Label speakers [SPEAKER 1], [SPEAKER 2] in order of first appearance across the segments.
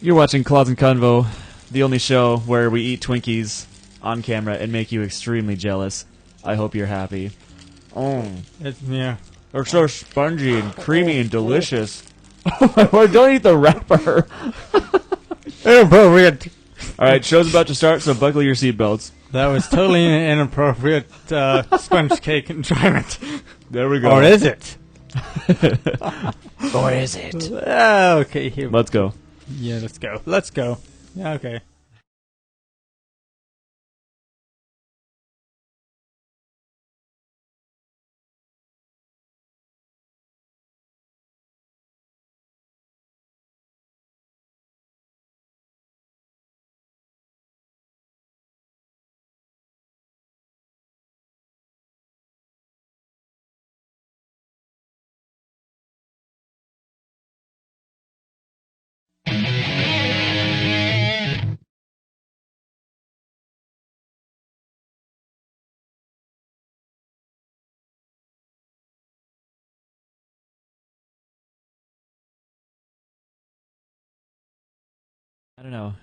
[SPEAKER 1] You're watching Claws and Convo, the only show where we eat Twinkies on camera and make you extremely jealous. I hope you're happy.
[SPEAKER 2] Yeah.
[SPEAKER 1] They're so spongy and creamy and delicious. Or don't eat the wrapper.
[SPEAKER 2] Inappropriate.
[SPEAKER 1] Alright, show's about to start, so buckle your seatbelts.
[SPEAKER 2] That was totally inappropriate sponge cake enjoyment.
[SPEAKER 1] There we go.
[SPEAKER 2] Or is it?
[SPEAKER 1] Or is it?
[SPEAKER 2] Okay, here.
[SPEAKER 1] Let's go.
[SPEAKER 2] Yeah, let's go. Let's go. Yeah, okay.
[SPEAKER 1] I don't know.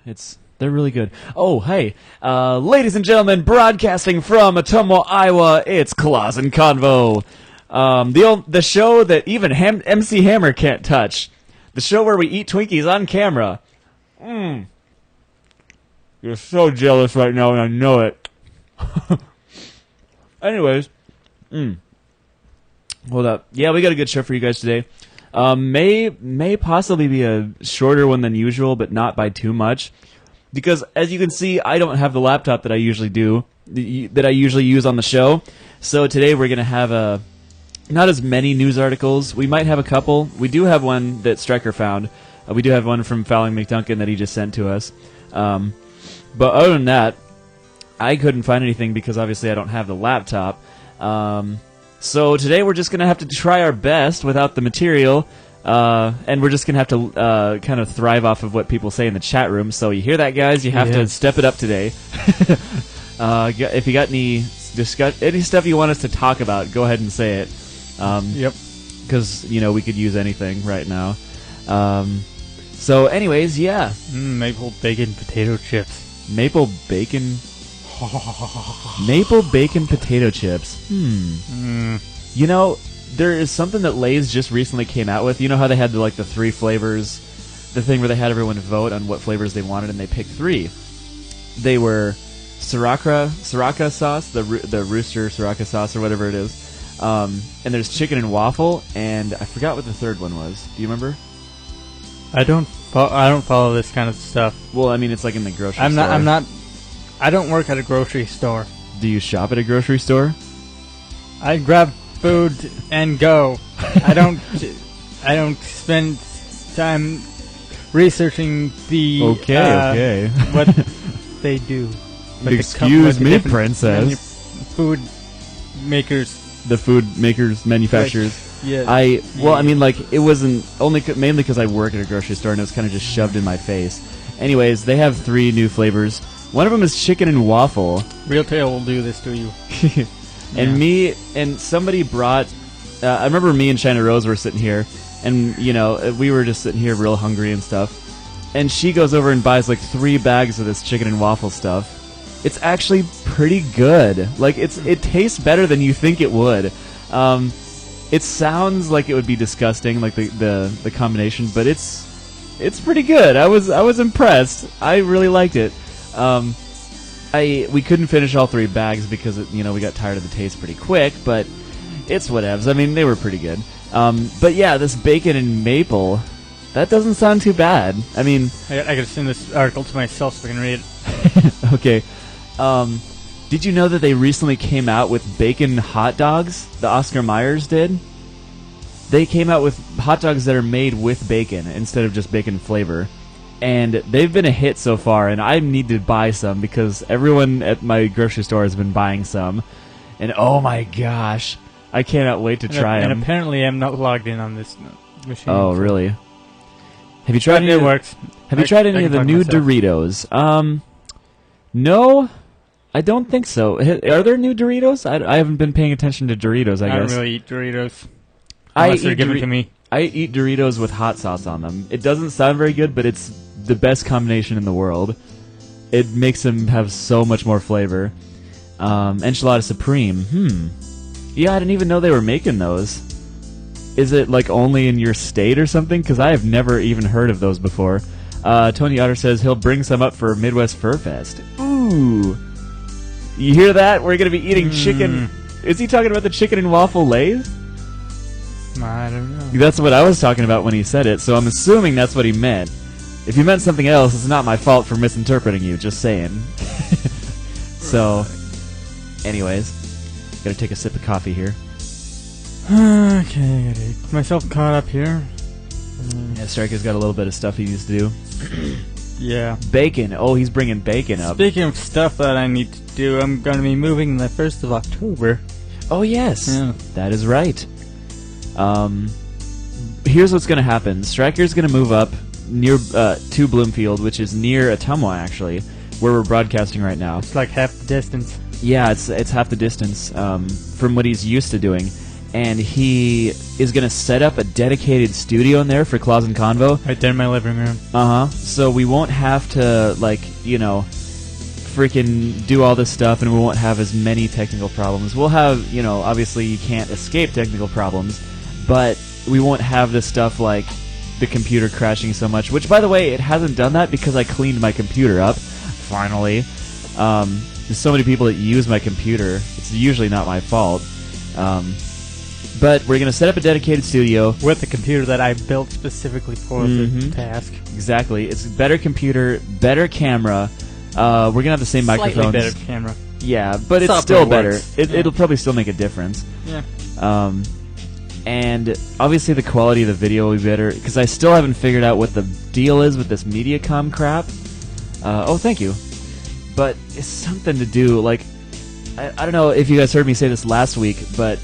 [SPEAKER 1] They're really good. Oh, hey, ladies and gentlemen, broadcasting from Ottumwa, Iowa, it's Claws and Convo, the show that even MC Hammer can't touch, the show where we eat Twinkies on camera. You're so jealous right now, and I know it. Anyways, hold up. Yeah, we got a good show for you guys today. May possibly be a shorter one than usual, but not by too much. Because, as you can see, I don't have the laptop that I usually use on the show. So today we're going to have not as many news articles. We might have a couple. We do have one that Stryker found. We do have one from Fowling McDuncan that he just sent to us. But other than that, I couldn't find anything because obviously I don't have the laptop. So today we're just going to have to try our best without the material, and we're just going to have to kind of thrive off of what people say in the chat room. So you hear that, guys? You have to step it up today. If you got any stuff you want us to talk about, go ahead and say it.
[SPEAKER 2] Yep.
[SPEAKER 1] Because, we could use anything right now. So anyways, yeah.
[SPEAKER 2] Maple bacon potato chips.
[SPEAKER 1] Maple bacon... Maple bacon potato chips. There is something that Lay's just recently came out with. You know how they had the 3 flavors, the thing where they had everyone vote on what flavors they wanted, and they picked 3. They were Sriracha sauce, the rooster Sriracha sauce or whatever it is, and there's chicken and waffle, and I forgot what the third one was. Do you remember?
[SPEAKER 2] I don't follow this kind of stuff.
[SPEAKER 1] Well, I mean, it's like in the grocery store.
[SPEAKER 2] I don't work at a grocery store.
[SPEAKER 1] Do you shop at a grocery store?
[SPEAKER 2] I grab food and go. I don't spend time researching the
[SPEAKER 1] okay.
[SPEAKER 2] what they do.
[SPEAKER 1] Excuse me, princess.
[SPEAKER 2] Food makers.
[SPEAKER 1] The food makers, manufacturers.
[SPEAKER 2] Yeah.
[SPEAKER 1] It wasn't mainly because I work at a grocery store and it was kind of just shoved in my face. Anyways, they have 3 new flavors. One of them is chicken and waffle.
[SPEAKER 2] Real Tail will do this to you.
[SPEAKER 1] And somebody brought... I remember me and China Rose were sitting here, and, we were just sitting here real hungry and stuff. And she goes over and buys, 3 bags of this chicken and waffle stuff. It's actually pretty good. It tastes better than you think it would. It sounds like it would be disgusting, the combination, but it's pretty good. I was impressed. I really liked it. We couldn't finish all 3 bags because we got tired of the taste pretty quick, but it's whatevs. I mean, they were pretty good. But yeah, this bacon and maple, that doesn't sound too bad. I mean,
[SPEAKER 2] I gotta send this article to myself so I can read it.
[SPEAKER 1] Okay. Did you know that they recently came out with bacon hot dogs? The Oscar Mayers did. They came out with hot dogs that are made with bacon instead of just bacon flavor. And they've been a hit so far, and I need to buy some because everyone at my grocery store has been buying some. And oh my gosh, I cannot wait to try them.
[SPEAKER 2] And apparently I'm not logged in on this machine.
[SPEAKER 1] Oh, really? Have you tried any
[SPEAKER 2] of
[SPEAKER 1] the new Doritos? No, I don't think so. Are there new Doritos? I haven't been paying attention to Doritos, I guess.
[SPEAKER 2] don't really eat Doritos.
[SPEAKER 1] I
[SPEAKER 2] Unless they're given to me.
[SPEAKER 1] I eat Doritos with hot sauce on them. It doesn't sound very good, but it's the best combination in the world. It makes them have so much more flavor. Enchilada Supreme. Yeah, I didn't even know they were making those. Is it like only in your state or something? Because I have never even heard of those before. Tony Otter says he'll bring some up for Midwest Fur Fest. Ooh. You hear that? We're going to be eating chicken. Is he talking about the chicken and waffle Lay's?
[SPEAKER 2] I don't know.
[SPEAKER 1] That's what I was talking about when he said it, so I'm assuming that's what he meant. If you meant something else, it's not my fault for misinterpreting you, just saying. So, anyways, gotta take a sip of coffee here.
[SPEAKER 2] Okay, I gotta get myself caught up here.
[SPEAKER 1] Yeah, Striker's got a little bit of stuff he needs to do.
[SPEAKER 2] Yeah.
[SPEAKER 1] Bacon. Oh, he's bringing bacon up.
[SPEAKER 2] Speaking of stuff that I need to do, I'm going to be moving the 1st of October.
[SPEAKER 1] Oh, yes.
[SPEAKER 2] Yeah.
[SPEAKER 1] That is right. Here's what's going to happen. Striker's going to move up near to Bloomfield, which is near Ottumwa, actually, where we're broadcasting right now.
[SPEAKER 2] It's like half the distance.
[SPEAKER 1] Yeah, it's half the distance from what he's used to doing. And he is going to set up a dedicated studio in there for Claus and Convo.
[SPEAKER 2] Right there in my living room.
[SPEAKER 1] So we won't have to, like, you know, freaking do all this stuff, and we won't have as many technical problems. We'll have, you know, obviously you can't escape technical problems, but we won't have this stuff like the computer crashing so much, which, by the way, it hasn't done that because I cleaned my computer up, finally. There's so many people that use my computer. It's usually not my fault. But we're going to set up a dedicated studio.
[SPEAKER 2] With the computer that I built specifically for the task.
[SPEAKER 1] Exactly. It's a better computer, better camera. We're going to have the same microphones.
[SPEAKER 2] Slightly better camera.
[SPEAKER 1] Yeah, but it's
[SPEAKER 2] Software
[SPEAKER 1] still better.
[SPEAKER 2] works.
[SPEAKER 1] It'll probably still make a difference.
[SPEAKER 2] Yeah.
[SPEAKER 1] And obviously the quality of the video will be better, because I still haven't figured out what the deal is with this MediaCom crap. Oh, thank you. But it's something to do, like, I don't know if you guys heard me say this last week, but...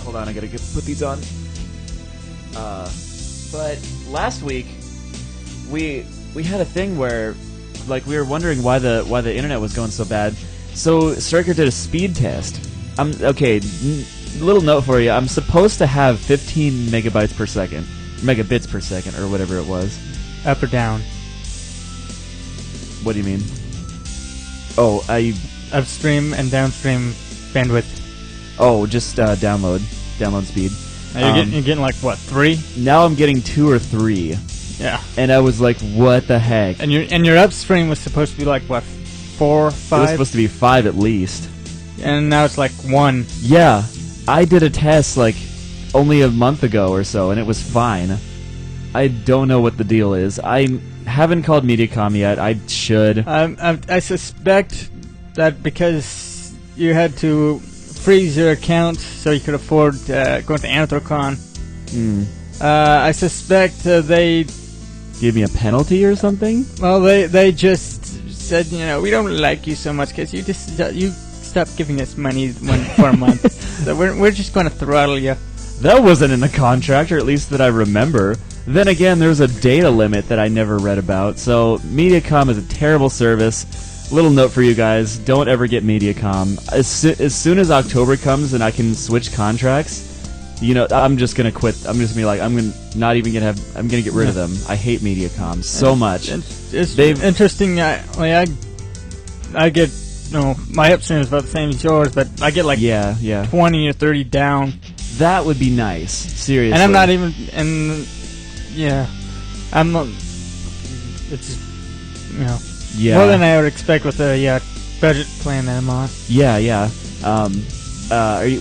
[SPEAKER 1] hold on, I gotta put these on. But last week, we had a thing where, like, we were wondering why the internet was going so bad. So Striker did a speed test. Okay, little note for you. I'm supposed to have 15 megabytes per second, megabits per second, or whatever it was.
[SPEAKER 2] Up or down?
[SPEAKER 1] What do you mean? Oh,
[SPEAKER 2] Upstream and downstream bandwidth.
[SPEAKER 1] Oh, just download speed.
[SPEAKER 2] Now you're getting like what, 3?
[SPEAKER 1] Now I'm getting 2 or 3.
[SPEAKER 2] Yeah.
[SPEAKER 1] And I was like, what the heck?
[SPEAKER 2] And your upstream was supposed to be like what, 4, 5?
[SPEAKER 1] It was supposed to be 5 at least.
[SPEAKER 2] And now it's like 1.
[SPEAKER 1] Yeah, I did a test like only a month ago or so, and it was fine. I don't know what the deal is. I haven't called Mediacom yet. I should.
[SPEAKER 2] I suspect that because you had to freeze your account so you could afford going to Anthrocon. I suspect they
[SPEAKER 1] Give me a penalty or something?
[SPEAKER 2] Well, they just said, you know, we don't like you so much because you stopped giving us money for a month. So we're just going to throttle you.
[SPEAKER 1] That wasn't in the contract, or at least that I remember. Then again, there's a data limit that I never read about. So Mediacom is a terrible service. Little note for you guys: don't ever get Mediacom. As soon as October comes and I can switch contracts, you know, I'm just gonna quit. I'm just gonna be like, I'm gonna get rid of them. I hate Mediacom so much.
[SPEAKER 2] It's interesting. I get, you know, my upstream is about the same as yours, but I get like 20 or 30 down.
[SPEAKER 1] That would be nice, seriously.
[SPEAKER 2] And I'm not even, and yeah, I'm not. It's just, you know, more than I would expect with the budget plan that I'm on.
[SPEAKER 1] Yeah.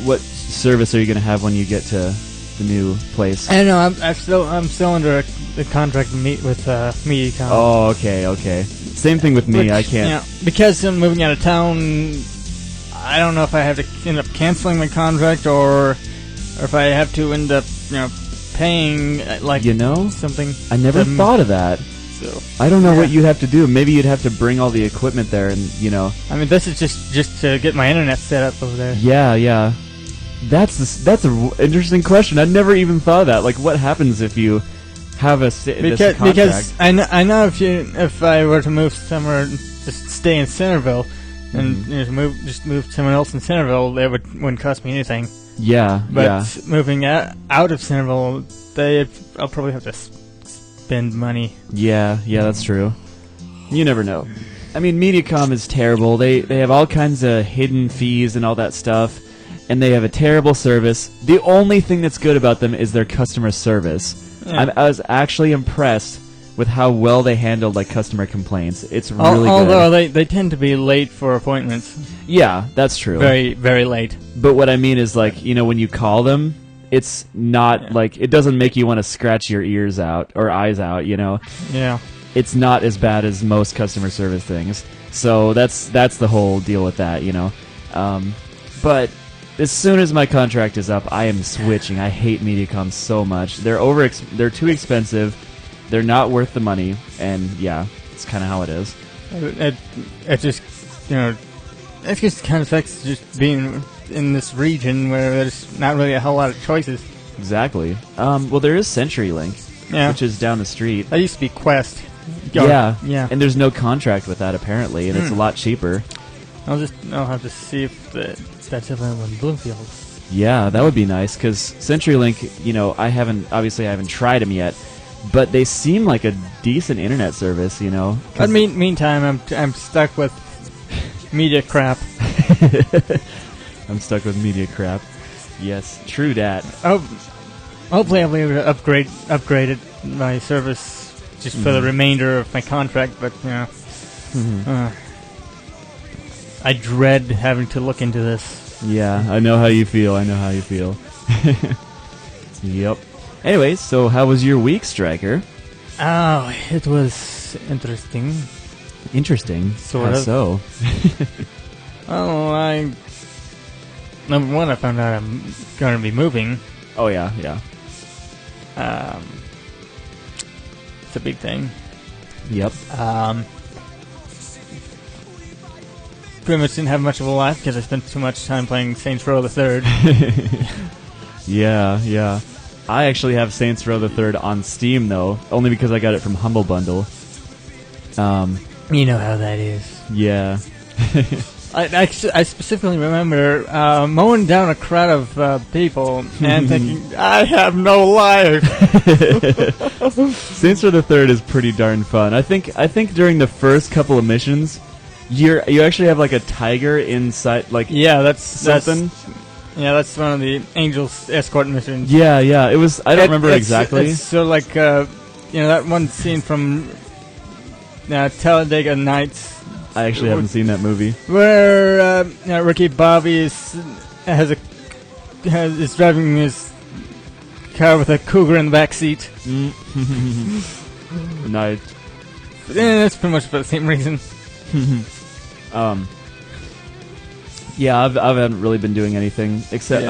[SPEAKER 1] What service are you gonna have when you get to the new place?
[SPEAKER 2] I don't know. I'm still under a contract to meet with Mediacom.
[SPEAKER 1] Oh, okay. Same thing with me. I can't.
[SPEAKER 2] You know, because I'm moving out of town. I don't know if I have to end up canceling my contract or if I have to end up, you know, paying like,
[SPEAKER 1] you know,
[SPEAKER 2] something.
[SPEAKER 1] I never thought of that.
[SPEAKER 2] So
[SPEAKER 1] I don't know what you'd have to do. Maybe you'd have to bring all the equipment there, and you know.
[SPEAKER 2] I mean, this is just to get my internet set up over there.
[SPEAKER 1] Yeah. That's an interesting question. I never even thought of that. Like, what happens if you have this contract?
[SPEAKER 2] Because I know if I were to move somewhere, just stay in Centerville, and you know, move somewhere else in Centerville, it wouldn't cost me anything.
[SPEAKER 1] Yeah,
[SPEAKER 2] but moving out of Centerville, I'll probably have to spend money.
[SPEAKER 1] Yeah, that's true. You never know. I mean, Mediacom is terrible. They have all kinds of hidden fees and all that stuff, and they have a terrible service. The only thing that's good about them is their customer service.
[SPEAKER 2] Yeah.
[SPEAKER 1] I was actually impressed with how well they handled like customer complaints. It's really
[SPEAKER 2] Although
[SPEAKER 1] good.
[SPEAKER 2] they tend to be late for appointments.
[SPEAKER 1] Yeah, that's true.
[SPEAKER 2] Very, very late.
[SPEAKER 1] But what I mean is, like, when you call them, it's not like it doesn't make you want to scratch your ears out or eyes out.
[SPEAKER 2] Yeah.
[SPEAKER 1] It's not as bad as most customer service things. So that's the whole deal with that. But as soon as my contract is up, I am switching. I hate Mediacom so much. They're too expensive. They're not worth the money, and yeah, it's kind of how it is.
[SPEAKER 2] It just, it just kind of sucks just being in this region where there's not really a whole lot of choices.
[SPEAKER 1] Exactly. Well, there is CenturyLink, which is down the street.
[SPEAKER 2] That used to be Quest.
[SPEAKER 1] Yeah.
[SPEAKER 2] And
[SPEAKER 1] there's no contract with that apparently, and it's a lot cheaper.
[SPEAKER 2] I'll have to see if that's available in Bloomfield.
[SPEAKER 1] Yeah, that would be nice because CenturyLink, I haven't tried them yet. But they seem like a decent internet service,
[SPEAKER 2] But meantime, I'm stuck with media crap.
[SPEAKER 1] I'm stuck with media crap. Yes, true dat.
[SPEAKER 2] Oh, hopefully I'll be able to upgrade my service just for the remainder of my contract. But I dread having to look into this.
[SPEAKER 1] Yeah, I know how you feel. Yep. Anyways, so how was your week, Striker?
[SPEAKER 2] Oh, it was interesting.
[SPEAKER 1] Interesting?
[SPEAKER 2] Sort
[SPEAKER 1] how
[SPEAKER 2] of.
[SPEAKER 1] So?
[SPEAKER 2] Number one, I found out I'm going to be moving.
[SPEAKER 1] Oh, yeah.
[SPEAKER 2] It's a big thing.
[SPEAKER 1] Yep.
[SPEAKER 2] Pretty much didn't have much of a life because I spent too much time playing Saints Row the Third.
[SPEAKER 1] Yeah. I actually have Saints Row the Third on Steam, though, only because I got it from Humble Bundle.
[SPEAKER 2] You know how that is.
[SPEAKER 1] Yeah.
[SPEAKER 2] I specifically remember mowing down a crowd of people and thinking, I have no life.
[SPEAKER 1] Saints Row the Third is pretty darn fun. I think during the first couple of missions, you actually have like a tiger inside, like
[SPEAKER 2] that's
[SPEAKER 1] something.
[SPEAKER 2] That's one of the Angels escort missions.
[SPEAKER 1] Yeah. It was. I don't remember exactly.
[SPEAKER 2] It's sort of like that one scene from Talladega Nights.
[SPEAKER 1] I actually haven't seen that movie.
[SPEAKER 2] Where Ricky Bobby is driving his car with a cougar in the back seat.
[SPEAKER 1] Nice.
[SPEAKER 2] That's pretty much for the same reason.
[SPEAKER 1] Yeah, I haven't really been doing anything except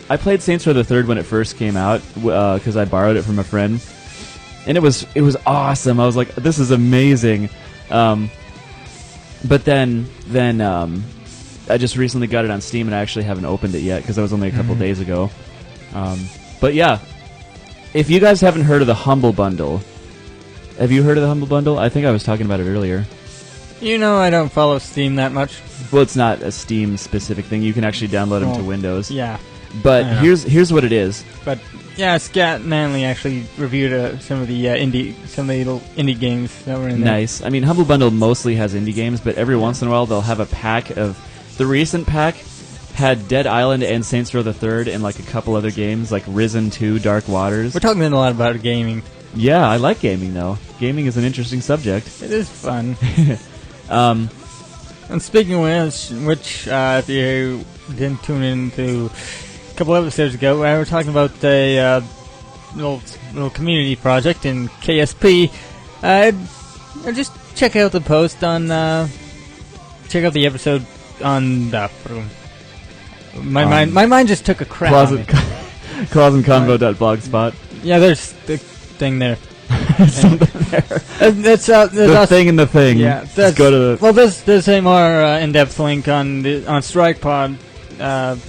[SPEAKER 1] I played Saints Row the Third when it first came out because I borrowed it from a friend, and it was awesome. I was like, this is amazing. But then I just recently got it on Steam, and I actually haven't opened it yet because that was only a couple days ago. But yeah, if you guys haven't heard of the Humble Bundle, have you heard of the Humble Bundle? I think I was talking about it earlier.
[SPEAKER 2] I don't follow Steam that much.
[SPEAKER 1] Well, it's not a Steam-specific thing. You can actually download them to Windows.
[SPEAKER 2] Yeah.
[SPEAKER 1] But here's what it is.
[SPEAKER 2] But yeah, Scat Manley actually reviewed some of the little indie games that were in there.
[SPEAKER 1] Nice. I mean, Humble Bundle mostly has indie games, but every once in a while they'll have a pack of. The recent pack had Dead Island and Saints Row the Third and like a couple other games like Risen 2, Dark Waters.
[SPEAKER 2] We're talking a lot about gaming.
[SPEAKER 1] Yeah, I like gaming though. Gaming is an interesting subject.
[SPEAKER 2] It is fun. And speaking of which, if you didn't tune in to a couple episodes ago, we were talking about a little community project in KSP. Just check out the post on, check out the episode on the. My mind just took a crap.
[SPEAKER 1] Closetconvo.blogspot.
[SPEAKER 2] Yeah, there's the thing there.
[SPEAKER 1] Something there.
[SPEAKER 2] That's
[SPEAKER 1] the thing and the thing.
[SPEAKER 2] Yeah,
[SPEAKER 1] just go to the.
[SPEAKER 2] Well, there's a more in-depth link on StrikePod.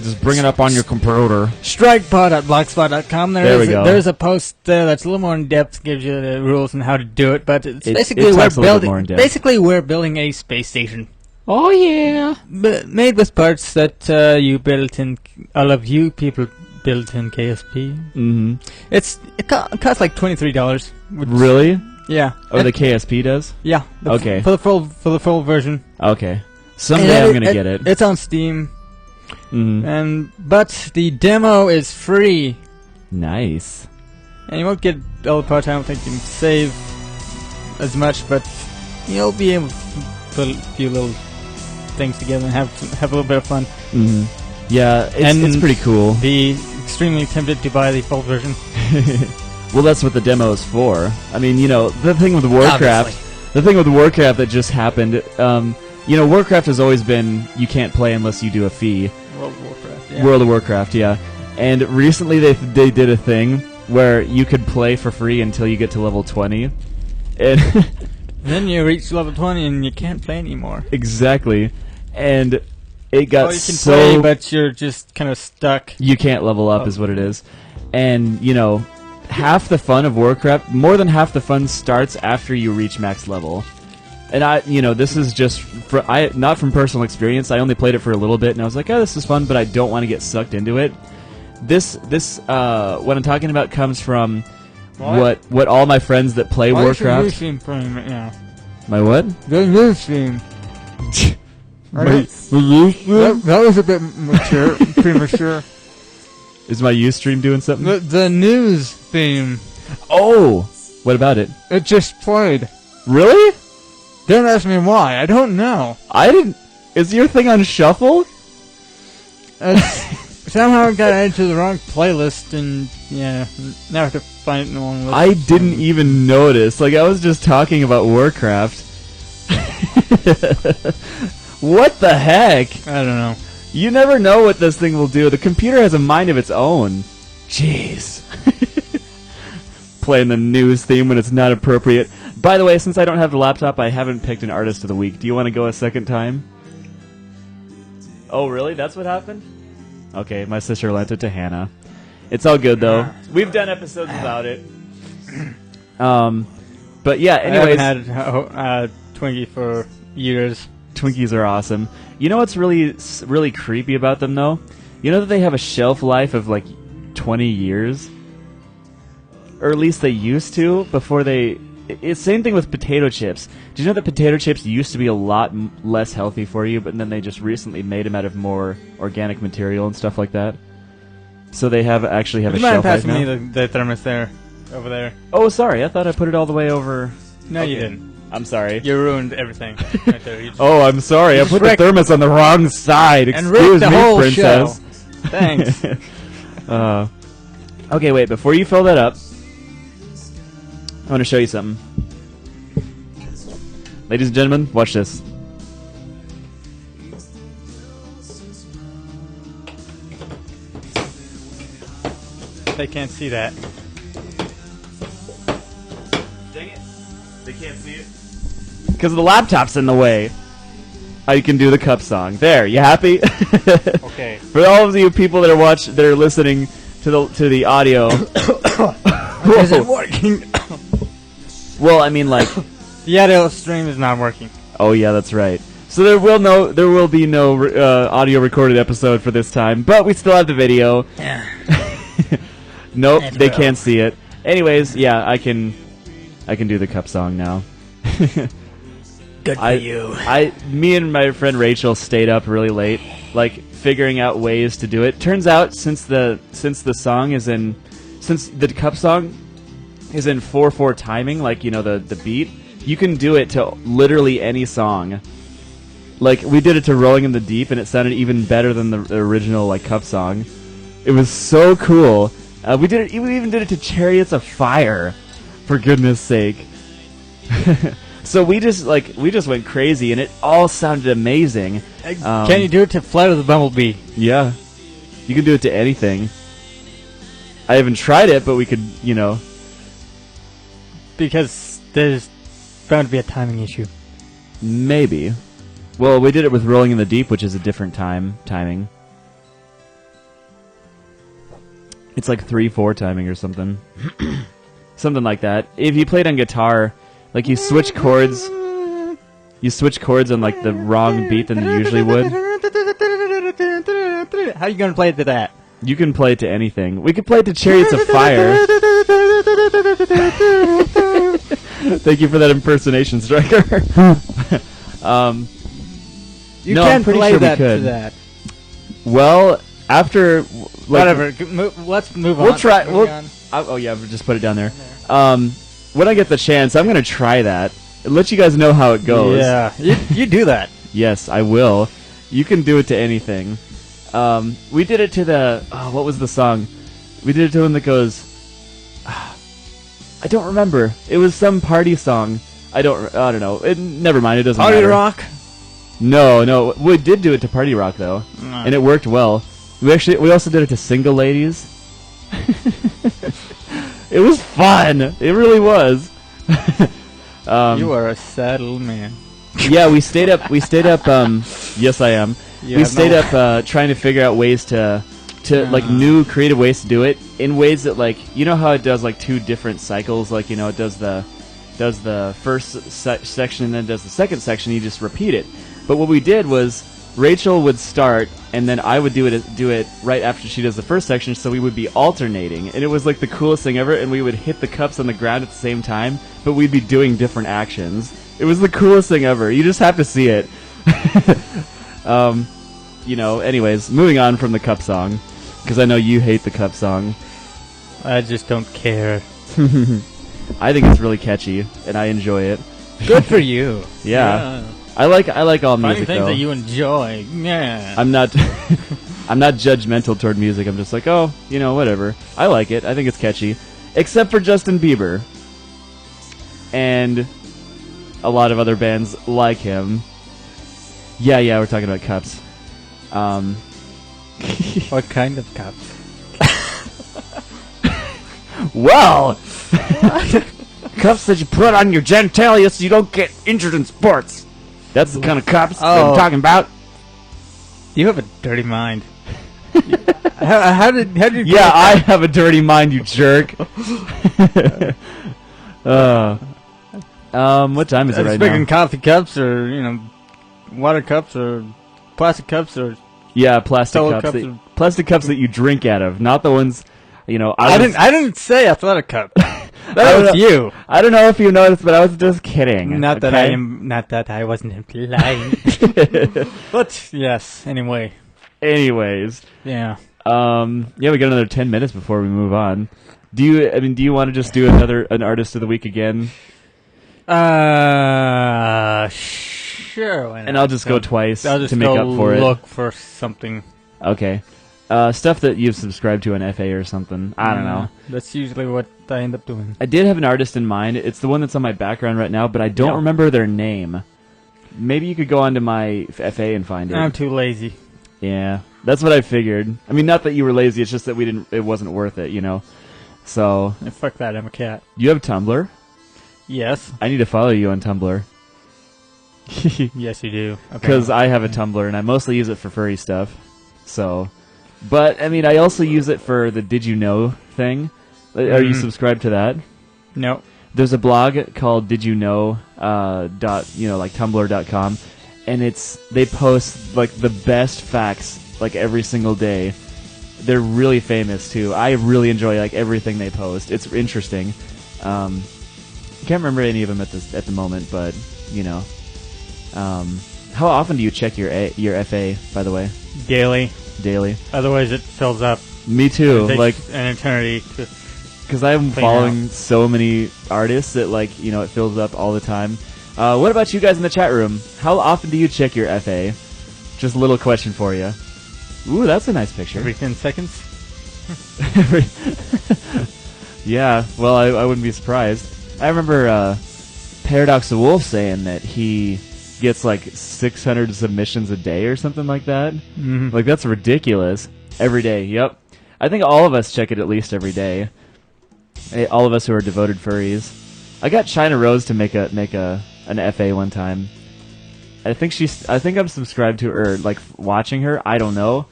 [SPEAKER 1] Just bring it up on your computer.
[SPEAKER 2] StrikePod.blogspot.com.
[SPEAKER 1] There we go.
[SPEAKER 2] There's a post there that's a little more in depth, gives you the rules and how to do it. But it's basically we're building a space station.
[SPEAKER 1] Oh yeah,
[SPEAKER 2] made with parts that you built in. All of you people built-in KSP.
[SPEAKER 1] Mm-hmm.
[SPEAKER 2] It costs like $23.
[SPEAKER 1] Really?
[SPEAKER 2] Yeah.
[SPEAKER 1] Oh, the KSP does?
[SPEAKER 2] Yeah.
[SPEAKER 1] Okay.
[SPEAKER 2] For the full version.
[SPEAKER 1] Okay. Someday I'm gonna get it.
[SPEAKER 2] It's on Steam.
[SPEAKER 1] Mm-hmm.
[SPEAKER 2] But the demo is free.
[SPEAKER 1] Nice.
[SPEAKER 2] And you won't get all the parts. I don't think you can save as much, but you'll be able to put a few little things together and have a little bit of fun.
[SPEAKER 1] Mm-hmm. Yeah, it's pretty cool.
[SPEAKER 2] Be extremely tempted to buy the full version.
[SPEAKER 1] Well, that's what the demo is for. I mean, you know, the thing with Warcraft that just happened, you know, Warcraft has always been you can't play unless you do a fee.
[SPEAKER 2] World of Warcraft, yeah.
[SPEAKER 1] World of Warcraft, yeah. And recently they did a thing where you could play for free until you get to level 20. And
[SPEAKER 2] then you reach level 20 and you can't play anymore.
[SPEAKER 1] Exactly. And it got
[SPEAKER 2] you can play, but you're just kind of stuck.
[SPEAKER 1] You can't level up is what it is. And, you know, half the fun of Warcraft, more than half the fun starts after you reach max level. And you know, this is just not from personal experience. I only played it for a little bit, and I was like, "Oh, this is fun," but I don't want to get sucked into it. This what I'm talking about comes from what all my friends that play Warcraft. My what?
[SPEAKER 2] The news stream.
[SPEAKER 1] That
[SPEAKER 2] was a bit mature, premature.
[SPEAKER 1] Is my Ustream doing something?
[SPEAKER 2] The news theme.
[SPEAKER 1] Oh, what about it?
[SPEAKER 2] It just played.
[SPEAKER 1] Really?
[SPEAKER 2] Don't ask me why. I don't know.
[SPEAKER 1] I didn't. Is your thing on shuffle?
[SPEAKER 2] Somehow it got added to the wrong playlist, and yeah, now I have to find it in the wrong list.
[SPEAKER 1] I didn't even notice. Like, I was just talking about Warcraft. What the heck?
[SPEAKER 2] I don't know.
[SPEAKER 1] You never know what this thing will do. The computer has a mind of its own. Jeez. Playing the news theme when it's not appropriate. By the way, since I don't have the laptop, I haven't picked an artist of the week. Do you want to go a second time? Oh, really? That's what happened? Okay, my sister lent it to Hannah. It's all good, though. We've done episodes about it. But yeah, anyways.
[SPEAKER 2] I haven't had Twinkie for years.
[SPEAKER 1] Twinkies are awesome. You know what's really creepy about them, though? You know that they have a shelf life of like 20 years? Or at least they used to before they... It's same thing with potato chips. Do you know that potato chips used to be a lot less healthy for you, but then they just recently made them out of more organic material and stuff like that? So they actually have a shelf life now?
[SPEAKER 2] You mind passing me the thermos over there?
[SPEAKER 1] Oh, sorry. I thought I put it all the way over...
[SPEAKER 2] No, you didn't.
[SPEAKER 1] I'm sorry.
[SPEAKER 2] You ruined everything. Right there.
[SPEAKER 1] Oh, I'm sorry. I put the thermos on the wrong side. Excuse me, princess.
[SPEAKER 2] Thanks.
[SPEAKER 1] Okay, wait. Before you fill that up, I want to show you something. Ladies and gentlemen, watch this.
[SPEAKER 2] They can't see that.
[SPEAKER 1] Dang it. They can't see it. Because the laptop's in the way. I can do the cup song. There, you happy?
[SPEAKER 2] Okay.
[SPEAKER 1] For all of you people that are listening to the audio.
[SPEAKER 2] Is it working?
[SPEAKER 1] Well, I mean, like,
[SPEAKER 2] the audio stream is not working.
[SPEAKER 1] Oh yeah, that's right. So there will be no audio recorded episode for this time, but we still have the video.
[SPEAKER 2] Yeah.
[SPEAKER 1] Nope, they can't see it. Anyways, yeah, I can do the cup song now.
[SPEAKER 2] Good for you.
[SPEAKER 1] Me and my friend Rachel stayed up really late, like figuring out ways to do it. Turns out since the cup song is in 4/4 timing, like, you know, the beat, you can do it to literally any song. Like, we did it to Rolling in the Deep, and it sounded even better than the original, like, cup song. It was so cool. We even did it to Chariots of Fire, for goodness sake. So we just went crazy, and it all sounded amazing.
[SPEAKER 2] Can you do it to Flight of the Bumblebee?
[SPEAKER 1] Yeah. You can do it to anything. I haven't tried it, but we could, you know.
[SPEAKER 2] Because there's bound to be a timing issue.
[SPEAKER 1] Maybe. Well, we did it with Rolling in the Deep, which is a different timing. It's like 3/4 timing or something. Something like that. If you played on guitar, like you switch chords on like the wrong beat than you usually would.
[SPEAKER 2] How are you going to play it to that?
[SPEAKER 1] You can play it to anything. We could play it to Chariots of Fire. Thank you for that impersonation, Striker.
[SPEAKER 2] You
[SPEAKER 1] No,
[SPEAKER 2] can
[SPEAKER 1] I'm pretty
[SPEAKER 2] play
[SPEAKER 1] sure we
[SPEAKER 2] that
[SPEAKER 1] could.
[SPEAKER 2] to that.
[SPEAKER 1] Well, after
[SPEAKER 2] Whatever. Let's move on.
[SPEAKER 1] we'll try.
[SPEAKER 2] Moving on.
[SPEAKER 1] Oh yeah, we'll just put it down there. When I get the chance, I'm gonna try that. Let you guys know how it goes.
[SPEAKER 2] Yeah, you do that.
[SPEAKER 1] Yes, I will. You can do it to anything. We did it to the. What was the song? We did it to one that goes. I don't remember. It was some party song. I don't know. Never mind. It doesn't
[SPEAKER 2] Party
[SPEAKER 1] matter.
[SPEAKER 2] rock.
[SPEAKER 1] No. We did do it to Party Rock though, and it worked well. We also did it to Single Ladies. It was fun. It really was.
[SPEAKER 2] You are a saddle man.
[SPEAKER 1] Yeah, we stayed up. Yes, I am. We stayed up trying to figure out ways to like new creative ways to do it in ways that, like, you know how it does like two different cycles, like, you know, it does the first section and then does the second section. You just repeat it. But what we did was Rachel would start and then I would do it right after she does the first section, so we would be alternating, and it was like the coolest thing ever. And we would hit the cups on the ground at the same time, but we'd be doing different actions. It was the coolest thing ever. You just have to see it. You know, anyways, moving on from the cup song, because I know you hate the cup song.
[SPEAKER 2] I just don't care.
[SPEAKER 1] I think it's really catchy, and I enjoy it.
[SPEAKER 2] Good for you.
[SPEAKER 1] Yeah. I like all
[SPEAKER 2] Finding
[SPEAKER 1] music,
[SPEAKER 2] things
[SPEAKER 1] though.
[SPEAKER 2] that you enjoy. Yeah.
[SPEAKER 1] I'm not I'm not judgmental toward music. I'm just like, oh, you know, whatever. I like it. I think it's catchy. Except for Justin Bieber. And a lot of other bands like him. Yeah, we're talking about cups.
[SPEAKER 2] What kind of cups?
[SPEAKER 1] Well, cups that you put on your genitalia so you don't get injured in sports. That's the kind of cups that I'm talking about.
[SPEAKER 2] You have a dirty mind. how did you?
[SPEAKER 1] Yeah, I have a dirty mind, you jerk. What time is it right
[SPEAKER 2] Speaking
[SPEAKER 1] now?
[SPEAKER 2] coffee cups, or water cups, or plastic cups, or
[SPEAKER 1] Yeah, plastic
[SPEAKER 2] Solo
[SPEAKER 1] cups.
[SPEAKER 2] cups
[SPEAKER 1] Plastic cups that you drink out of, not the ones.
[SPEAKER 2] I didn't say athletic cup.
[SPEAKER 1] I
[SPEAKER 2] That
[SPEAKER 1] don't
[SPEAKER 2] was
[SPEAKER 1] know.
[SPEAKER 2] you.
[SPEAKER 1] I don't know if you noticed, but I was just kidding.
[SPEAKER 2] Not
[SPEAKER 1] okay?
[SPEAKER 2] that I wasn't implying. But yes. Anyway.
[SPEAKER 1] Anyways,
[SPEAKER 2] Yeah.
[SPEAKER 1] we got another 10 minutes before we move on. Do you want to just do an artist of the week again?
[SPEAKER 2] Sure. Why not?
[SPEAKER 1] And I'll just go twice
[SPEAKER 2] I'll just
[SPEAKER 1] to make up for it.
[SPEAKER 2] Look for something.
[SPEAKER 1] Okay. Stuff that you've subscribed to on FA or something. I don't know.
[SPEAKER 2] That's usually what I end up doing.
[SPEAKER 1] I did have an artist in mind. It's the one that's on my background right now, but I don't remember their name. Maybe you could go onto my FA and find it.
[SPEAKER 2] I'm too lazy.
[SPEAKER 1] Yeah, that's what I figured. I mean, not that you were lazy. It's just that it wasn't worth it, So,
[SPEAKER 2] Fuck that. I'm a cat.
[SPEAKER 1] you have Tumblr?
[SPEAKER 2] Yes.
[SPEAKER 1] I need to follow you on Tumblr.
[SPEAKER 2] Yes, you do.
[SPEAKER 1] Because I have a Tumblr, and I mostly use it for furry stuff. So, but, I mean, I also use it for the Did You Know thing. Are you subscribed to that?
[SPEAKER 2] No.
[SPEAKER 1] There's a blog called Did You Know, like Tumblr.com, and they post, like, the best facts, like, every single day. They're really famous, too. I really enjoy, like, everything they post. It's interesting. I can't remember any of them at the moment, but, how often do you check your FA, by the way?
[SPEAKER 2] Daily.
[SPEAKER 1] Daily.
[SPEAKER 2] Otherwise, it fills up.
[SPEAKER 1] Me too.
[SPEAKER 2] It takes
[SPEAKER 1] Like,
[SPEAKER 2] an eternity.
[SPEAKER 1] because I'm following so many artists that, like, it fills up all the time. What about you guys in the chat room? How often do you check your FA? Just a little question for you. Ooh, that's a nice picture.
[SPEAKER 2] Every 10 seconds?
[SPEAKER 1] Yeah, well, I wouldn't be surprised. I remember Paradox the Wolf saying that he gets like 600 submissions a day or something like that.
[SPEAKER 2] Mm-hmm.
[SPEAKER 1] Like, that's ridiculous. Every day, yep. I think all of us check it at least every day. All of us who are devoted furries. I got China Rose to make an FA one time. I think I'm subscribed to her, like, watching her. I don't know.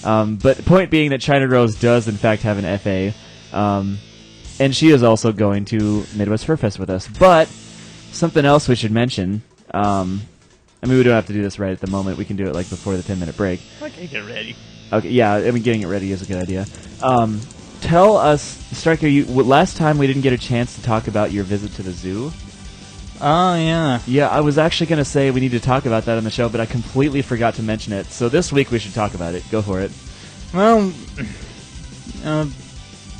[SPEAKER 1] But point being that China Rose does in fact have an FA. And she is also going to Midwest Fur Fest with us. But something else we should mention. I mean, we don't have to do this right at the moment. We can do it like before the 10-minute break.
[SPEAKER 2] Okay, get ready.
[SPEAKER 1] Okay, yeah, I mean, getting it ready is a good idea. Tell us, Striker, last time we didn't get a chance to talk about your visit to the zoo.
[SPEAKER 2] Oh, yeah.
[SPEAKER 1] Yeah, I was actually going to say we need to talk about that on the show, but I completely forgot to mention it. So this week we should talk about it. Go for it.
[SPEAKER 2] Well,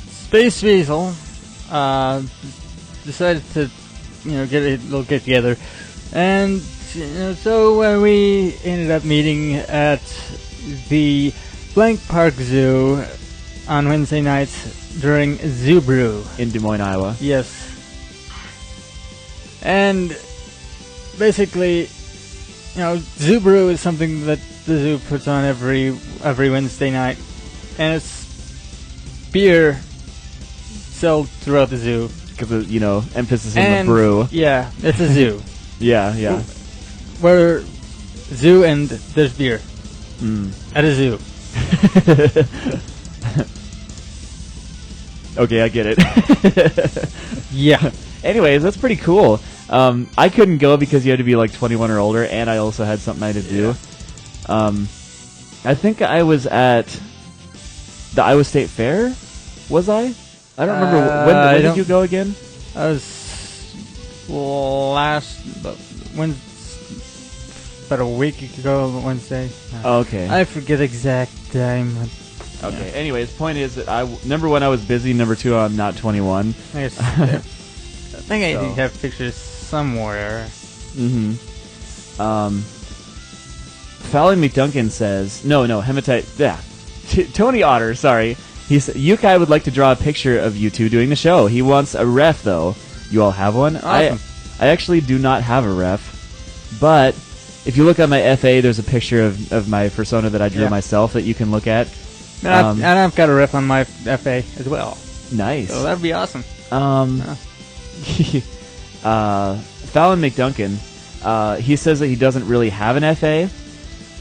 [SPEAKER 2] Space Weasel decided to, get a little get together, and so we ended up meeting at the Blank Park Zoo on Wednesday nights during Zoo Brew
[SPEAKER 1] In Des Moines, Iowa.
[SPEAKER 2] Yes, and basically, Zoo Brew is something that the zoo puts on every Wednesday night, and it's beer sold throughout the zoo.
[SPEAKER 1] Because of, emphasis on the brew.
[SPEAKER 2] Yeah, it's a zoo.
[SPEAKER 1] Yeah.
[SPEAKER 2] Where zoo and there's beer. At a zoo.
[SPEAKER 1] Okay, I get it.
[SPEAKER 2] Yeah.
[SPEAKER 1] Anyways, that's pretty cool. I couldn't go because you had to be like 21 or older, and I also had something I had to do. I think I was at the Iowa State Fair. Was I? I don't remember. When did you go again?
[SPEAKER 2] I was about a week ago Wednesday.
[SPEAKER 1] Oh, okay.
[SPEAKER 2] I forget exact time.
[SPEAKER 1] Okay. Anyways, point is that number one, I was busy. Number two, I'm not 21.
[SPEAKER 2] I think I do have pictures somewhere.
[SPEAKER 1] Mm-hmm. Fallon McDuncan says, no, Hematite, yeah. Tony Otter, sorry. He said, Yukai would like to draw a picture of you two doing the show. He wants a ref, though. You all have one?
[SPEAKER 2] Awesome.
[SPEAKER 1] I actually do not have a ref, but if you look at my FA, there's a picture of my persona that I drew myself that you can look at.
[SPEAKER 2] And I've got a ref on my FA as well.
[SPEAKER 1] Nice.
[SPEAKER 2] So that'd be awesome.
[SPEAKER 1] Fallon McDuncan, he says that he doesn't really have an FA.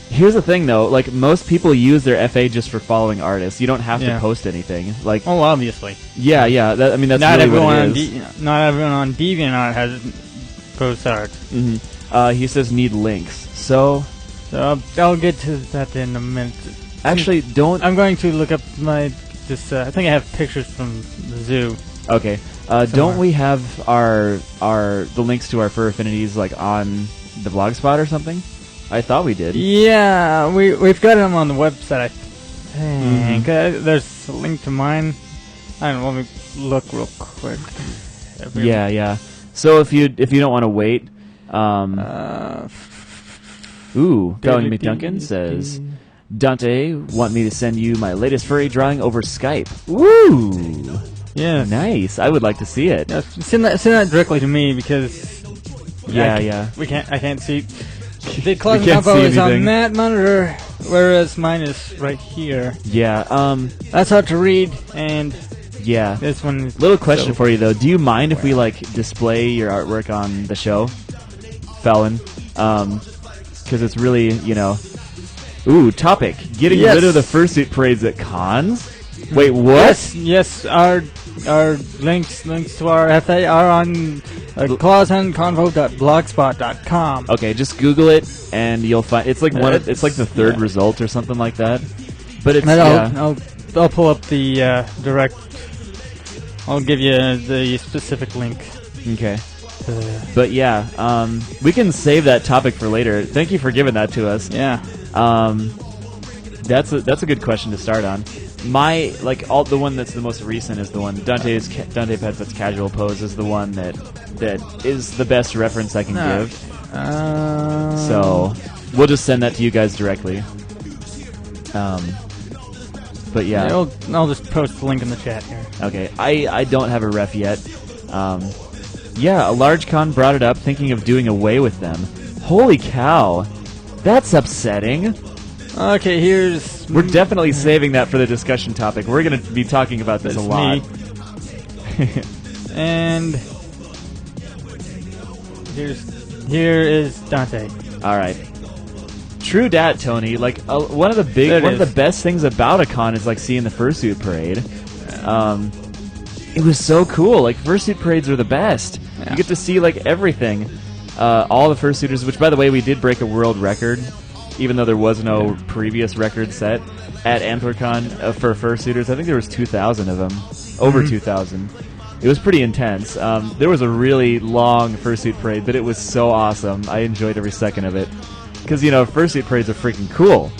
[SPEAKER 1] Here's the thing, though. Like, most people use their FA just for following artists. You don't have to post anything. Like,
[SPEAKER 2] oh, obviously.
[SPEAKER 1] Yeah. That's
[SPEAKER 2] not
[SPEAKER 1] really what it is.
[SPEAKER 2] Not everyone on DeviantArt has post art.
[SPEAKER 1] Mm-hmm. He says need links. So
[SPEAKER 2] I'll get to that in a minute.
[SPEAKER 1] Actually, don't.
[SPEAKER 2] I'm going to look up my. I think I have pictures from the zoo.
[SPEAKER 1] Okay. Don't we have the links to our fur affinities like on the blogspot or something? I thought we did.
[SPEAKER 2] Yeah, we've got them on the website, I think. There's a link to mine. I don't know, let me look real quick.
[SPEAKER 1] Yeah. So if you don't want to wait, Fallon McDuncan says, Dante, want me to send you my latest furry drawing over Skype. Woo!
[SPEAKER 2] Yeah.
[SPEAKER 1] Nice. I would like to see it.
[SPEAKER 2] Yeah, send that directly to me because
[SPEAKER 1] I
[SPEAKER 2] can't see. The closet Convo is on that monitor, whereas mine is right here.
[SPEAKER 1] Yeah.
[SPEAKER 2] That's hard to read, and
[SPEAKER 1] this
[SPEAKER 2] one is
[SPEAKER 1] little question for you though. Do you mind if we display your artwork on the show, Fallon? Because it's really Ooh, topic: getting rid of the fursuit parades at cons. Wait, what?
[SPEAKER 2] Yes. Our links to our FA are on clawsandconvo.blogspot.com.
[SPEAKER 1] Okay, just Google it and you'll find it's like it's like the third result or something like that. But it's
[SPEAKER 2] I'll pull up the direct. I'll give you the specific link.
[SPEAKER 1] Okay. But we can save that topic for later. Thank you for giving that to us.
[SPEAKER 2] Yeah.
[SPEAKER 1] That's a good question to start on. The one that's the most recent is the one Dante Petfet's casual pose is the one that is the best reference I can give. So we'll just send that to you guys directly. But yeah,
[SPEAKER 2] I'll just post the link in the chat here.
[SPEAKER 1] Okay, I don't have a ref yet. A large con brought it up, thinking of doing away with them. Holy cow, that's upsetting.
[SPEAKER 2] Okay,
[SPEAKER 1] we're definitely saving that for the discussion topic. We're going to be talking about this a lot.
[SPEAKER 2] And here is Dante.
[SPEAKER 1] All right. True dat, Tony. One of the best things about a con is seeing the fursuit parade. It was so cool. Fursuit parades are the best. Yeah. You get to see everything. All the fursuiters, which by the way we did break a world record. even though there was no previous record set at Anthrocon for fursuiters. I think there was 2,000 of them, over 2,000. It was pretty intense. There was a really long fursuit parade, but it was so awesome. I enjoyed every second of it. Because, fursuit parades are freaking cool.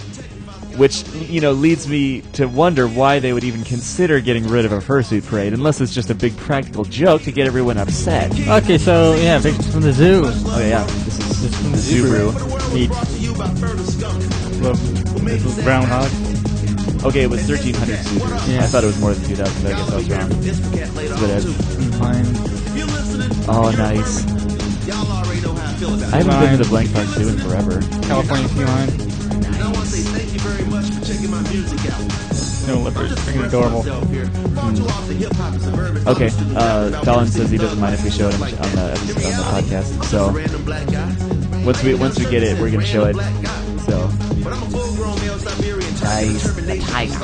[SPEAKER 1] Which, leads me to wonder why they would even consider getting rid of a fursuit parade, unless it's just a big practical joke to get everyone upset.
[SPEAKER 2] Okay, so, yeah, pictures from the zoo.
[SPEAKER 1] Oh, yeah. This is
[SPEAKER 2] from the
[SPEAKER 1] Subaru.
[SPEAKER 2] Meet little groundhog.
[SPEAKER 1] Okay, it was 1,300 suitors.
[SPEAKER 2] Yeah.
[SPEAKER 1] I thought it was more than 2,000, but I guess I was wrong. It's a bit
[SPEAKER 2] Fine.
[SPEAKER 1] Oh, nice. I haven't been to the Blank Park Zoo in forever.
[SPEAKER 2] California Sea Lion. No lippers. Freaking adorable.
[SPEAKER 1] Okay, Fallon says he doesn't mind if we show it on the podcast. So once we get it, we're gonna show it. So nice.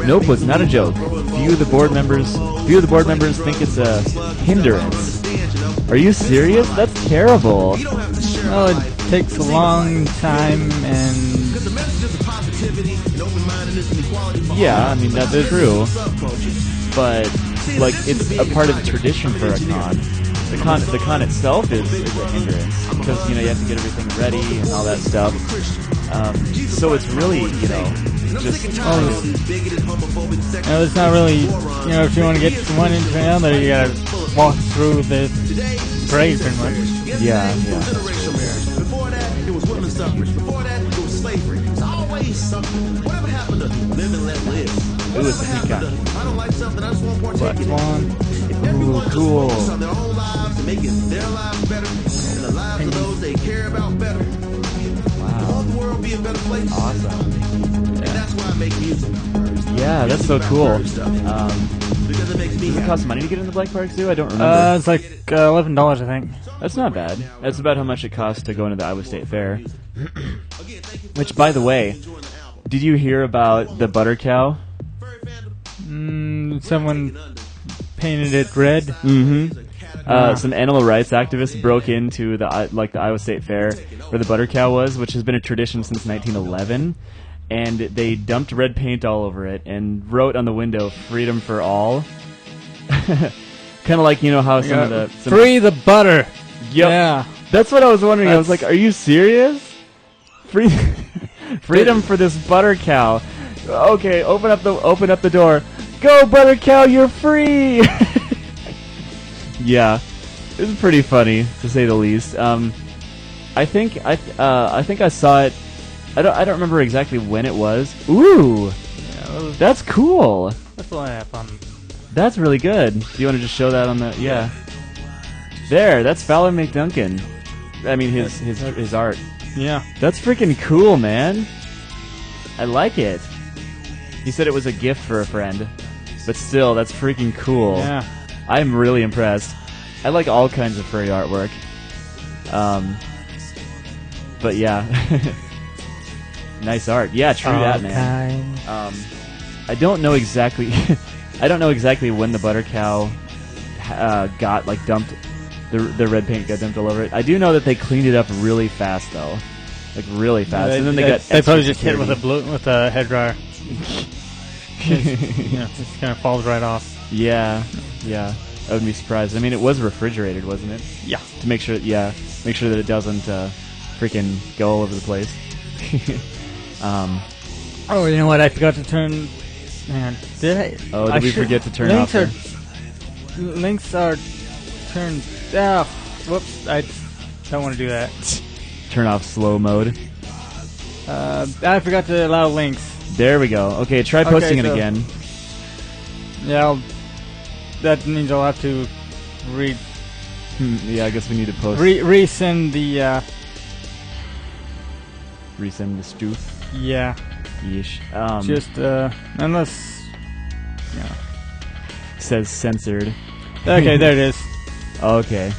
[SPEAKER 1] Nope, was not a joke. Few of the board members think it's a hindrance. Are you serious? That's terrible.
[SPEAKER 2] Oh, it takes a long time and...
[SPEAKER 1] Yeah, I mean, that's true. But, it's a part of the tradition for a con. The con itself is a hindrance. Because, you have to get everything ready and all that stuff. So it's really, just...
[SPEAKER 2] it's not really... if you want to get from one end to another, you gotta walk through the parade pretty much.
[SPEAKER 1] Yeah.
[SPEAKER 3] Before that, it was women's suffrage. Before that, it was slavery. It's always something. Whatever happened to live and let live?
[SPEAKER 1] It was the peacock.
[SPEAKER 3] I don't like something, I just want to
[SPEAKER 2] Black
[SPEAKER 3] partake in it.
[SPEAKER 2] Swan.
[SPEAKER 3] If everyone just
[SPEAKER 1] cool.
[SPEAKER 3] focus on their own lives and making their lives better and the lives of those they care about better,
[SPEAKER 1] Wow.
[SPEAKER 3] the world be a better place.
[SPEAKER 1] Awesome.
[SPEAKER 3] And that's why I make music.
[SPEAKER 1] Yeah, that's so cool.
[SPEAKER 3] Because it makes me
[SPEAKER 1] Does it
[SPEAKER 3] happy.
[SPEAKER 1] cost money to get in the Blank Park Zoo? I don't remember.
[SPEAKER 2] It's like $11, I think.
[SPEAKER 1] That's not bad. That's about how much it costs to go into the Iowa State Fair. Which, by the way, did you hear about the butter cow?
[SPEAKER 2] Someone painted it red.
[SPEAKER 1] Mm-hmm. Some animal rights activists broke into the Iowa State Fair where the butter cow was, which has been a tradition since 1911, and they dumped red paint all over it and wrote on the window "Freedom for all." Kind of like how some of the
[SPEAKER 2] Free the butter.
[SPEAKER 1] Yep.
[SPEAKER 2] Yeah.
[SPEAKER 1] That's what I was wondering. I was like, "Are you serious? Freedom for this butter cow." Okay, open up the door. Go, butter cow, you're free. Yeah, it was pretty funny to say the least. I think I saw it. I don't remember exactly when it was. Ooh,
[SPEAKER 2] Yeah,
[SPEAKER 1] that's cool.
[SPEAKER 2] that's what I have on.
[SPEAKER 1] That's really good. Do you want to just show that on the? Yeah. There, that's Fallon McDuncan. I mean his art.
[SPEAKER 2] Yeah.
[SPEAKER 1] That's freaking cool, man. I like it. He said it was a gift for a friend, but still, that's freaking cool.
[SPEAKER 2] Yeah.
[SPEAKER 1] I'm really impressed. I like all kinds of furry artwork. But yeah. Nice art. Yeah, true that, man. I don't know exactly I don't know exactly when the butter cow got dumped. The red paint got dumped all over it. I do know that they cleaned it up really fast though. Really fast. And then
[SPEAKER 2] they probably just hit it with a head dryer. It just kind of falls right off.
[SPEAKER 1] Yeah. I wouldn't be surprised. I mean, it was refrigerated, wasn't it?
[SPEAKER 2] Yeah.
[SPEAKER 1] To make sure that it doesn't freaking go all over the place.
[SPEAKER 2] Oh, you know what? I forgot to turn. Man, did I?
[SPEAKER 1] Oh, did we forget to turn off?
[SPEAKER 2] Links are turned. Ah, whoops! I don't want to do that.
[SPEAKER 1] Turn off slow mode.
[SPEAKER 2] I forgot to allow links.
[SPEAKER 1] There we go. Okay, try posting it again.
[SPEAKER 2] Yeah, that means I'll have to
[SPEAKER 1] Yeah, I guess we need to post.
[SPEAKER 2] resend the.
[SPEAKER 1] Resend the stoof.
[SPEAKER 2] Yeah.
[SPEAKER 1] Yeesh.
[SPEAKER 2] Just unless. Yeah.
[SPEAKER 1] Says censored.
[SPEAKER 2] Okay, there it is.
[SPEAKER 1] Okay.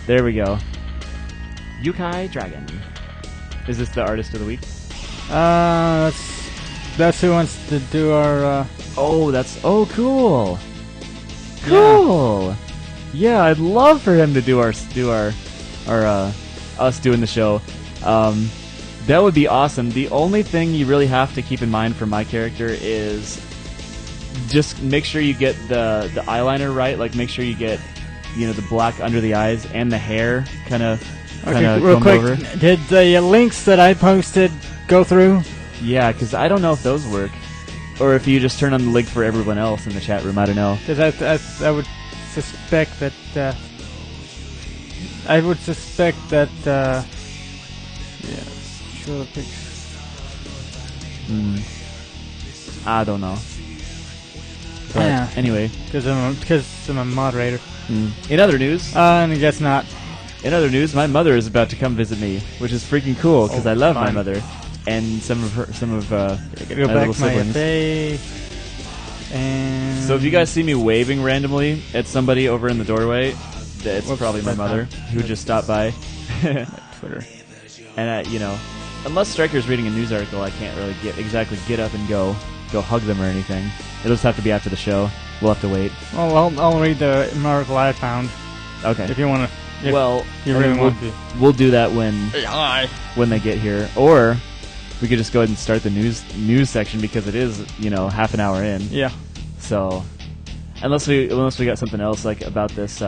[SPEAKER 1] There we go. Yukai Dragon. Is this the artist of the week?
[SPEAKER 2] That's who wants to do our.
[SPEAKER 1] Oh, cool. Cool. Yeah, I'd love for him to do us doing the show. That would be awesome. The only thing you really have to keep in mind for my character is just make sure you get the eyeliner right. Like, make sure you get, you know, the black under the eyes and the hair kind of
[SPEAKER 2] real quick.
[SPEAKER 1] over.
[SPEAKER 2] Did the links that I posted go through?
[SPEAKER 1] Yeah, because I don't know if those work, or if you just turn on the link for everyone else in the chat room. I don't know.
[SPEAKER 2] Because I would suspect that. I would suspect that. Yeah. Show the picture.
[SPEAKER 1] I don't know. But
[SPEAKER 2] Yeah.
[SPEAKER 1] anyway,
[SPEAKER 2] Because I'm a moderator.
[SPEAKER 1] in other news,
[SPEAKER 2] And I guess not.
[SPEAKER 1] my mother is about to come visit me, which is freaking cool because I love my
[SPEAKER 2] fun.
[SPEAKER 1] mother and some of
[SPEAKER 2] I gotta go
[SPEAKER 1] my
[SPEAKER 2] back
[SPEAKER 1] little
[SPEAKER 2] to my
[SPEAKER 1] siblings.
[SPEAKER 2] FA. And
[SPEAKER 1] So if you guys see me waving randomly at somebody over in the doorway, it's
[SPEAKER 2] Whoops,
[SPEAKER 1] probably my
[SPEAKER 2] that's
[SPEAKER 1] mother
[SPEAKER 2] fine.
[SPEAKER 1] who just stopped by.
[SPEAKER 2] Twitter.
[SPEAKER 1] And you know, unless Striker's reading a news article, I can't really get up and go hug them or anything. It'll just have to be after the show. We'll have to wait.
[SPEAKER 2] Well, I'll read the article I found
[SPEAKER 1] Okay.
[SPEAKER 2] if you want to.
[SPEAKER 1] Well,
[SPEAKER 2] you
[SPEAKER 1] I
[SPEAKER 2] really
[SPEAKER 1] mean,
[SPEAKER 2] want to.
[SPEAKER 1] we'll do that when
[SPEAKER 2] Hi.
[SPEAKER 1] they get here, or we could just go ahead and start the news section because it is, you know, half an hour in.
[SPEAKER 2] Yeah.
[SPEAKER 1] So unless we got something else like about this,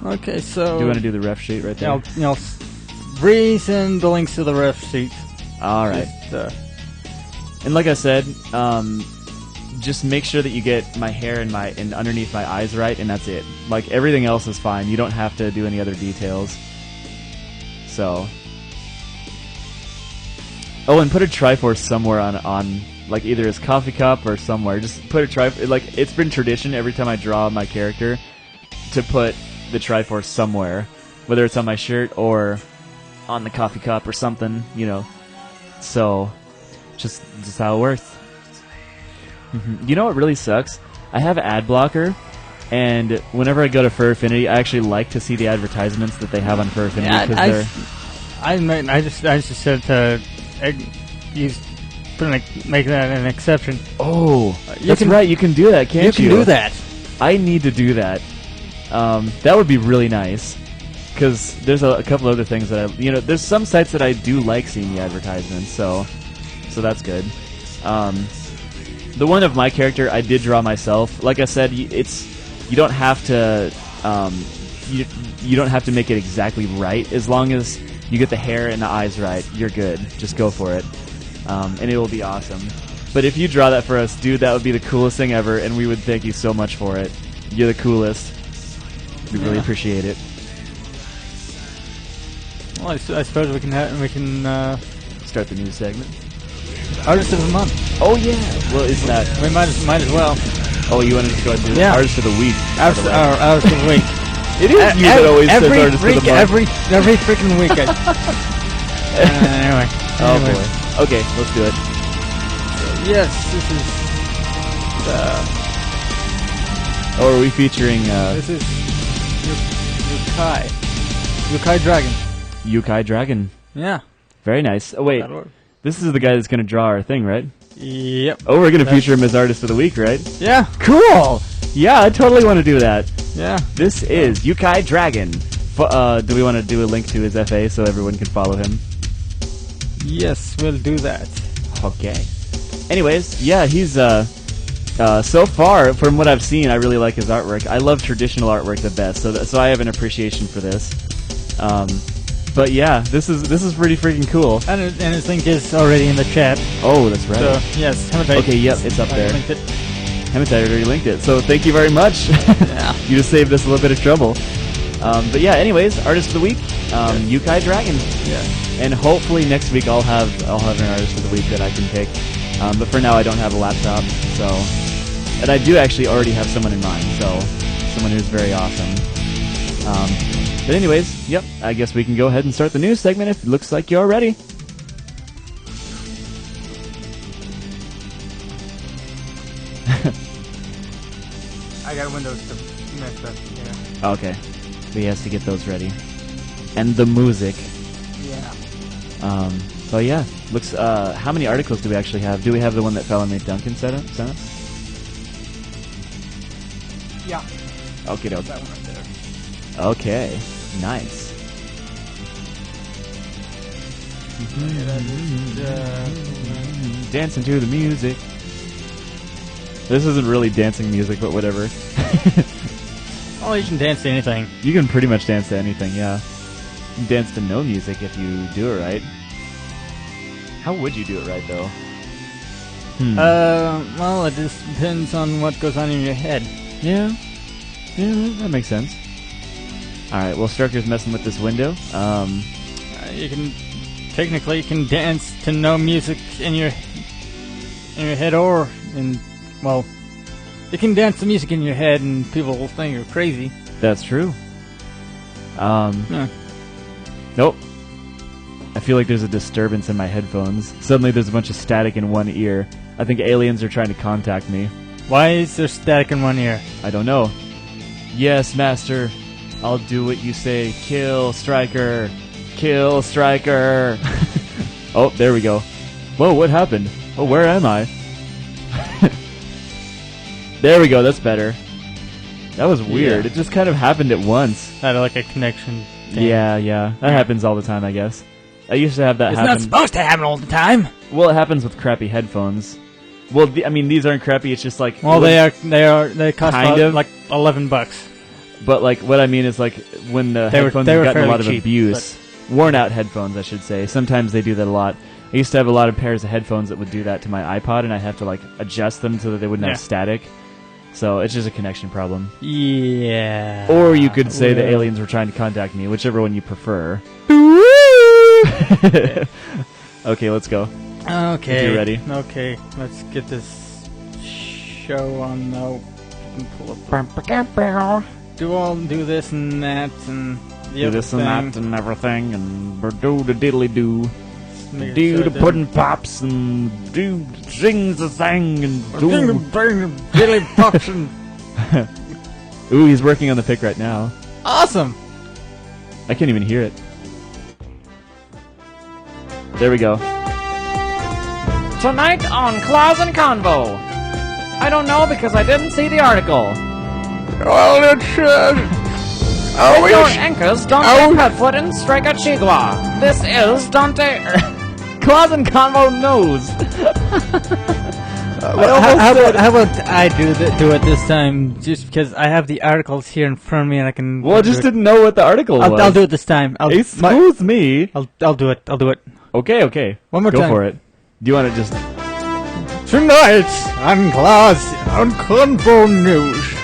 [SPEAKER 2] Okay, so.
[SPEAKER 1] do you want to do the ref sheet right there?
[SPEAKER 2] I'll resend the links to the ref sheet.
[SPEAKER 1] All right.
[SPEAKER 2] Just,
[SPEAKER 1] And like I said, just make sure that you get my hair and underneath my eyes right, and that's it. Like, everything else is fine. You don't have to do any other details. So. Oh, and put a Triforce somewhere on like either his coffee cup or somewhere. Just put a Triforce. Like, it's been tradition every time I draw my character to put the Triforce somewhere, whether it's on my shirt or on the coffee cup or something, you know. So, just how it works. You know what really sucks? I have ad blocker, and whenever I go to Fur Affinity, I actually like to see the advertisements that they have on Fur Affinity
[SPEAKER 2] yeah,
[SPEAKER 1] because
[SPEAKER 2] I just said to make that an exception.
[SPEAKER 1] oh,
[SPEAKER 2] You
[SPEAKER 1] that's
[SPEAKER 2] can-
[SPEAKER 1] right. You can do that, can't you?
[SPEAKER 2] You can do that.
[SPEAKER 1] I need to do that. That would be really nice. Because there's a couple other things that there's some sites that I do like seeing the advertisements, so that's good. The one of my character I did draw myself. Like I said, you don't have to you don't have to make it exactly right. As long as you get the hair and the eyes right, you're good. Just go for it, and it will be awesome. But if you draw that for us, dude, that would be the coolest thing ever, and we would thank you so much for it. You're the coolest. We really appreciate it.
[SPEAKER 2] Well, I suppose we can
[SPEAKER 1] Start the news segment.
[SPEAKER 2] artist of the month.
[SPEAKER 1] Oh yeah. Well, is that?
[SPEAKER 2] We might as well.
[SPEAKER 1] Oh, you wanted to go ahead and do
[SPEAKER 2] Yeah.
[SPEAKER 1] artist of the week? by the way.
[SPEAKER 2] Artist of the week.
[SPEAKER 1] It is you that always says
[SPEAKER 2] every
[SPEAKER 1] artist of the month.
[SPEAKER 2] every freaking week. Anyway.
[SPEAKER 1] Oh
[SPEAKER 2] Anyway.
[SPEAKER 1] boy. Okay, let's do it.
[SPEAKER 2] Yes, this is.
[SPEAKER 1] Oh, are we featuring
[SPEAKER 2] This is Yukai Dragon.
[SPEAKER 1] Yukai Dragon?
[SPEAKER 2] Yeah.
[SPEAKER 1] Very nice. Oh wait,
[SPEAKER 2] That'll work.
[SPEAKER 1] this is the guy that's going to draw our thing, right?
[SPEAKER 2] Yep.
[SPEAKER 1] Oh, we're going to
[SPEAKER 2] That's-
[SPEAKER 1] feature him as artist of the week, right?
[SPEAKER 2] Yeah.
[SPEAKER 1] Cool. Yeah, I totally want to do that.
[SPEAKER 2] Yeah.
[SPEAKER 1] This is Yukai Dragon. Do we want to do a link to his FA so everyone can follow him?
[SPEAKER 2] Yes, we'll do that.
[SPEAKER 1] Okay. Anyways, yeah, he's so far from what I've seen, I really like his artwork. I love traditional artwork the best, so I have an appreciation for this. But yeah, this is pretty freaking cool.
[SPEAKER 2] And his link is already in the chat.
[SPEAKER 1] Oh, that's right.
[SPEAKER 2] So yes, Hematite.
[SPEAKER 1] Okay, yep, it's up
[SPEAKER 2] I
[SPEAKER 1] there.
[SPEAKER 2] linked it.
[SPEAKER 1] Hematite already linked it, so thank you very much.
[SPEAKER 2] Yeah.
[SPEAKER 1] You just saved us a little bit of trouble. But yeah, anyways, artist of the week, Yukai Dragon.
[SPEAKER 2] Yeah.
[SPEAKER 1] And hopefully next week I'll have an artist of the week that I can pick. But for now I don't have a laptop, so. And I do actually already have someone in mind, so someone who's very awesome. But anyways, yep, I guess we can go ahead and start the news segment if it looks like you're ready.
[SPEAKER 2] I got Windows to mess up. Yeah.
[SPEAKER 1] Okay, he has to get those ready. And the music.
[SPEAKER 2] Yeah.
[SPEAKER 1] But yeah, looks. How many articles do we actually have? Do we have the one that Fellow-Mate Duncan sent us?
[SPEAKER 2] Yeah.
[SPEAKER 1] Okay,
[SPEAKER 2] That one right there.
[SPEAKER 1] Okay, nice. Dancing to the music. This isn't really dancing music, but whatever.
[SPEAKER 2] Oh, you can dance to anything.
[SPEAKER 1] You can pretty much dance to anything, yeah. You can dance to no music if you do it right. How would you do it right, though?
[SPEAKER 2] Well, it just depends on what goes on in your head.
[SPEAKER 1] Yeah. Yeah, that makes sense. Alright, well, Strucker's messing with this window.
[SPEAKER 2] You can technically dance to no music in your head or in, well, you can dance to music in your head and people will think you're crazy.
[SPEAKER 1] That's true.
[SPEAKER 2] Yeah.
[SPEAKER 1] Nope. I feel like there's a disturbance in my headphones. Suddenly there's a bunch of static in one ear. I think aliens are trying to contact me.
[SPEAKER 2] Why is there static in one ear?
[SPEAKER 1] I don't know. Yes, master. I'll do what you say. Kill Stryker. Kill Stryker. Oh, there we go. Whoa, what happened? Oh, where am I? There we go, that's better. That was weird.
[SPEAKER 2] Yeah.
[SPEAKER 1] It just kind of happened at once.
[SPEAKER 2] Had like a connection thing.
[SPEAKER 1] Yeah. That happens all the time, I guess. I used to have that
[SPEAKER 2] It's
[SPEAKER 1] happen.
[SPEAKER 2] not supposed to happen all the time.
[SPEAKER 1] Well, it happens with crappy headphones. Well, I mean, these aren't crappy, it's just like...
[SPEAKER 2] Well, they cost
[SPEAKER 1] Kind
[SPEAKER 2] about,
[SPEAKER 1] of.
[SPEAKER 2] like $11.
[SPEAKER 1] But, like, what I mean is, like, when the
[SPEAKER 2] They were
[SPEAKER 1] headphones have gotten a
[SPEAKER 2] fairly
[SPEAKER 1] lot of
[SPEAKER 2] cheap,
[SPEAKER 1] abuse... Worn-out headphones, I should say. Sometimes they do that a lot. I used to have a lot of pairs of headphones that would do that to my iPod, and I'd have to, like, adjust them so that they wouldn't
[SPEAKER 2] Yeah.
[SPEAKER 1] have static. So, it's just a connection problem.
[SPEAKER 2] Yeah.
[SPEAKER 1] Or you could say the
[SPEAKER 2] Well.
[SPEAKER 1] aliens were trying to contact me, whichever one you prefer. Okay, let's go.
[SPEAKER 2] Okay.
[SPEAKER 1] If you're ready.
[SPEAKER 2] Okay, let's get this show on now. Do this and that and the
[SPEAKER 1] Do
[SPEAKER 2] other
[SPEAKER 1] this
[SPEAKER 2] thing.
[SPEAKER 1] and that and everything, and do the diddly do.
[SPEAKER 2] Make
[SPEAKER 1] Do
[SPEAKER 2] sure
[SPEAKER 1] the
[SPEAKER 2] that-
[SPEAKER 1] pudding pops, and do sings the thing, and do...
[SPEAKER 2] Billy Popson.
[SPEAKER 1] Ooh, he's working on the pick right now.
[SPEAKER 2] Awesome.
[SPEAKER 1] I can't even hear it. There we go.
[SPEAKER 4] Tonight on Claus and Convo. I don't know because I didn't see the article.
[SPEAKER 2] Well, it's
[SPEAKER 4] Your anchors Dante Putfoot and Striker Chigua. This is Dante.
[SPEAKER 1] Claus and Convo knows.
[SPEAKER 2] how about I do it this time? Just because I have the articles here in front of me and I can.
[SPEAKER 1] Well, I just didn't know what the article was.
[SPEAKER 2] I'll do it this time.
[SPEAKER 1] Excuse me.
[SPEAKER 2] I'll do it. I'll do it.
[SPEAKER 1] Okay.
[SPEAKER 2] One more
[SPEAKER 1] Go
[SPEAKER 2] time.
[SPEAKER 1] for it. Do you want to just...
[SPEAKER 2] Tonight on Claus on Convo News.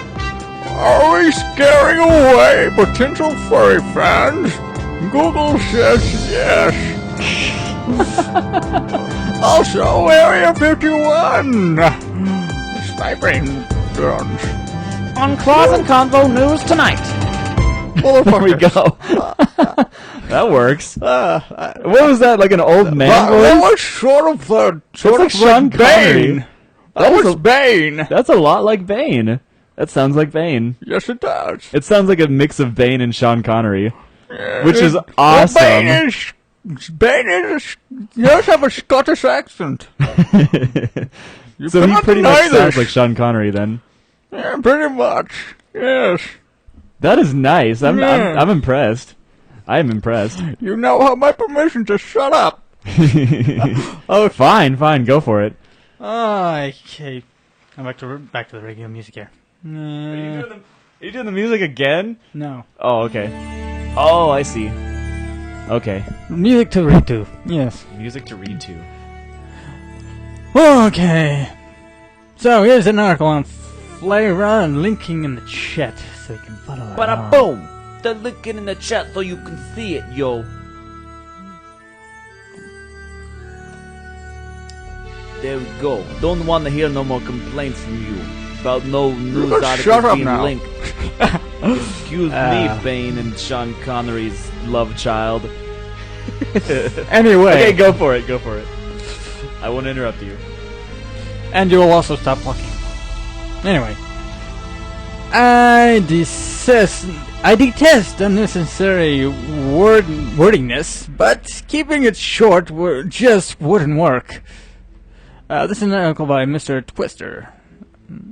[SPEAKER 2] Are we scaring away potential furry fans? Google says yes. Also, Area 51. Sniping drones.
[SPEAKER 4] On Claus and Convo News tonight.
[SPEAKER 1] There we go. That works. What was that, like an old man
[SPEAKER 2] That
[SPEAKER 1] voice?
[SPEAKER 2] was sort of
[SPEAKER 1] like Sean Connery.
[SPEAKER 2] Bane.
[SPEAKER 1] That was a-
[SPEAKER 2] Bane.
[SPEAKER 1] That's a lot like Bane. That sounds like Bane.
[SPEAKER 2] Yes, it does.
[SPEAKER 1] It sounds like a mix of Bane and Sean Connery, which is awesome.
[SPEAKER 2] Bane is, he does have a Scottish accent. You
[SPEAKER 1] So he
[SPEAKER 2] cannot
[SPEAKER 1] pretty
[SPEAKER 2] deny
[SPEAKER 1] much sounds
[SPEAKER 2] this.
[SPEAKER 1] like Sean Connery then.
[SPEAKER 2] Yeah, pretty much. Yes.
[SPEAKER 1] That is nice. I'm
[SPEAKER 2] Yeah.
[SPEAKER 1] impressed. I am impressed.
[SPEAKER 2] You now have my permission to shut up.
[SPEAKER 1] Oh, fine, go for it.
[SPEAKER 2] Okay. I'm back to the regular music here.
[SPEAKER 1] Are you doing the music again?
[SPEAKER 2] No.
[SPEAKER 1] Oh, okay. Oh, I see. Okay.
[SPEAKER 2] Music to read to. Yes.
[SPEAKER 1] Music to read to.
[SPEAKER 2] Okay. So here's an article on Flera and linking in the chat so you can follow it.
[SPEAKER 4] Bada boom. The link in the chat so you can see it, yo. There we go. Don't want to hear no more complaints from you about no news
[SPEAKER 2] Shut
[SPEAKER 4] articles
[SPEAKER 2] up
[SPEAKER 4] being
[SPEAKER 2] now.
[SPEAKER 4] linked. Excuse me, Bane and Sean Connery's love child.
[SPEAKER 2] Anyway.
[SPEAKER 1] Okay, go for it. I won't interrupt you.
[SPEAKER 2] And you will also stop talking. Anyway. I detest unnecessary wordiness, but keeping it short just wouldn't work. This is an article by Mr. Twister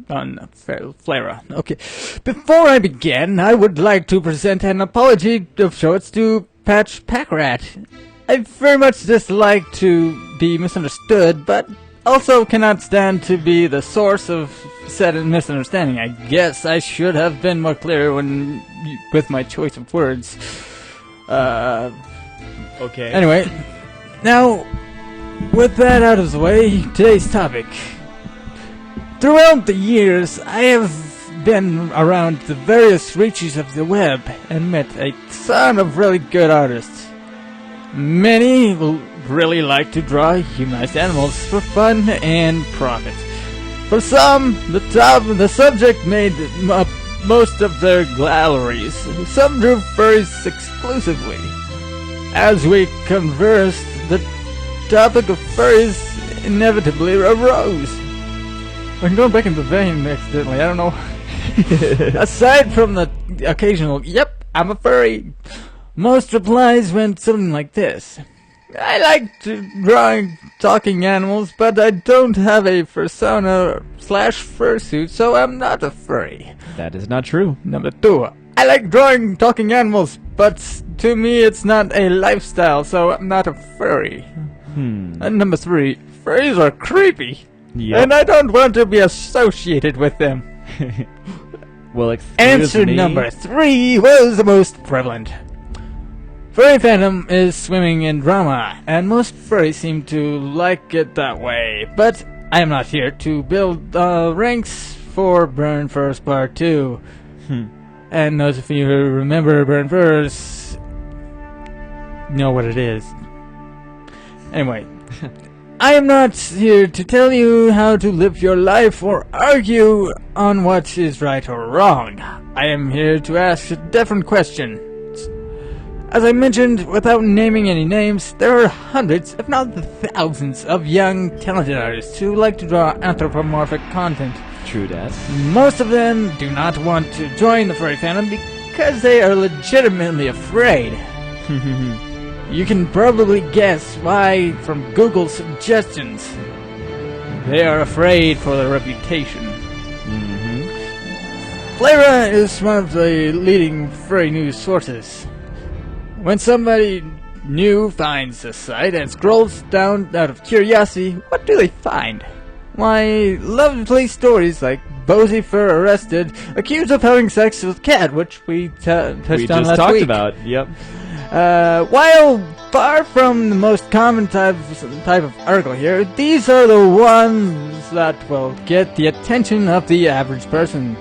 [SPEAKER 2] on Flera. Okay. Before I begin, I would like to present an apology of sorts to Patch Packrat. I very much dislike to be misunderstood, but also cannot stand to be the source of said misunderstanding. I guess I should have been more clear with my choice of words.
[SPEAKER 1] Okay.
[SPEAKER 2] Anyway, now, with that out of the way, today's topic. Throughout the years, I have been around the various reaches of the web and met a ton of really good artists. Many will really like to draw humanized animals for fun and profit. For some, the subject made up most of their galleries. Some drew furries exclusively. As we conversed, the topic of furries inevitably arose. I'm going back in the vein accidentally, I don't know. Aside from the occasional, yep, I'm a furry, most replies went something like this. I like to drawing talking animals, but I don't have a persona / fursuit, so I'm not a furry.
[SPEAKER 1] That is not true.
[SPEAKER 2] Number 2, I like drawing talking animals, but to me it's not a lifestyle, so I'm not a furry. And number 3, furries are creepy, and I don't want to be associated with them.
[SPEAKER 1] Well,
[SPEAKER 2] Answer number 3 was the most prevalent. Furry fandom is swimming in drama, and most furries seem to like it that way. But I am not here to build ranks for Burn First Part 2. And those of you who remember Burn First know what it is. Anyway, I am not here to tell you how to live your life or argue on what is right or wrong. I am here to ask a different question. As I mentioned, without naming any names, there are hundreds, if not thousands, of young, talented artists who like to draw anthropomorphic content.
[SPEAKER 1] True that.
[SPEAKER 2] Most of them do not want to join the furry fandom because they are legitimately afraid. You can probably guess why from Google suggestions. They are afraid for their reputation. Flera is one of the leading furry news sources. When somebody new finds a site and scrolls down out of curiosity, what do they find? Why, lovely stories like Bozy Fur arrested, accused of having sex with cat, which we touched on last week. We
[SPEAKER 1] just talked about, yep.
[SPEAKER 2] While far from the most common type of article here, these are the ones that will get the attention of the average person.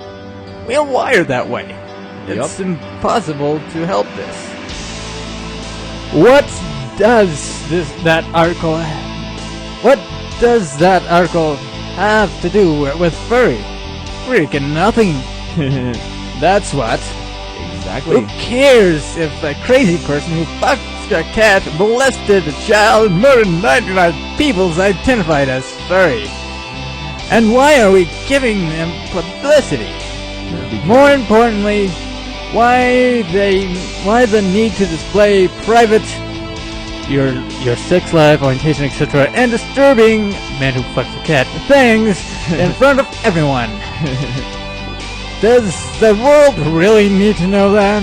[SPEAKER 2] We are wired that way. It's impossible to help this. What does that article have to do with furry? Freaking nothing. That's what.
[SPEAKER 1] Exactly.
[SPEAKER 2] Who cares if a crazy person who fucked a cat, molested a child, murdered 99 people is identified as furry? And why are we giving them publicity? More importantly, why the need to display private your sex life, orientation, etc., and disturbing man who fucks a cat things in front of everyone? Does the world really need to know that?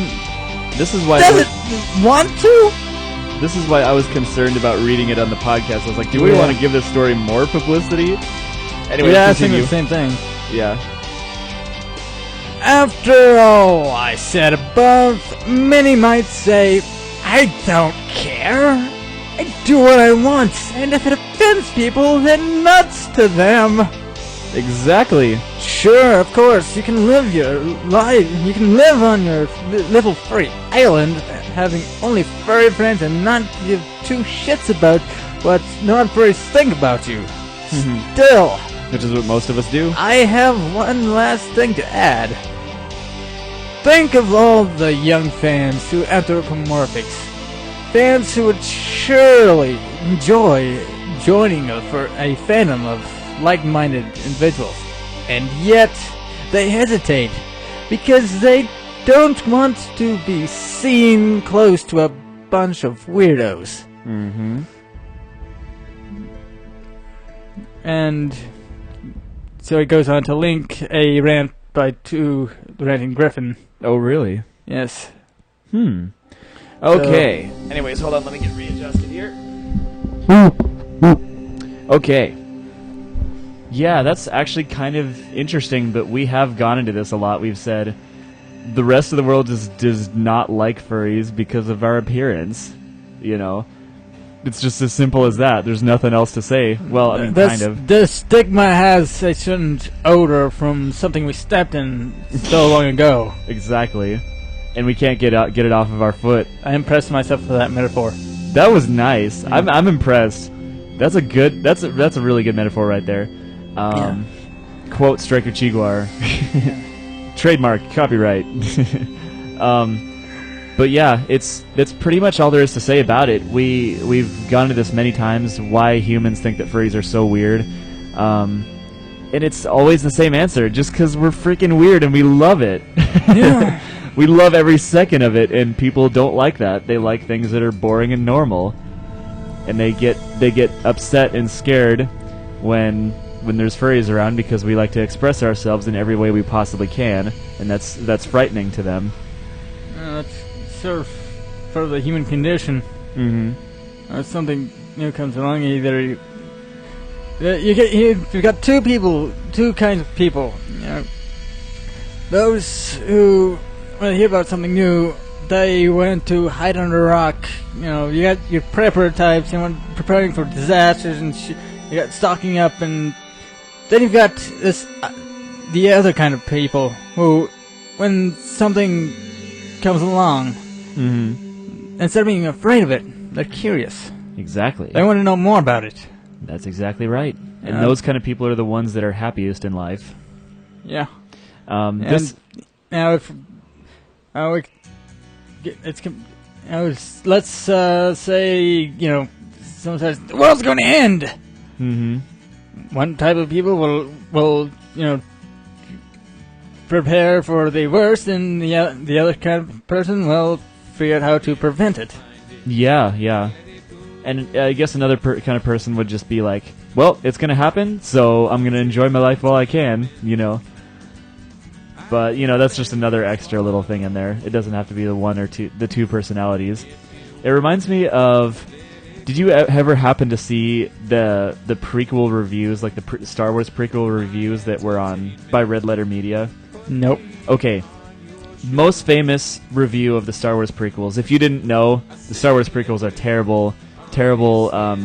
[SPEAKER 1] This is why.
[SPEAKER 2] Does it want to?
[SPEAKER 1] This is why I was concerned about reading it on the podcast. I was like, do we want to give this story more publicity? Anyway,
[SPEAKER 2] yeah,
[SPEAKER 1] continue.
[SPEAKER 2] I think the same thing.
[SPEAKER 1] Yeah.
[SPEAKER 2] After all I said above, many might say, I don't care. I do what I want, and if it offends people, then nuts to them.
[SPEAKER 1] Exactly.
[SPEAKER 2] Sure, of course, you can live your life. You can live on your little furry island, having only furry friends and not give two shits about what non-furries think about you. Still,
[SPEAKER 1] which is what most of us do.
[SPEAKER 2] I have one last thing to add. Think of all the young fans who anthropomorphics. Fans who would surely enjoy joining a fandom of like-minded individuals. And yet, they hesitate because they don't want to be seen close to a bunch of weirdos. And so he goes on to link a rant by the ranting Griffin.
[SPEAKER 1] Oh, really?
[SPEAKER 2] Yes.
[SPEAKER 1] Okay. Anyways, hold on. Let me get readjusted here. Okay. Yeah, that's actually kind of interesting, but we have gone into this a lot. We've said the rest of the world just does not like furries because of our appearance. You know? It's just as simple as that. There's nothing else to say. Well, I mean, kind of.
[SPEAKER 2] The stigma has a certain odor from something we stepped in so long ago.
[SPEAKER 1] Exactly. And we can't get it off of our foot.
[SPEAKER 2] I impressed myself with that metaphor.
[SPEAKER 1] That was nice. I'm impressed. That's a really good metaphor right there. Quote Striker Chiguar. Trademark, copyright. But yeah, that's pretty much all there is to say about it. We've gone into this many times, why humans think that furries are so weird. And it's always the same answer, just because we're freaking weird and we love it.
[SPEAKER 2] Yeah.
[SPEAKER 1] We love every second of it, and people don't like that. They like things that are boring and normal. And they get upset and scared when there's furries around, because we like to express ourselves in every way we possibly can, and that's frightening to them.
[SPEAKER 2] That's sort of the human condition.
[SPEAKER 1] Mm-hmm.
[SPEAKER 2] Something new comes along, either you've got two kinds of people. You know, those who, when they hear about something new, they went to hide under a rock. You know, you got your prepper types, you know, preparing for disasters, and you got stocking up, and then you've got the other kind of people who, when something comes along, instead of being afraid of it, they're curious.
[SPEAKER 1] Exactly.
[SPEAKER 2] They want to know more about it.
[SPEAKER 1] That's exactly right. And those kind of people are the ones that are happiest in life.
[SPEAKER 2] Yeah.
[SPEAKER 1] Let's
[SPEAKER 2] say, you know, someone says the world's going to end.
[SPEAKER 1] Mm-hmm.
[SPEAKER 2] One type of people will you know, prepare for the worst, and the other kind of person will figure out how to prevent it.
[SPEAKER 1] Yeah. And I guess another kind of person would just be like, well, it's going to happen, so I'm going to enjoy my life while I can, you know. But, you know, that's just another extra little thing in there. It doesn't have to be the two personalities. It reminds me of... Did you ever happen to see the prequel reviews, like the Star Wars prequel reviews that were by Red Letter Media?
[SPEAKER 2] Nope.
[SPEAKER 1] Okay. Most famous review of the Star Wars prequels. If you didn't know, the Star Wars prequels are terrible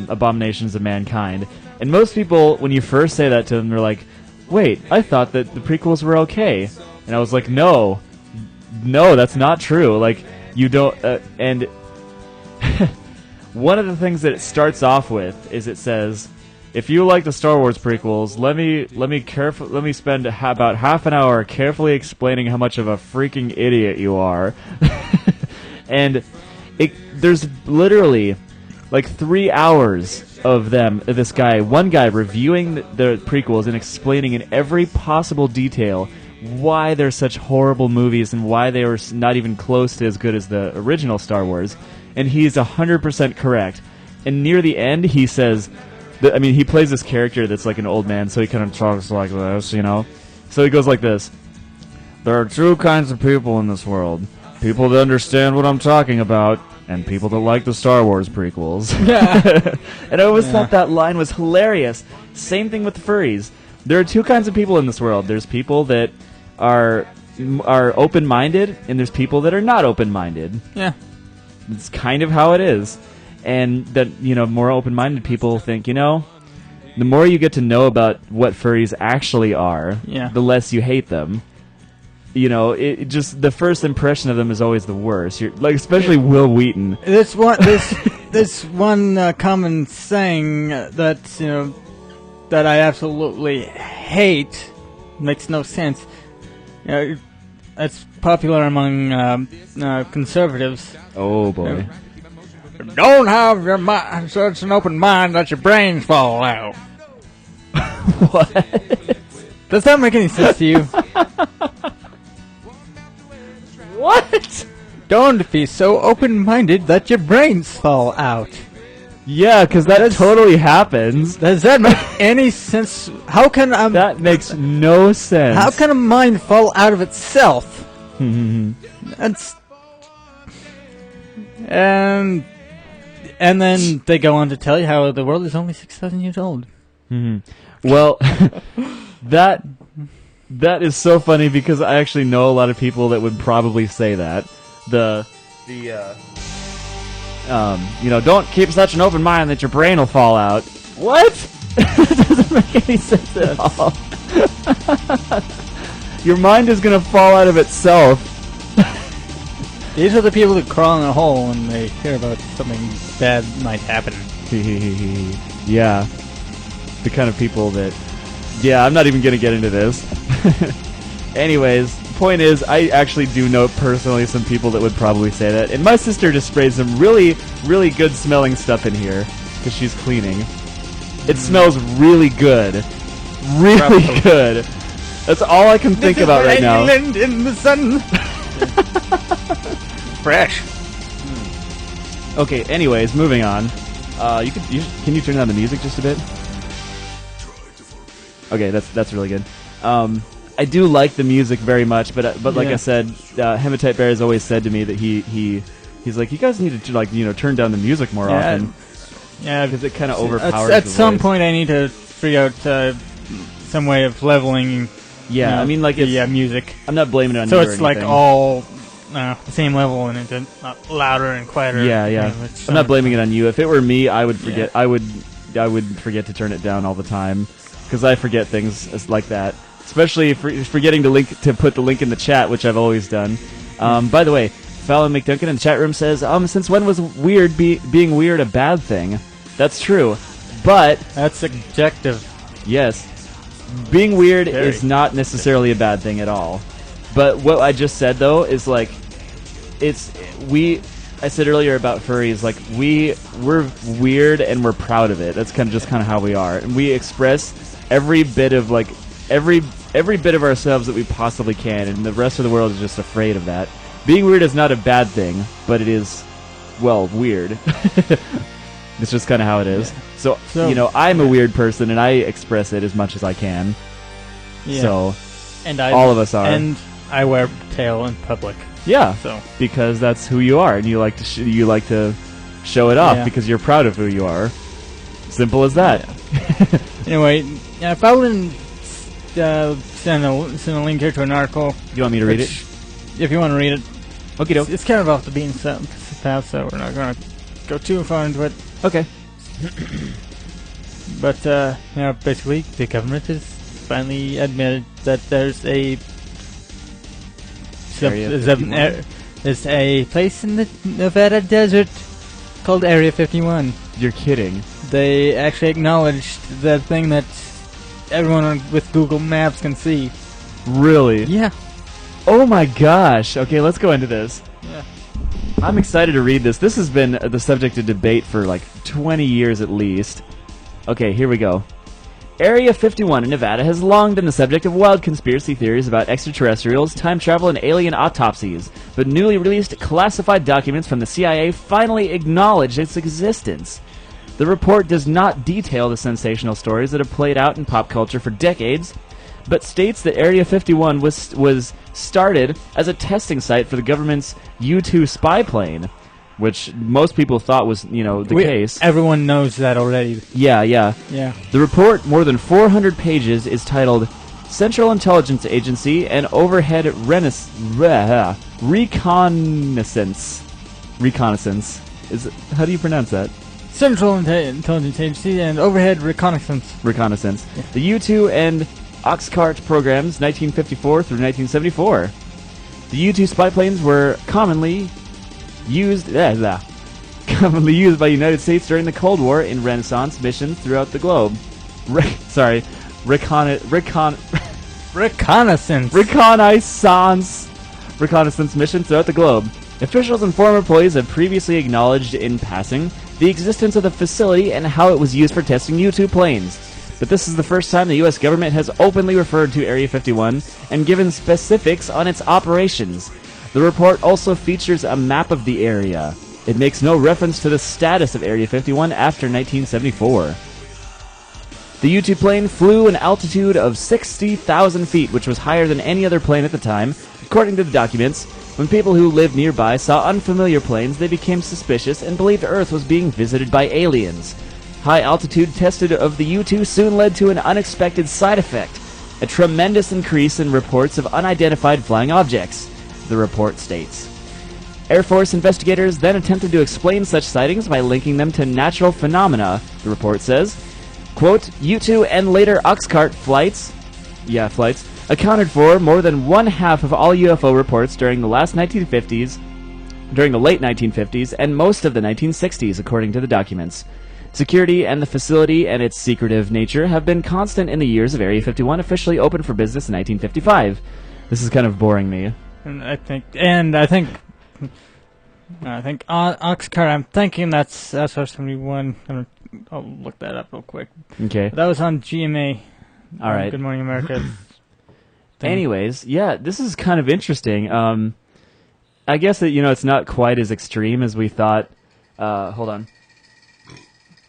[SPEAKER 1] abominations of mankind. And most people, when you first say that to them, they're like, wait, I thought that the prequels were okay. And I was like, no, that's not true. Like, you don't... and one of the things that it starts off with is it says, if you like the Star Wars prequels, let me spend about half an hour carefully explaining how much of a freaking idiot you are. And there's literally like 3 hours of one guy reviewing the prequels and explaining in every possible detail why they're such horrible movies and why they were not even close to as good as the original Star Wars. And he's 100% correct. And near the end, he says... he plays this character that's like an old man, so he kind of talks like this, you know? So he goes like this. There are two kinds of people in this world. People that understand what I'm talking about, and people that like the Star Wars prequels. Yeah. And I always thought that line was hilarious. Same thing with the furries. There are two kinds of people in this world. There's people that are open-minded, and there's people that are not open-minded.
[SPEAKER 2] Yeah.
[SPEAKER 1] It's kind of how it is. And that, you know, more open-minded people think, you know, the more you get to know about what furries actually are, the less you hate them. You know, it just, the first impression of them is always the worst. You're, like, especially Will Wheaton.
[SPEAKER 2] This one common saying that, you know, that I absolutely hate, makes no sense. You know, it's popular among conservatives.
[SPEAKER 1] Oh boy.
[SPEAKER 2] Don't have your mind such an open mind that your brains fall out.
[SPEAKER 1] What?
[SPEAKER 2] Does that make any sense to you?
[SPEAKER 1] What?
[SPEAKER 2] Don't be so open-minded that your brains fall out.
[SPEAKER 1] Yeah, because that's totally happens.
[SPEAKER 2] Does that make any sense? How can
[SPEAKER 1] that makes no sense.
[SPEAKER 2] How can a mind fall out of itself? That's... And then they go on to tell you how the world is only 6,000 years old.
[SPEAKER 1] Well, that is so funny because I actually know a lot of people that would probably say that. Don't keep such an open mind that your brain will fall out. What? That doesn't make any sense at all. Your mind is going to fall out of itself.
[SPEAKER 2] These are the people that crawl in a hole when they hear about something bad might happen.
[SPEAKER 1] Yeah. The kind of people that... Yeah, I'm not even going to get into this. Anyways, point is, I actually do know personally some people that would probably say that. And my sister just sprayed some really, really good smelling stuff in here because she's cleaning. It smells really good. Really good. That's all I can think about right now.
[SPEAKER 2] Island in the sun. Fresh.
[SPEAKER 1] Okay, anyways, moving on. Can you turn down the music just a bit? Okay, that's really good. I do like the music very much, but like I said, Hematite Bear has always said to me that he's like, you guys need to turn down the music more often.
[SPEAKER 2] Yeah,
[SPEAKER 1] because it kind of overpowers.
[SPEAKER 2] At
[SPEAKER 1] the
[SPEAKER 2] some
[SPEAKER 1] voice.
[SPEAKER 2] point, I need to figure out some way of leveling.
[SPEAKER 1] Yeah, I mean, like
[SPEAKER 2] the music.
[SPEAKER 1] I'm not blaming it on
[SPEAKER 2] so
[SPEAKER 1] you.
[SPEAKER 2] So it's like all the same level and it's not louder and quieter.
[SPEAKER 1] Yeah. I'm not blaming it on you. If it were me, I would forget. Yeah. I would forget to turn it down all the time because I forget things like that. Especially forgetting to put the link in the chat, which I've always done. By the way, Fallon McDuncan in the chat room says, since when was being weird a bad thing? That's true, but...
[SPEAKER 2] That's subjective.
[SPEAKER 1] Yes. Being weird is not necessarily a bad thing at all. But what I just said, though, is like... I said earlier about furries, like, we're weird and we're proud of it. That's kind of how we are. And we express every bit of, like... Every bit of ourselves that we possibly can, and the rest of the world is just afraid of that. Being weird is not a bad thing, but it is, well, weird. It's just kind of how it is. Yeah. So, I'm a weird person, and I express it as much as I can. Yeah. So, all of us are.
[SPEAKER 2] And I wear tail in public.
[SPEAKER 1] Yeah.
[SPEAKER 2] So
[SPEAKER 1] because that's who you are, and you like to show it off because you're proud of who you are. Simple as that.
[SPEAKER 2] Yeah. Anyway, if I wouldn't send a link here to an article.
[SPEAKER 1] You want me to read it?
[SPEAKER 2] If you want to read it.
[SPEAKER 1] Okay, doke.
[SPEAKER 2] It's kind of off the beaten path, so we're not going to go too far into it.
[SPEAKER 1] Okay.
[SPEAKER 2] But, basically, the government has finally admitted that there's a place in the Nevada desert called Area 51.
[SPEAKER 1] You're kidding.
[SPEAKER 2] They actually acknowledged that thing that everyone with Google Maps can see.
[SPEAKER 1] Really?
[SPEAKER 2] Yeah.
[SPEAKER 1] Oh my gosh. Okay, let's go into this.
[SPEAKER 2] Yeah.
[SPEAKER 1] I'm excited to read this. This has been the subject of debate for like 20 years at least. Okay, here we go. Area 51 in Nevada has long been the subject of wild conspiracy theories about extraterrestrials, time travel, and alien autopsies, but newly released classified documents from the CIA finally acknowledged its existence. The report does not detail the sensational stories that have played out in pop culture for decades, but states that Area 51 was started as a testing site for the government's U-2 spy plane, which most people thought was, the case.
[SPEAKER 2] Everyone knows that already.
[SPEAKER 1] Yeah. The report, more than 400 pages, is titled Central Intelligence Agency and Overhead Reconnaissance. How do you pronounce that?
[SPEAKER 2] Central Intelligence Agency and Overhead Reconnaissance.
[SPEAKER 1] Yeah. The U-2 and Oxcart programs, 1954 through 1974. The U-2 spy planes were commonly used by the United States during the Cold War in Renaissance missions throughout the globe. Reconnaissance missions throughout the globe. Officials and former employees have previously acknowledged in passing the existence of the facility and how it was used for testing U-2 planes. But this is the first time the U.S. government has openly referred to Area 51 and given specifics on its operations. The report also features a map of the area. It makes no reference to the status of Area 51 after 1974. The U-2 plane flew an altitude of 60,000 feet, which was higher than any other plane at the time. According to the documents, When people who lived nearby saw unfamiliar planes, they became suspicious and believed Earth was being visited by aliens. High-altitude testing of the U-2 soon led to an unexpected side effect, a tremendous increase in reports of unidentified flying objects, the report states. Air Force investigators then attempted to explain such sightings by linking them to natural phenomena, the report says. Quote, U-2 and later Oxcart flights accounted for more than one half of all UFO reports during the late 1950s and most of the 1960s, according to the documents. Security and the facility and its secretive nature have been constant in the years of Area 51 officially opened for business in 1955. This is kind of boring me.
[SPEAKER 2] And I think Oxcart. I'm thinking that's SR-71. I'll look that up real quick.
[SPEAKER 1] Okay.
[SPEAKER 2] That was on GMA.
[SPEAKER 1] All right.
[SPEAKER 2] Good Morning America.
[SPEAKER 1] Anyways, yeah, this is kind of interesting. I guess that it's not quite as extreme as we thought. Hold on.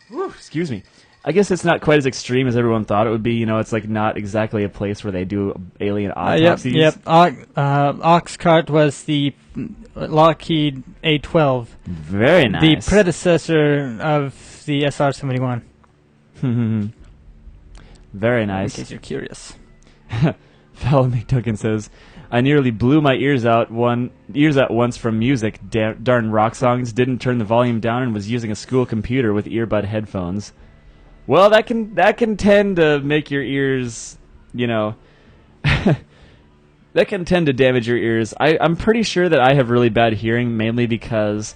[SPEAKER 1] Whew, excuse me. I guess it's not quite as extreme as everyone thought it would be. It's like not exactly a place where they do alien autopsies.
[SPEAKER 2] Yep. Oxcart was the Lockheed A-12.
[SPEAKER 1] Very nice.
[SPEAKER 2] The predecessor of the SR-71.
[SPEAKER 1] Very nice.
[SPEAKER 2] In case you're curious.
[SPEAKER 1] Fallon McDugan says, I nearly blew my ears out once from music. Darn rock songs. Didn't turn the volume down and was using a school computer with earbud headphones. Well, that can tend to make your ears, that can tend to damage your ears. I'm pretty sure that I have really bad hearing, mainly because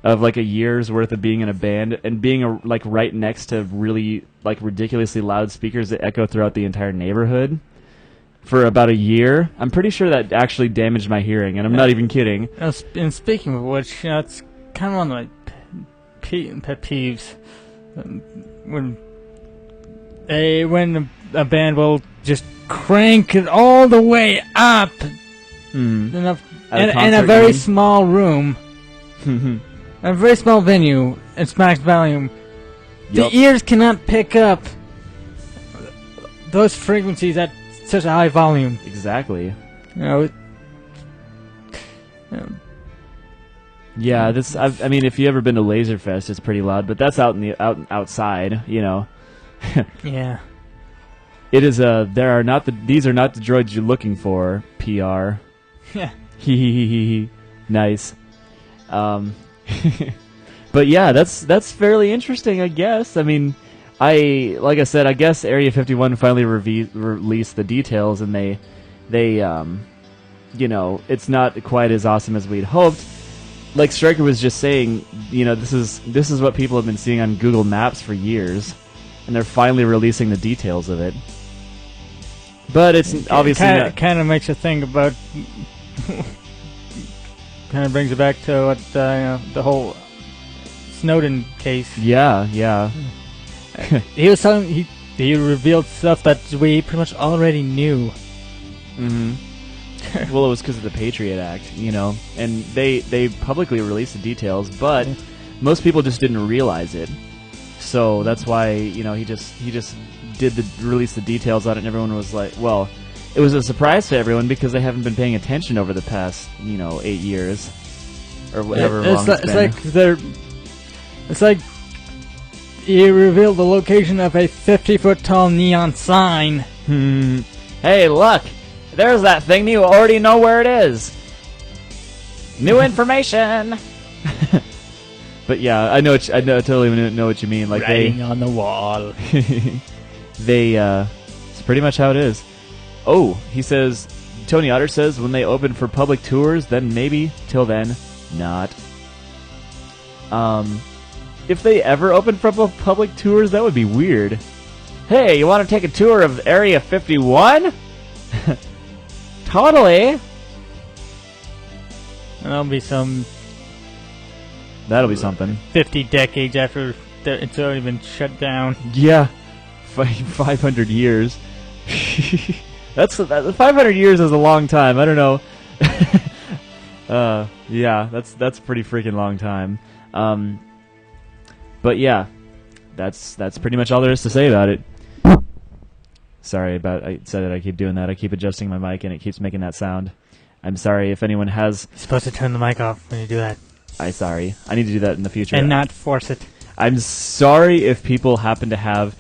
[SPEAKER 1] of like a year's worth of being in a band and being right next to really ridiculously loud speakers that echo throughout the entire neighborhood for about a year. I'm pretty sure that actually damaged my hearing, and I'm not even kidding.
[SPEAKER 2] And speaking of which, it's kind of one of my pet peeves. When a band will just crank it all the way up in a very small room, a very small venue, it's max volume.
[SPEAKER 1] Yep.
[SPEAKER 2] The ears cannot pick up those frequencies at such a high volume.
[SPEAKER 1] Exactly. Yeah, this. I mean, if you ever been to Laserfest, it's pretty loud, but that's outside.
[SPEAKER 2] Yeah.
[SPEAKER 1] It is. These are not the droids you're looking for. PR.
[SPEAKER 2] Yeah.
[SPEAKER 1] Nice. But yeah, that's fairly interesting, I guess. I mean, like I said, I guess Area 51 finally released the details, and they it's not quite as awesome as we'd hoped. Like Stryker was just saying, this is what people have been seeing on Google Maps for years, and they're finally releasing the details of it. But it's obviously
[SPEAKER 2] kind of makes you think about. Kind of brings it back to what the whole Snowden case.
[SPEAKER 1] Yeah.
[SPEAKER 2] He was telling he revealed stuff that we pretty much already knew.
[SPEAKER 1] Mm-hmm. Well, it was because of the Patriot Act, and they publicly released the details, but most people just didn't realize it. So that's why he just released the details on it, and everyone was like, well, it was a surprise to everyone because they haven't been paying attention over the past 8 years or whatever.
[SPEAKER 2] It's like he revealed the location of a 50-foot tall neon sign.
[SPEAKER 1] Hey, look! There's that thing. You already know where it is. New information. But yeah, I totally know what you mean. Like
[SPEAKER 2] writing on the wall.
[SPEAKER 1] It's pretty much how it is. Oh, he says, Tony Otter says, when they open for public tours, then maybe. Till then, not. If they ever open for public tours, that would be weird. Hey, you want to take a tour of Area 51? Totally.
[SPEAKER 2] And that'll be something 50 decades after it's already been shut down.
[SPEAKER 1] Yeah. 500 years. That's 500 years is a long time. I don't know. Yeah, that's a pretty freaking long time. But yeah, that's pretty much all there is to say about it. Sorry I said that I keep doing that. I keep adjusting my mic and it keeps making that sound. I'm sorry if anyone has.
[SPEAKER 2] You're supposed to turn the mic off when you do that.
[SPEAKER 1] I need to do that in the future.
[SPEAKER 2] And not force it.
[SPEAKER 1] I'm sorry if people happen to have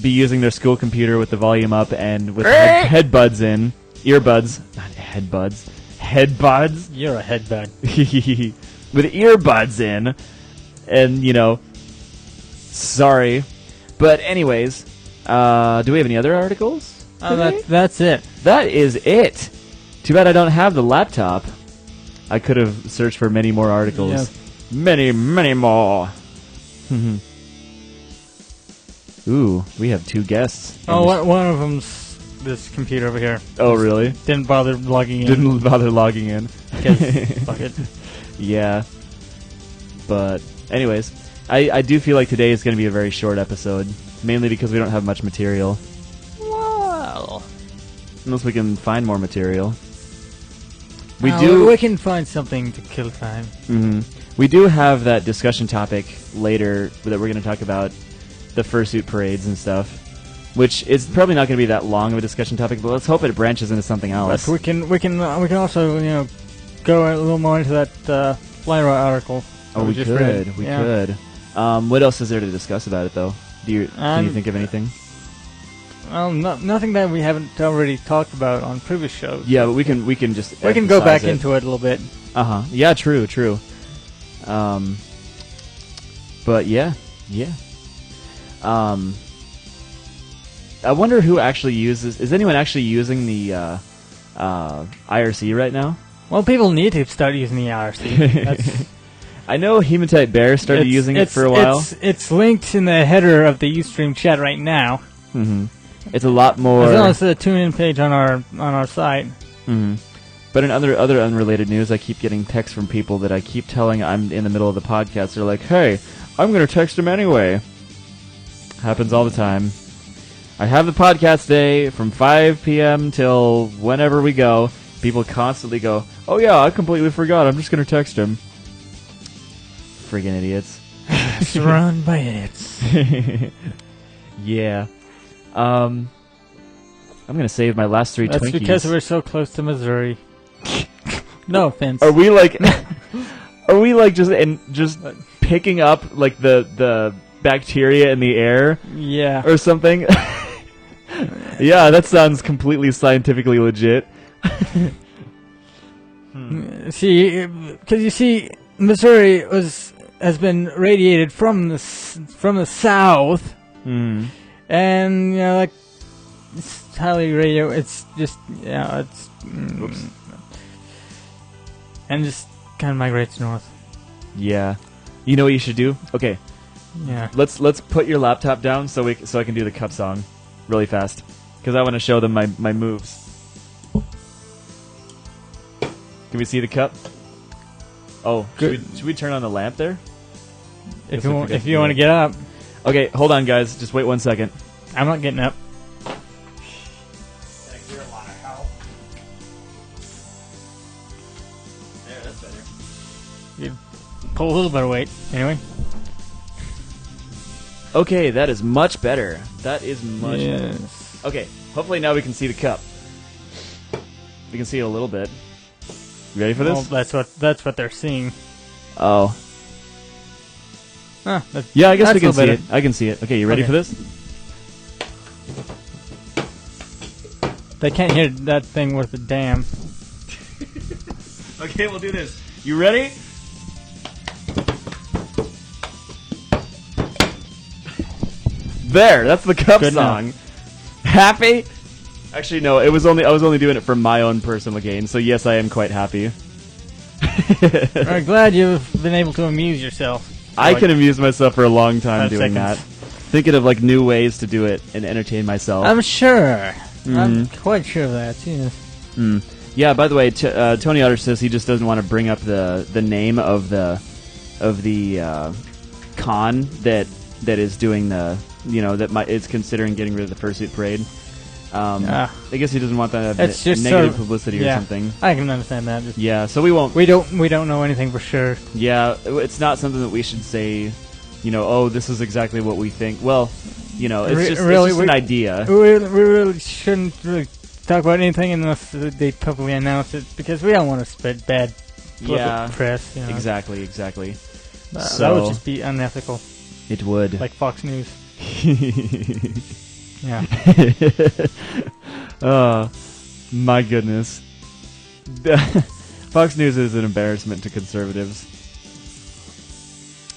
[SPEAKER 1] be using their school computer with the volume up and with headbuds in. Earbuds. Not headbuds. Headbuds.
[SPEAKER 2] You're a headbud.
[SPEAKER 1] With earbuds in. And, you know, sorry. But anyways, do we have any other articles?
[SPEAKER 2] That's it.
[SPEAKER 1] That is it. Too bad I don't have the laptop. I could have searched for many more articles.
[SPEAKER 2] Yep.
[SPEAKER 1] Many, many more. Ooh, we have 2 guests.
[SPEAKER 2] Oh, one of them's this computer over here.
[SPEAKER 1] Oh, really?
[SPEAKER 2] Didn't bother logging in.
[SPEAKER 1] Didn't bother logging in.
[SPEAKER 2] Because, fuck it.
[SPEAKER 1] Yeah. But, anyways, I do feel like today is going to be a very short episode. Mainly because we don't have much material.
[SPEAKER 2] Well.
[SPEAKER 1] Unless we can find more material.
[SPEAKER 2] We can find something to kill time.
[SPEAKER 1] We do have that discussion topic later that we're going to talk about the fursuit parades and stuff, which is probably not going to be that long of a discussion topic. But let's hope it branches into something else.
[SPEAKER 2] But we can also go a little more into that Flyro article.
[SPEAKER 1] Oh, we
[SPEAKER 2] just
[SPEAKER 1] could.
[SPEAKER 2] read.
[SPEAKER 1] We could. What else is there to discuss about it, though? Can you think of anything?
[SPEAKER 2] Well, nothing that we haven't already talked about on previous shows.
[SPEAKER 1] Yeah, but we can just
[SPEAKER 2] we can go back into it a little bit.
[SPEAKER 1] Yeah, true. But yeah. I wonder who actually uses. Is anyone actually using the IRC right now?
[SPEAKER 2] Well, people need to start using the IRC. That's
[SPEAKER 1] I know Hematite Bear started using it for a while.
[SPEAKER 2] It's linked in the header of the Ustream chat right now.
[SPEAKER 1] It's a lot more.
[SPEAKER 2] As well as the tune-in page on our site.
[SPEAKER 1] But in other unrelated news, I keep getting texts from people that I keep telling I'm in the middle of the podcast. They're like, "Hey, I'm going to text them anyway." Happens all the time. I have the podcast day from 5 p.m. till whenever we go. People constantly go, "Oh yeah, I completely forgot. I'm just going to text him." Friggin' idiots.
[SPEAKER 2] Surrounded by idiots.
[SPEAKER 1] Yeah. I'm going to save my last 3
[SPEAKER 2] That's
[SPEAKER 1] Twinkies.
[SPEAKER 2] because we're so close to Missouri. No offense.
[SPEAKER 1] Are we like just picking up like the bacteria in the air?
[SPEAKER 2] Yeah.
[SPEAKER 1] Or something? Yeah, that sounds completely scientifically legit.
[SPEAKER 2] See, because you see, Missouri has been radiated from the south, and like it's highly radio. It's just it's and just kind of migrates north.
[SPEAKER 1] Yeah, you know what you should do? Okay,
[SPEAKER 2] yeah.
[SPEAKER 1] Let's put your laptop down so I can do the cup song really fast because I want to show them my moves. Can we see the cup? Oh, should we turn on the lamp there?
[SPEAKER 2] If you want to get up.
[SPEAKER 1] Okay, hold on, guys. Just wait 1 second.
[SPEAKER 2] I'm not getting up.
[SPEAKER 1] There, that's better.
[SPEAKER 2] You pull a little bit of weight. Anyway.
[SPEAKER 1] Okay, that is much better. That is much better.
[SPEAKER 2] Yes.
[SPEAKER 1] Okay, hopefully now we can see the cup. We can see it a little bit. You ready for this?
[SPEAKER 2] Well, that's what they're seeing.
[SPEAKER 1] Oh.
[SPEAKER 2] Huh,
[SPEAKER 1] Yeah, I guess we
[SPEAKER 2] that's
[SPEAKER 1] can
[SPEAKER 2] a
[SPEAKER 1] see
[SPEAKER 2] little
[SPEAKER 1] it. I can see it. Okay, you ready
[SPEAKER 2] Okay.
[SPEAKER 1] for this?
[SPEAKER 2] They can't hear that thing worth a damn.
[SPEAKER 1] Okay, we'll do this. You ready? There, that's the cup
[SPEAKER 2] Good
[SPEAKER 1] song.
[SPEAKER 2] enough.
[SPEAKER 1] Happy? Actually, no. I was only doing it for my own personal gain. So yes, I am quite happy.
[SPEAKER 2] I'm glad you've been able to amuse yourself.
[SPEAKER 1] I can amuse myself for a long time
[SPEAKER 2] 5
[SPEAKER 1] doing
[SPEAKER 2] seconds.
[SPEAKER 1] that. Thinking of like new ways to do it and entertain myself.
[SPEAKER 2] I'm sure. I'm quite sure of that. Yes.
[SPEAKER 1] Yeah. By the way, Tony Otter says he just doesn't want to bring up the name of the con that is doing the is considering getting rid of the fursuit parade. I guess he doesn't want that to have
[SPEAKER 2] It's just
[SPEAKER 1] negative
[SPEAKER 2] sort of-
[SPEAKER 1] publicity or
[SPEAKER 2] yeah.
[SPEAKER 1] something.
[SPEAKER 2] I can understand that. Just,
[SPEAKER 1] Yeah, so we won't.
[SPEAKER 2] we don't know anything for sure.
[SPEAKER 1] Yeah, it's not something that we should say. Oh, this is exactly what we think. Well, it's just an idea.
[SPEAKER 2] We really shouldn't really talk about anything unless they publicly announce it because we don't want to spread bad press. You know.
[SPEAKER 1] Exactly.
[SPEAKER 2] That would just be unethical.
[SPEAKER 1] It would.
[SPEAKER 2] Like Fox News. Yeah.
[SPEAKER 1] Oh, my goodness. Fox News is an embarrassment to conservatives.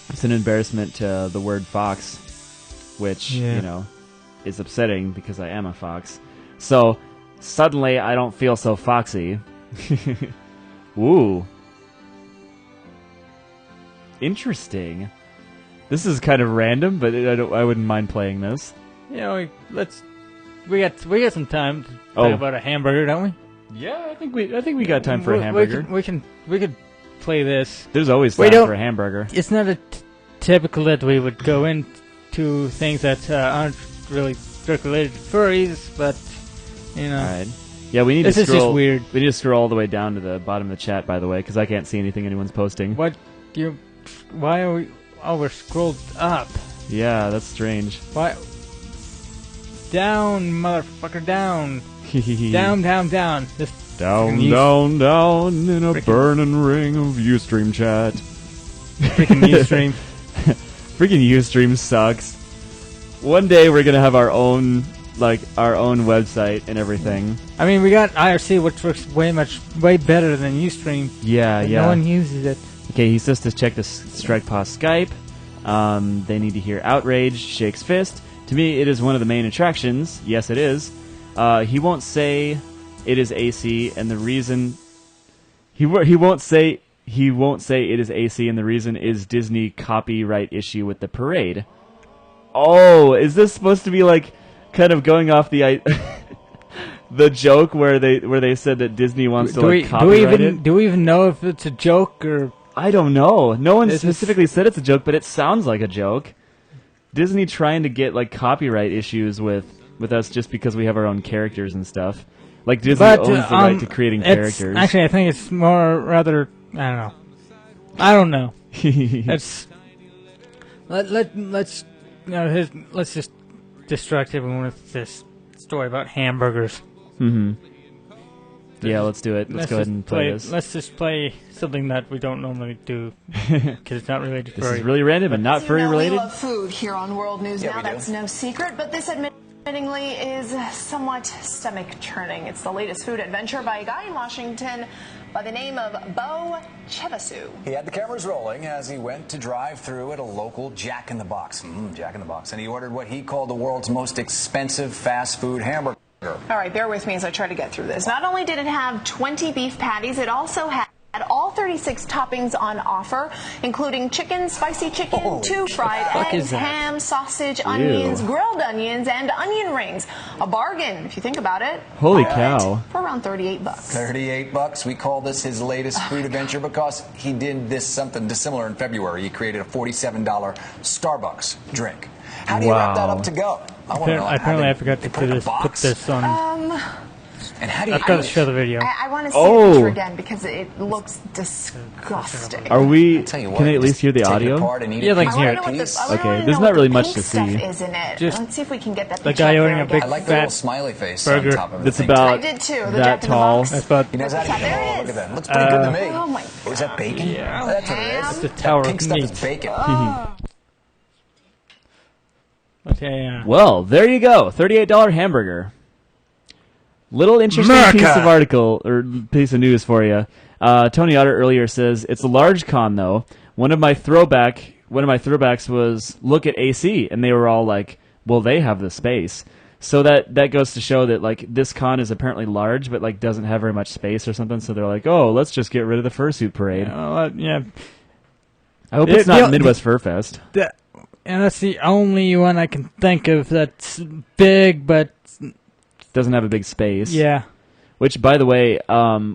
[SPEAKER 1] It's an embarrassment to the word fox, which, is upsetting because I am a fox. So, suddenly I don't feel so foxy. Ooh. Interesting. This is kind of random, but I wouldn't mind playing this.
[SPEAKER 2] We got some time to talk about a hamburger, don't we?
[SPEAKER 1] Yeah, I think we got time for a hamburger.
[SPEAKER 2] We could play this.
[SPEAKER 1] There's always time for a hamburger.
[SPEAKER 2] It's not typical that we would go into things that aren't really related to furries, but All
[SPEAKER 1] right. Yeah, we need
[SPEAKER 2] this
[SPEAKER 1] to scroll.
[SPEAKER 2] This is just weird.
[SPEAKER 1] We need to scroll all the way down to the bottom of the chat, by the way, because I can't see anything anyone's posting.
[SPEAKER 2] Why are we? Oh, we're scrolled up.
[SPEAKER 1] Yeah, that's strange.
[SPEAKER 2] Why? Down, motherfucker, down. down. Just
[SPEAKER 1] down in a burning ring of Ustream chat.
[SPEAKER 2] Freaking Ustream.
[SPEAKER 1] Freaking Ustream sucks. One day we're gonna have our own website and everything.
[SPEAKER 2] I mean, we got IRC, which works way better than Ustream.
[SPEAKER 1] Yeah.
[SPEAKER 2] No one uses it.
[SPEAKER 1] Okay, he says to check the Strike Pause Skype. They need to hear Outrage, Shakes Fist. To me, it is one of the main attractions. Yes, it is. He won't say it is AC, and the reason he won't say it is AC, and the reason is Disney copyright issue with the parade. Oh, is this supposed to be like kind of going off the the joke where they said that Disney wants to copyright it?
[SPEAKER 2] Do we even know if it's a joke or?
[SPEAKER 1] I don't know. No one specifically said it's a joke, but it sounds like a joke. Disney trying to get like copyright issues with us just because we have our own characters and stuff. Like Disney owns the right to creating characters.
[SPEAKER 2] Actually, I think it's more rather. I don't know. Let's just distract everyone with this story about hamburgers.
[SPEAKER 1] Mm-hmm. Yeah, let's do it. Let's go ahead and play this.
[SPEAKER 2] Let's just play something that we don't normally do because it's not related to furry.
[SPEAKER 1] This is really random and not furry related.
[SPEAKER 5] We love food here on World News Now. That's no secret, but this admittingly is somewhat stomach-churning. It's the latest food adventure by a guy in Washington by the name of Bo Chevasu.
[SPEAKER 6] He had the cameras rolling as he went to drive through at a local Jack in the Box. Jack in the Box. And he ordered what he called the world's most expensive fast food hamburger.
[SPEAKER 5] All right, bear with me as I try to get through this. Not only did it have 20 beef patties, it also had all 36 toppings on offer, including chicken, spicy chicken, 2 fried eggs, ham, sausage, onions, grilled onions, and onion rings. A bargain, if you think about it.
[SPEAKER 1] Holy cow.
[SPEAKER 5] For around $38.
[SPEAKER 6] $38. We call this his latest food adventure because he did something dissimilar in February. He created a $47 Starbucks drink. How do you wrap that up to go?
[SPEAKER 2] Apparently, I forgot to put this on.
[SPEAKER 6] And how do you?
[SPEAKER 2] I've got to show the video.
[SPEAKER 5] I want to see the picture again because it looks disgusting.
[SPEAKER 1] Are we? Can I at least hear the audio?
[SPEAKER 2] Yeah, like hear it.
[SPEAKER 1] Okay, there's not really much to see.
[SPEAKER 5] Let's see if we can get that.
[SPEAKER 2] The guy owning a big
[SPEAKER 6] I like the
[SPEAKER 2] fat
[SPEAKER 6] little smiley face
[SPEAKER 2] burger.
[SPEAKER 6] on top of
[SPEAKER 1] That's
[SPEAKER 6] the
[SPEAKER 1] about
[SPEAKER 5] I did too.
[SPEAKER 1] that tall.
[SPEAKER 2] That's about.
[SPEAKER 6] He knows how to
[SPEAKER 5] There it
[SPEAKER 6] look
[SPEAKER 5] is.
[SPEAKER 6] at that. Looks pretty good to me.
[SPEAKER 5] Oh my!
[SPEAKER 6] Is that bacon?
[SPEAKER 2] Yeah.
[SPEAKER 6] That's what it is.
[SPEAKER 2] The tower
[SPEAKER 6] Pink
[SPEAKER 2] of
[SPEAKER 6] stuff
[SPEAKER 2] meat.
[SPEAKER 6] is bacon.
[SPEAKER 2] Okay.
[SPEAKER 1] Well, there you go. $38 hamburger. Little interesting piece of article or piece of news for you. Tony Otter earlier says it's a large con though. One of my throwbacks was look at AC, and they were all like, "Well, they have the space." So that goes to show that like this con is apparently large, but like doesn't have very much space or something. So they're like, "Oh, let's just get rid of the fursuit parade."
[SPEAKER 2] Yeah.
[SPEAKER 1] I hope it's not Midwest Fur Fest.
[SPEAKER 2] And that's the only one I can think of that's big, but
[SPEAKER 1] Doesn't have a big space.
[SPEAKER 2] yeah.
[SPEAKER 1] Which, by the way,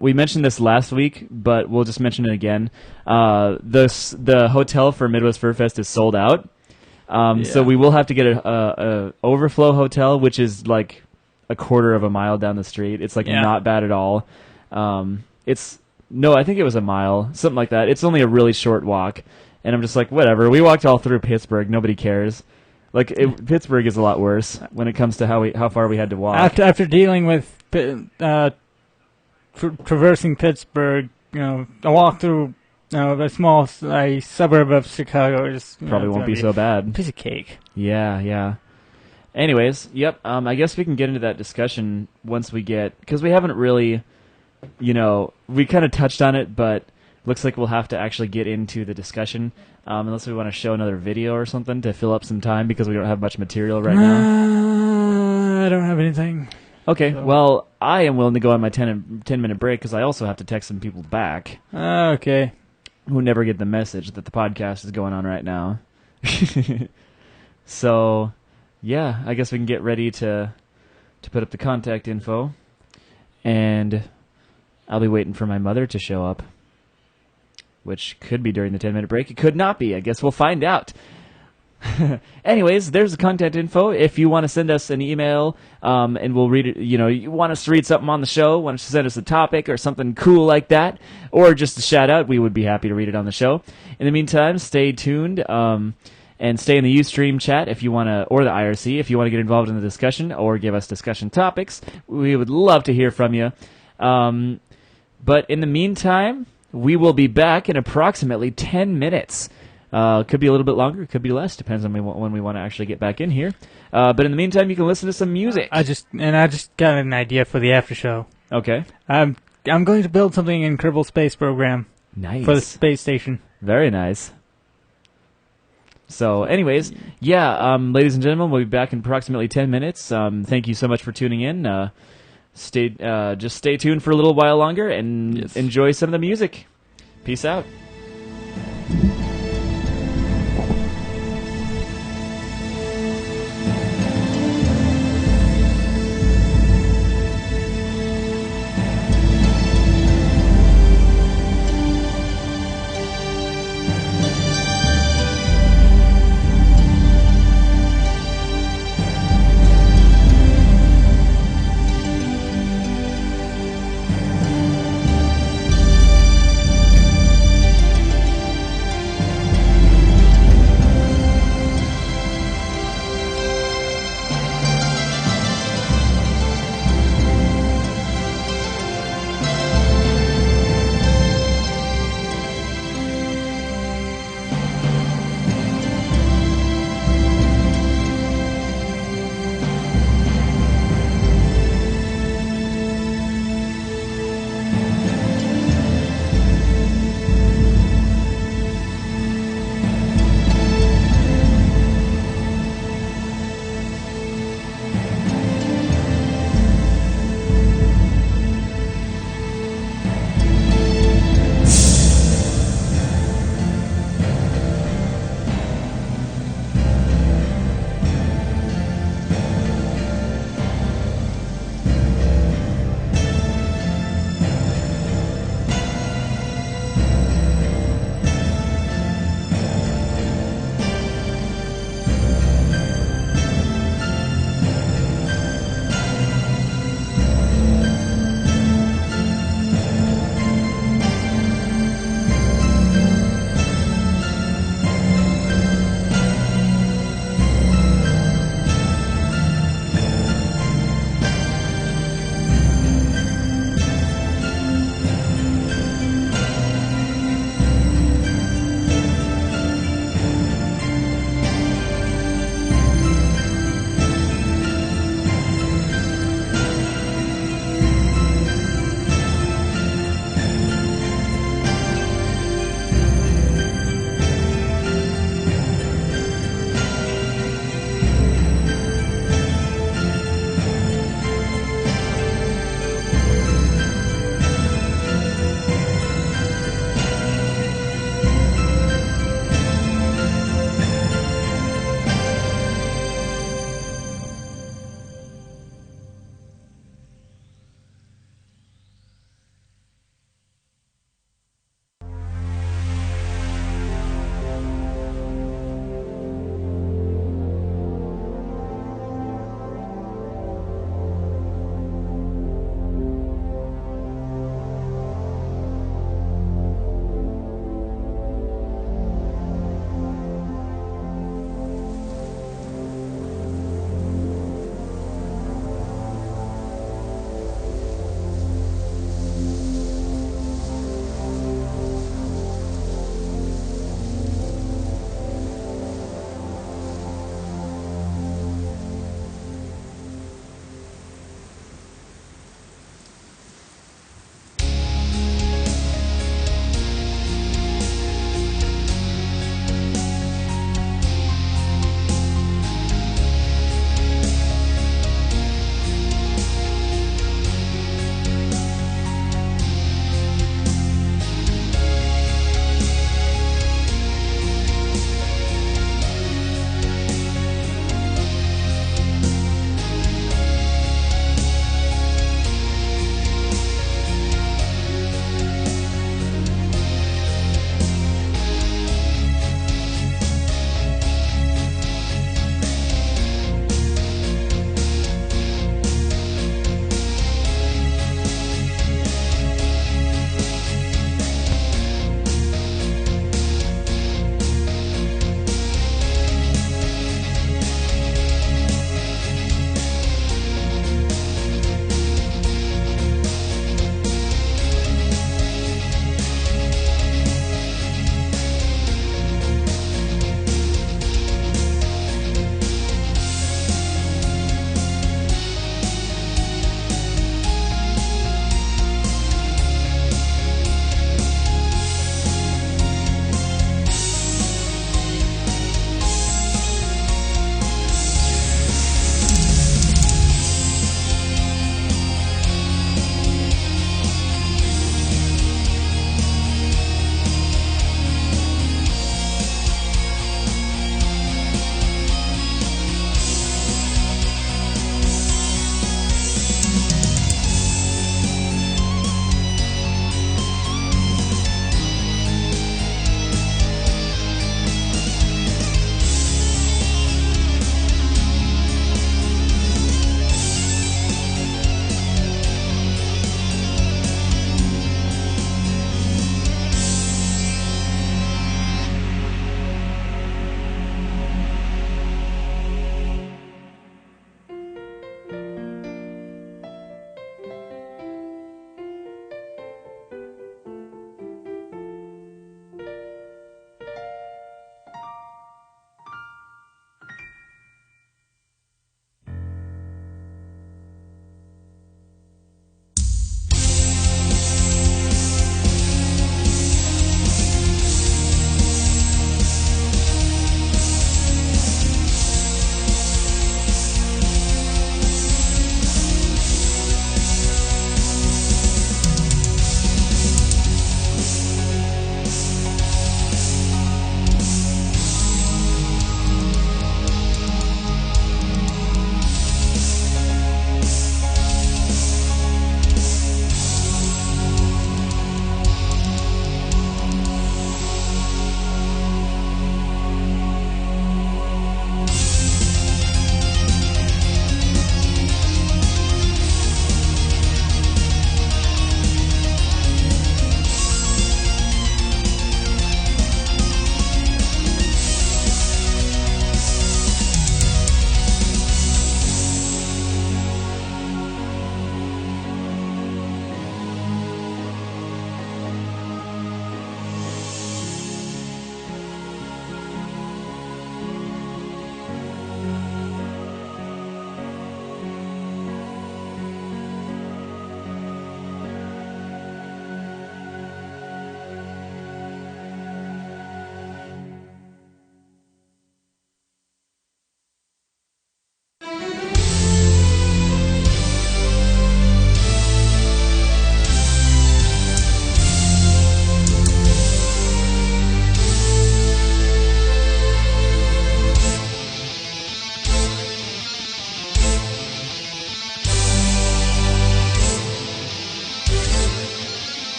[SPEAKER 1] we mentioned this last week, but we'll just mention it again. The hotel for Midwest Fur Fest is sold out. So we will have to get a overflow hotel, which is like a quarter of a mile down the street. It's like not bad at all. I think it was a mile, something like that. It's only a really short walk. And I'm just like, whatever. We walked all through Pittsburgh. Nobody cares. Like Pittsburgh is a lot worse when it comes to how far we had to walk.
[SPEAKER 2] After dealing with traversing Pittsburgh, a walk through a small suburb of Chicago is
[SPEAKER 1] Probably won't be so bad.
[SPEAKER 2] A piece of cake.
[SPEAKER 1] Yeah. Anyways, yep. I guess we can get into that discussion once we get, because we haven't really, we kind of touched on it, but looks like we'll have to actually get into the discussion, unless we want to show another video or something to fill up some time because we don't have much material right now.
[SPEAKER 2] I don't have anything.
[SPEAKER 1] Okay, well, I am willing to go on my 10-minute break because I also have to text some people back.
[SPEAKER 2] Okay.
[SPEAKER 1] Who never get the message that the podcast is going on right now. So, yeah, I guess we can get ready to put up the contact info. And I'll be waiting for my mother to show up, which could be during the 10-minute break. It could not be. I guess we'll find out. Anyways, there's the contact info. If you want to send us an email, and we'll read it, you want us to read something on the show, want us to send us a topic or something cool like that, or just a shout out, we would be happy to read it on the show. In the meantime, stay tuned, and stay in the Ustream chat if you want to, or the IRC, if you want to get involved in the discussion or give us discussion topics. We would love to hear from you. But in the meantime, we will be back in approximately 10 minutes. Could be a little bit longer, could be less, depends on when we want to actually get back in here. But in the meantime, you can listen to some music.
[SPEAKER 2] I just got an idea for the after show.
[SPEAKER 1] Okay.
[SPEAKER 2] I'm going to build something in Kerbal Space Program.
[SPEAKER 1] Nice.
[SPEAKER 2] For the space station.
[SPEAKER 1] Very nice. So, anyways, yeah, ladies and gentlemen, we'll be back in approximately 10 minutes. Thank you so much for tuning in. Just stay tuned for a little while longer and enjoy some of the music. Peace out.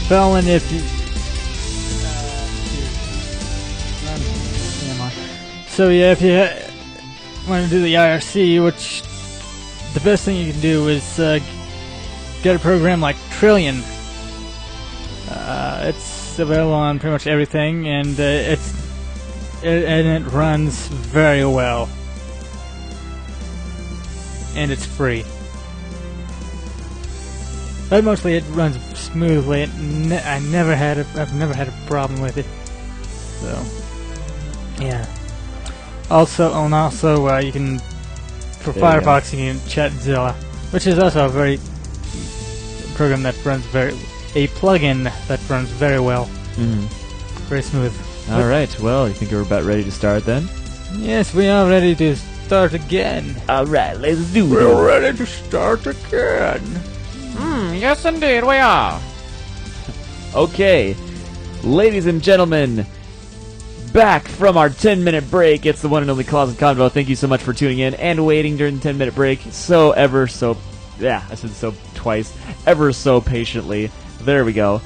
[SPEAKER 2] felon if you. So yeah, if you want to do the IRC, which the best thing you can do is get a program like Trillion. It's available on pretty much everything, and it runs very well, and it's free. But mostly it runs smoothly. I've never had a problem with it. So yeah. Also, you can for
[SPEAKER 1] There you
[SPEAKER 2] Firefox you can Chatzilla, which is also a very program that runs a plugin that runs very well, very smooth.
[SPEAKER 1] All right. Well, you think we're about ready to start then?
[SPEAKER 2] Yes, we are ready to start again.
[SPEAKER 1] All right, let's do it.
[SPEAKER 2] We're ready to start again.
[SPEAKER 4] Yes, indeed, we are.
[SPEAKER 1] Okay, ladies and gentlemen, back from our 10-minute break. It's the one and only Closet Convo. Thank you so much for tuning in and waiting during the 10-minute break. I said so twice. Ever so patiently. There we go.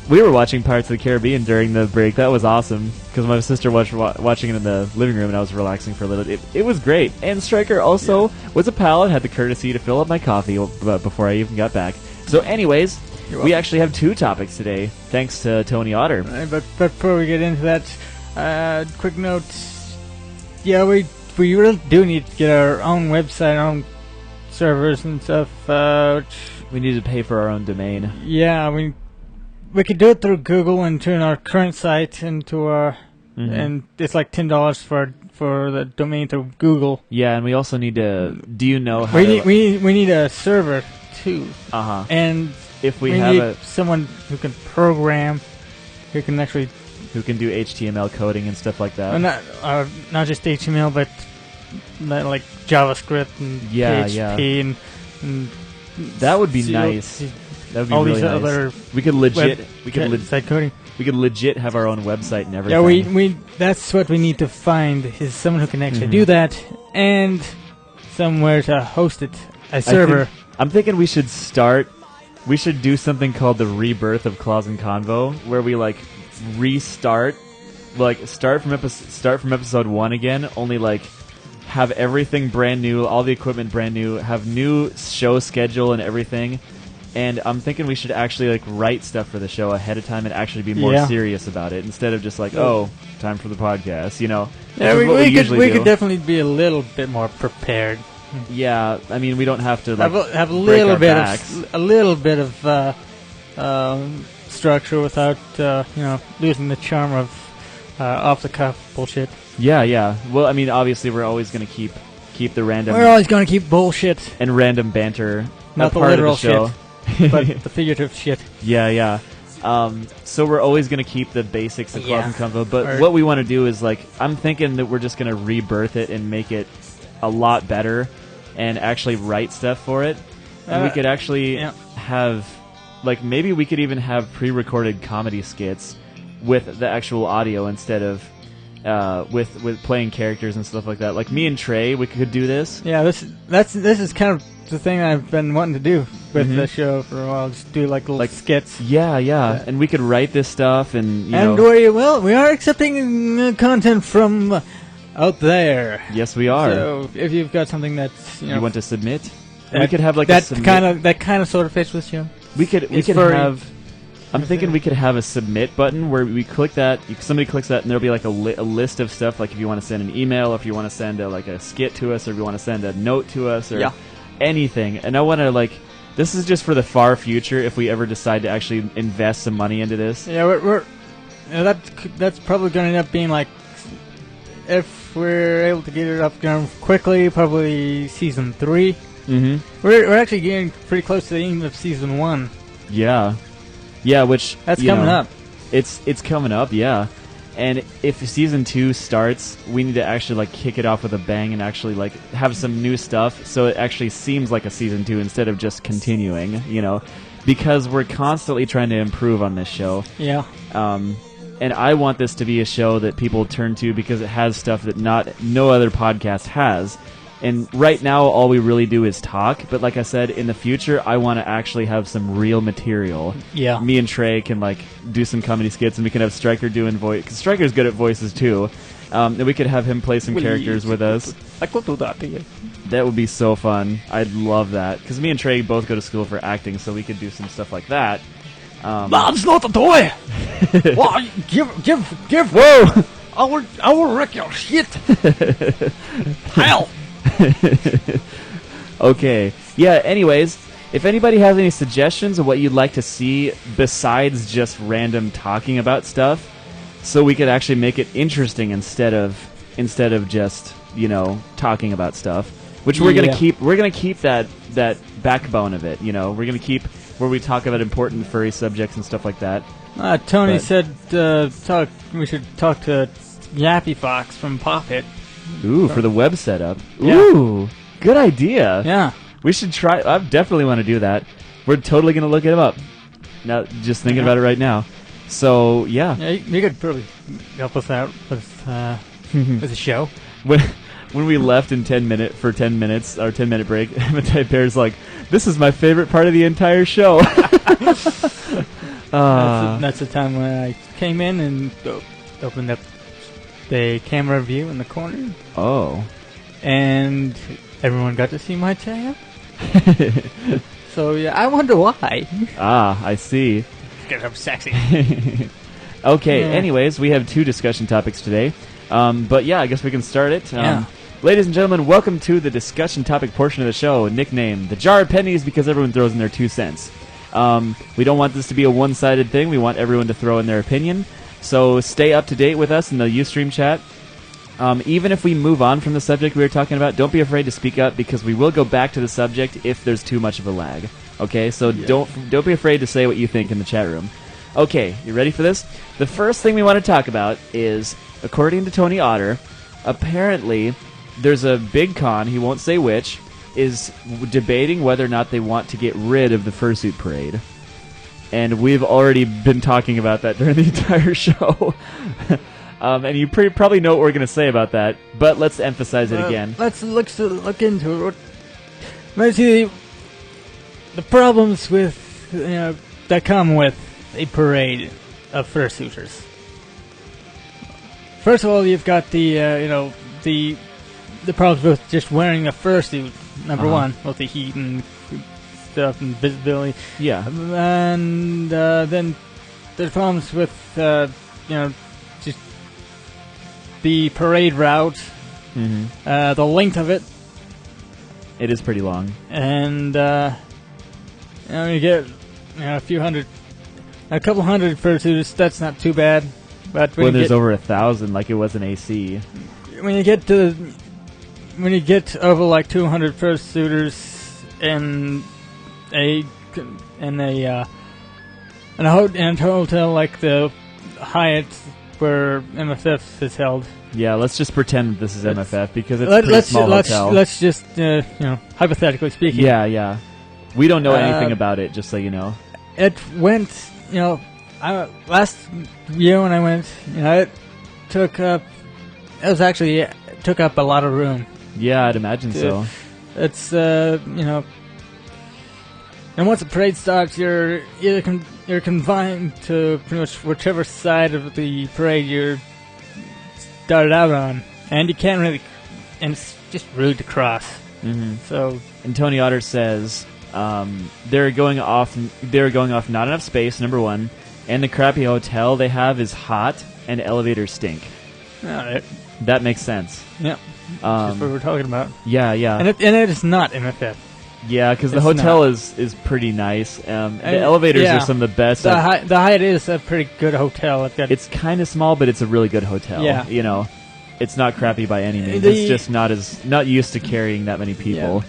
[SPEAKER 1] We were watching Pirates of the Caribbean during the break. That was awesome because my sister was watching it in the living room and I was relaxing for a little. It was great. And Stryker also was a pal and had the courtesy to fill up my coffee before I even got back. So anyways, we actually have 2 topics today, thanks to Tony Otter.
[SPEAKER 2] But before we get into that, quick note. Yeah, we really do need to get our own website, our own servers and stuff.
[SPEAKER 1] We need to pay for our own domain.
[SPEAKER 2] Yeah, we could do it through Google and turn our current site into our, and it's like $10 for the domain through Google.
[SPEAKER 1] Yeah, and we also need to. Do you know how?
[SPEAKER 2] We need a server too. And
[SPEAKER 1] if we
[SPEAKER 2] need
[SPEAKER 1] have
[SPEAKER 2] someone who can program, who can do
[SPEAKER 1] HTML coding and stuff like that.
[SPEAKER 2] Not just HTML, but like JavaScript and PHP and
[SPEAKER 1] that would be nice. That would be
[SPEAKER 2] all
[SPEAKER 1] really
[SPEAKER 2] these
[SPEAKER 1] nice.
[SPEAKER 2] other
[SPEAKER 1] We could
[SPEAKER 2] site coding.
[SPEAKER 1] We could legit have our own website and everything.
[SPEAKER 2] Yeah, that's what we need to find is someone who can actually do that and somewhere to host it, a server.
[SPEAKER 1] I'm thinking we should do something called the rebirth of Claus and Convo, where we restart, start from episode 1 again, only have everything brand new, all the equipment brand new, have new show schedule and everything. And I'm thinking we should actually write stuff for the show ahead of time and actually be more serious about it instead of just time for the podcast,
[SPEAKER 2] Yeah, we could definitely be a little bit more prepared.
[SPEAKER 1] Yeah, I mean we don't have to
[SPEAKER 2] have a little bit of structure without losing the charm of off the cuff bullshit.
[SPEAKER 1] Yeah. Well, I mean obviously we're always going to keep the random.
[SPEAKER 2] We're always going to keep bullshit
[SPEAKER 1] and random banter.
[SPEAKER 2] Not the literal shit. But the figurative shit.
[SPEAKER 1] Yeah. So we're always going to keep the basics of Claus and Convo, but what we want to do is I'm thinking that we're just going to rebirth it and make it a lot better and actually write stuff for it. And we could actually have maybe we could even have pre-recorded comedy skits with the actual audio instead of with playing characters and stuff like that. Like me and Trey, we could do this.
[SPEAKER 2] Yeah, this is kind of the thing I've been wanting to do with the show for a while. Just do little skits.
[SPEAKER 1] Yeah. And we could write this stuff and
[SPEAKER 2] we are accepting content from out there.
[SPEAKER 1] Yes, we are.
[SPEAKER 2] So if you've got something that's
[SPEAKER 1] you want to submit, we could have
[SPEAKER 2] that kind of sort of fits with the show.
[SPEAKER 1] We could have. I'm thinking we could have a submit button where we click that. Somebody clicks that, and there'll be a list of stuff. Like if you want to send an email, or if you want to send a skit to us, or if you want to send a note to us, or anything. And I want to this is just for the far future if we ever decide to actually invest some money into this.
[SPEAKER 2] Yeah, that's probably going to end up being if we're able to get it up going quickly, probably season 3. Mm-hmm. We're actually getting pretty close to the end of season 1.
[SPEAKER 1] Yeah, which
[SPEAKER 2] that's coming up.
[SPEAKER 1] It's coming up, yeah. And if season 2 starts, we need to actually kick it off with a bang and actually have some new stuff, so it actually seems like a season 2 instead of just continuing, because we're constantly trying to improve on this show.
[SPEAKER 2] Yeah.
[SPEAKER 1] And I want this to be a show that people turn to because it has stuff that no other podcast has. And right now, all we really do is talk. But like I said, in the future, I want to actually have some real material.
[SPEAKER 2] Yeah.
[SPEAKER 1] Me and Trey can like do some comedy skits, and we can have Stryker doing voice. Because Stryker's good at voices too. And we could have him play some characters with us.
[SPEAKER 2] I could do that to you.
[SPEAKER 1] That would be so fun. I'd love that. Because me and Trey both go to school for acting, so we could do some stuff like that.
[SPEAKER 2] That's not a toy. Well, give.
[SPEAKER 1] Whoa!
[SPEAKER 2] I will wreck your shit. Hell.
[SPEAKER 1] Okay. Yeah, anyways, if anybody has any suggestions of what you'd like to see besides just random talking about stuff, so we could actually make it interesting instead of just, talking about stuff, which we're going to keep that backbone of it, we're going to keep where we talk about important furry subjects and stuff like that.
[SPEAKER 2] Tony said we should talk to Yappy Fox from Poppet.
[SPEAKER 1] Ooh, for the web setup.
[SPEAKER 2] Yeah.
[SPEAKER 1] Ooh, good idea.
[SPEAKER 2] Yeah.
[SPEAKER 1] We should try. I definitely want to do that. We're totally going to look him up. Now, just thinking about it right now. So, yeah.
[SPEAKER 2] Yeah, you could probably help us out with the show.
[SPEAKER 1] When we left in 10 minutes, our 10-minute break, Emmett Bear's like, this is my favorite part of the entire show.
[SPEAKER 2] That's the time when I came in and opened up the camera view in the corner.
[SPEAKER 1] Oh.
[SPEAKER 2] And everyone got to see my tab. So, yeah, I wonder why.
[SPEAKER 1] I see.
[SPEAKER 2] Because I'm sexy.
[SPEAKER 1] Okay,
[SPEAKER 2] Yeah.
[SPEAKER 1] anyways, we have 2 discussion topics today. But yeah, I guess we can start it.
[SPEAKER 2] Yeah.
[SPEAKER 1] Ladies and gentlemen, welcome to the discussion topic portion of the show, nicknamed The Jar of Pennies, because everyone throws in their 2 cents. We don't want this to be a one-sided thing. We want everyone to throw in their opinion. So stay up to date with us in the Ustream chat. Even if we move on from the subject we were talking about, don't be afraid to speak up, because we will go back to the subject if there's too much of a lag. Okay, so don't be afraid to say what you think in the chat room. Okay, you ready for this? The first thing we want to talk about is, according to Tony Otter, apparently there's a big con, he won't say which, is debating whether or not they want to get rid of the fursuit parade. And we've already been talking about that during the entire show. And you probably know what we're going to say about that, but let's emphasize it again.
[SPEAKER 2] Let's look into it. Maybe the problems with that come with a parade of fursuiters. First of all, you've got the problems with just wearing a fursuit. Number one, with the heat and stuff and visibility.
[SPEAKER 1] Yeah.
[SPEAKER 2] And then there's problems with just the parade route, the length of it.
[SPEAKER 1] It is pretty long.
[SPEAKER 2] And you get a couple hundred fursuiters. That's not too bad. But
[SPEAKER 1] when there's over 1,000, like it was in AC.
[SPEAKER 2] When you get over like 200 fursuiters in a hotel like the Hyatt where MFF is held.
[SPEAKER 1] Yeah, let's just pretend this is MFF because it's a pretty small hotel.
[SPEAKER 2] Let's just hypothetically speaking.
[SPEAKER 1] Yeah. We don't know anything about it, just so you know.
[SPEAKER 2] It went, last year when I went, it took up a lot of room.
[SPEAKER 1] Yeah, I'd imagine so.
[SPEAKER 2] It's and once the parade starts, you're confined to pretty much whichever side of the parade you're started out on, and you can't really, and it's just rude to cross. So,
[SPEAKER 1] and Tony Otter says they're going off not enough space, number one, and the crappy hotel they have is hot and elevators stink. That makes sense.
[SPEAKER 2] Yeah. That's what we're talking about.
[SPEAKER 1] Yeah.
[SPEAKER 2] And it is not MFF.
[SPEAKER 1] Yeah, because the hotel is pretty nice. The elevators are some of the best.
[SPEAKER 2] The Hyatt is a pretty good hotel.
[SPEAKER 1] It's kind of small, but it's a really good hotel.
[SPEAKER 2] Yeah.
[SPEAKER 1] It's not crappy by any means. It's just not used to carrying that many people.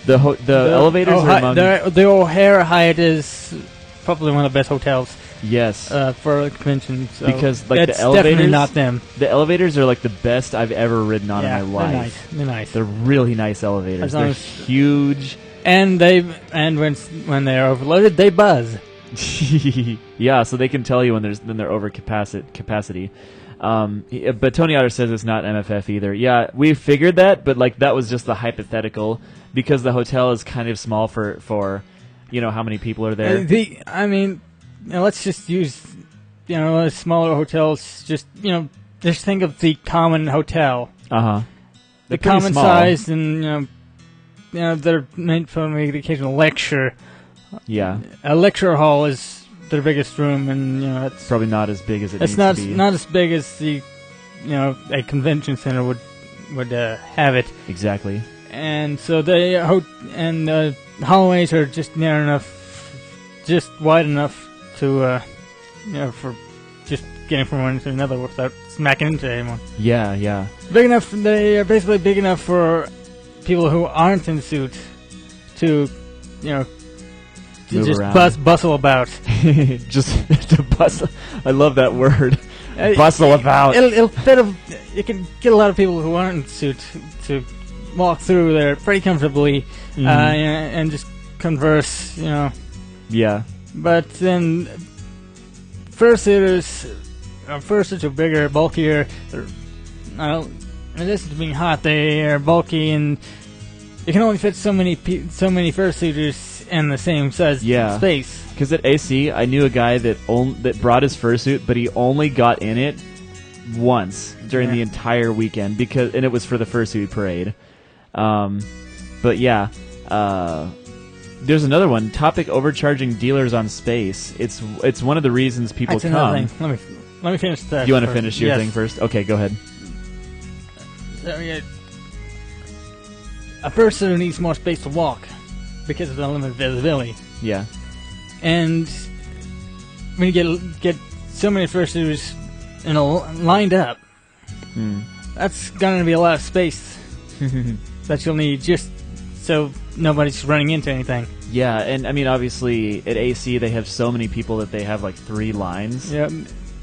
[SPEAKER 1] Yeah. The elevators are among...
[SPEAKER 2] The O'Hare Hyatt is probably one of the best hotels.
[SPEAKER 1] Yes.
[SPEAKER 2] For a convention. So
[SPEAKER 1] because the elevators...
[SPEAKER 2] definitely not them.
[SPEAKER 1] The elevators are like the best I've ever ridden on in my life.
[SPEAKER 2] They're nice.
[SPEAKER 1] They're really nice elevators. They're huge.
[SPEAKER 2] And when they're overloaded, they buzz.
[SPEAKER 1] Yeah, so they can tell you when they're over capacity. But Tony Otter says it's not MFF either. Yeah, we figured that, but like that was just the hypothetical because the hotel is kind of small for how many people are there.
[SPEAKER 2] Let's just use smaller hotels. Just just think of the common hotel. The common size, and they're meant for maybe the occasional lecture.
[SPEAKER 1] Yeah,
[SPEAKER 2] a lecture hall is their biggest room, and it's
[SPEAKER 1] probably not as big as it needs
[SPEAKER 2] not
[SPEAKER 1] to be.
[SPEAKER 2] not as big as the a convention center would have it.
[SPEAKER 1] Exactly.
[SPEAKER 2] And so the hallways are just narrow enough, just wide enough to for just getting from one to another without smacking into anyone.
[SPEAKER 1] Yeah.
[SPEAKER 2] Big enough. They are basically big enough for people who aren't in suits to
[SPEAKER 1] Move
[SPEAKER 2] just
[SPEAKER 1] around.
[SPEAKER 2] bustle about.
[SPEAKER 1] Just to bustle. I love that word. Bustle about.
[SPEAKER 2] It'll fit. You can get a lot of people who aren't in suits to walk through there pretty comfortably, and just converse.
[SPEAKER 1] Yeah.
[SPEAKER 2] But then fursuiters are bigger, bulkier. In addition to being hot, they are bulky, and you can only fit so many fursuiters in the same size space.
[SPEAKER 1] Because at AC, I knew a guy that brought his fursuit, but he only got in it once during the entire weekend and it was for the fursuit parade. But yeah, there's another one. Topic: overcharging dealers on space. It's one of the reasons people
[SPEAKER 2] That's
[SPEAKER 1] come.
[SPEAKER 2] another thing. Let me finish that.
[SPEAKER 1] You want to finish your thing first? Okay, go ahead.
[SPEAKER 2] A fursuiter needs more space to walk because of the limited visibility.
[SPEAKER 1] Yeah.
[SPEAKER 2] And when you get so many fursuiters lined up, that's going to be a lot of space that you'll need just so nobody's running into anything.
[SPEAKER 1] Yeah, and I mean, obviously, at AC, they have so many people that they have like 3 lines.
[SPEAKER 2] Yep.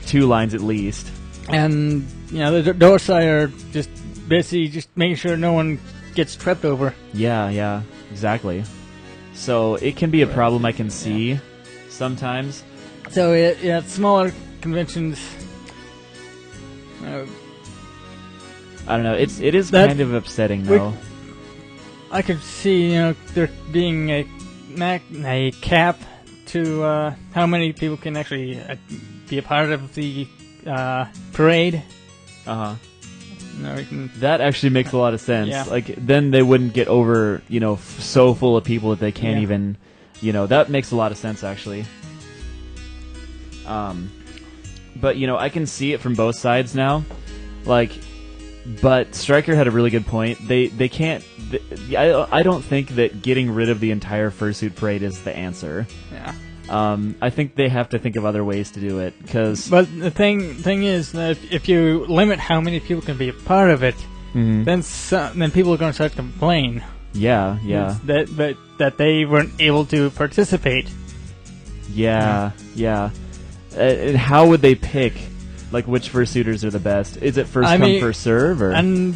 [SPEAKER 1] 2 lines at least.
[SPEAKER 2] And, the door side are just basically just making sure no one gets tripped over.
[SPEAKER 1] Yeah, exactly. So it can be a problem I can see sometimes.
[SPEAKER 2] So, smaller conventions.
[SPEAKER 1] I don't know. It is kind of upsetting, though.
[SPEAKER 2] I could see, there being a cap to how many people can actually be a part of the parade.
[SPEAKER 1] That actually makes a lot of sense.
[SPEAKER 2] Yeah.
[SPEAKER 1] Like, then they wouldn't get over, so full of people that they can't even, that makes a lot of sense, actually. But, I can see it from both sides now. But Stryker had a really good point. They can't... I don't think that getting rid of the entire fursuit parade is the answer.
[SPEAKER 2] Yeah.
[SPEAKER 1] I think they have to think of other ways to do it, because...
[SPEAKER 2] But the thing is that if you limit how many people can be a part of it, then people are going to start to complain.
[SPEAKER 1] Yeah.
[SPEAKER 2] That they weren't able to participate.
[SPEAKER 1] Yeah. And how would they pick, which fursuiters are the best? Is it first come, first serve? Or?
[SPEAKER 2] And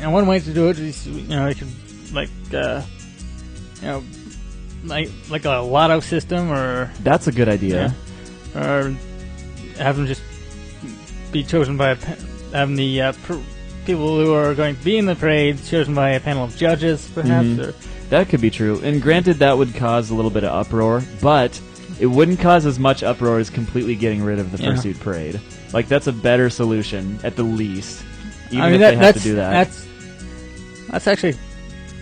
[SPEAKER 2] one way to do it is, you could, like a lotto system, or...
[SPEAKER 1] That's a good idea.
[SPEAKER 2] Yeah. Or have them just be chosen by having the people who are going to be in the parade chosen by a panel of judges, perhaps. Or,
[SPEAKER 1] that could be true. And granted, that would cause a little bit of uproar, but it wouldn't cause as much uproar as completely getting rid of the fursuit parade. That's a better solution, at the least. Even if they have to do that.
[SPEAKER 2] That's actually...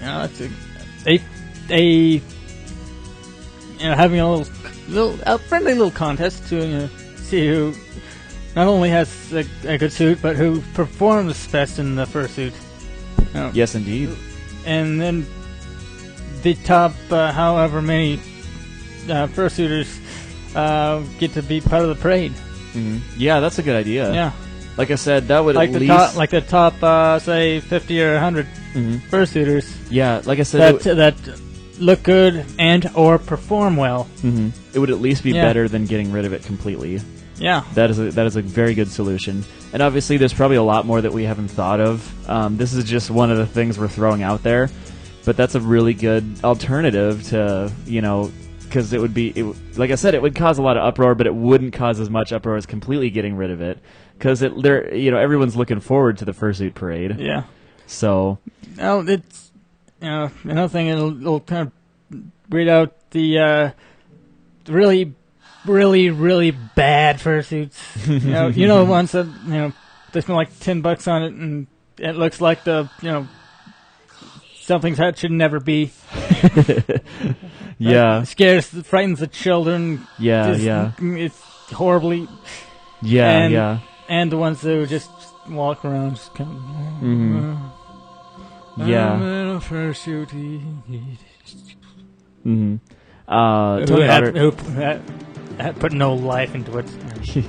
[SPEAKER 2] that's a having a friendly little contest to see who not only has a good suit, but who performs best in the fursuit.
[SPEAKER 1] Yes, indeed.
[SPEAKER 2] And then the top, however many fursuiters get to be part of the parade.
[SPEAKER 1] Yeah, that's a good idea.
[SPEAKER 2] Yeah.
[SPEAKER 1] Like I said, that would at least...
[SPEAKER 2] the top, say, 50 or 100 fursuiters.
[SPEAKER 1] Yeah, like I said...
[SPEAKER 2] That look good and or perform well.
[SPEAKER 1] It would at least be better than getting rid of it completely.
[SPEAKER 2] Yeah.
[SPEAKER 1] That is a very good solution. And obviously there's probably a lot more that we haven't thought of. This is just one of the things we're throwing out there. But that's a really good alternative to, because it would be, like I said, it would cause a lot of uproar, but it wouldn't cause as much uproar as completely getting rid of it, because everyone's looking forward to the fursuit parade.
[SPEAKER 2] Yeah.
[SPEAKER 1] So.
[SPEAKER 2] Well, it's another thing. It'll kind of breed out the really, really, really bad fursuits. You know, the ones that they spend like $10 on it, and it looks like something that should never be.
[SPEAKER 1] Yeah.
[SPEAKER 2] Frightens the children.
[SPEAKER 1] Yeah.
[SPEAKER 2] It's horribly.
[SPEAKER 1] Yeah.
[SPEAKER 2] And the ones that just walk around, just kind of.
[SPEAKER 1] Yeah.
[SPEAKER 2] I'm in a fursuit.
[SPEAKER 1] Tony Otter.
[SPEAKER 2] Put no life into it.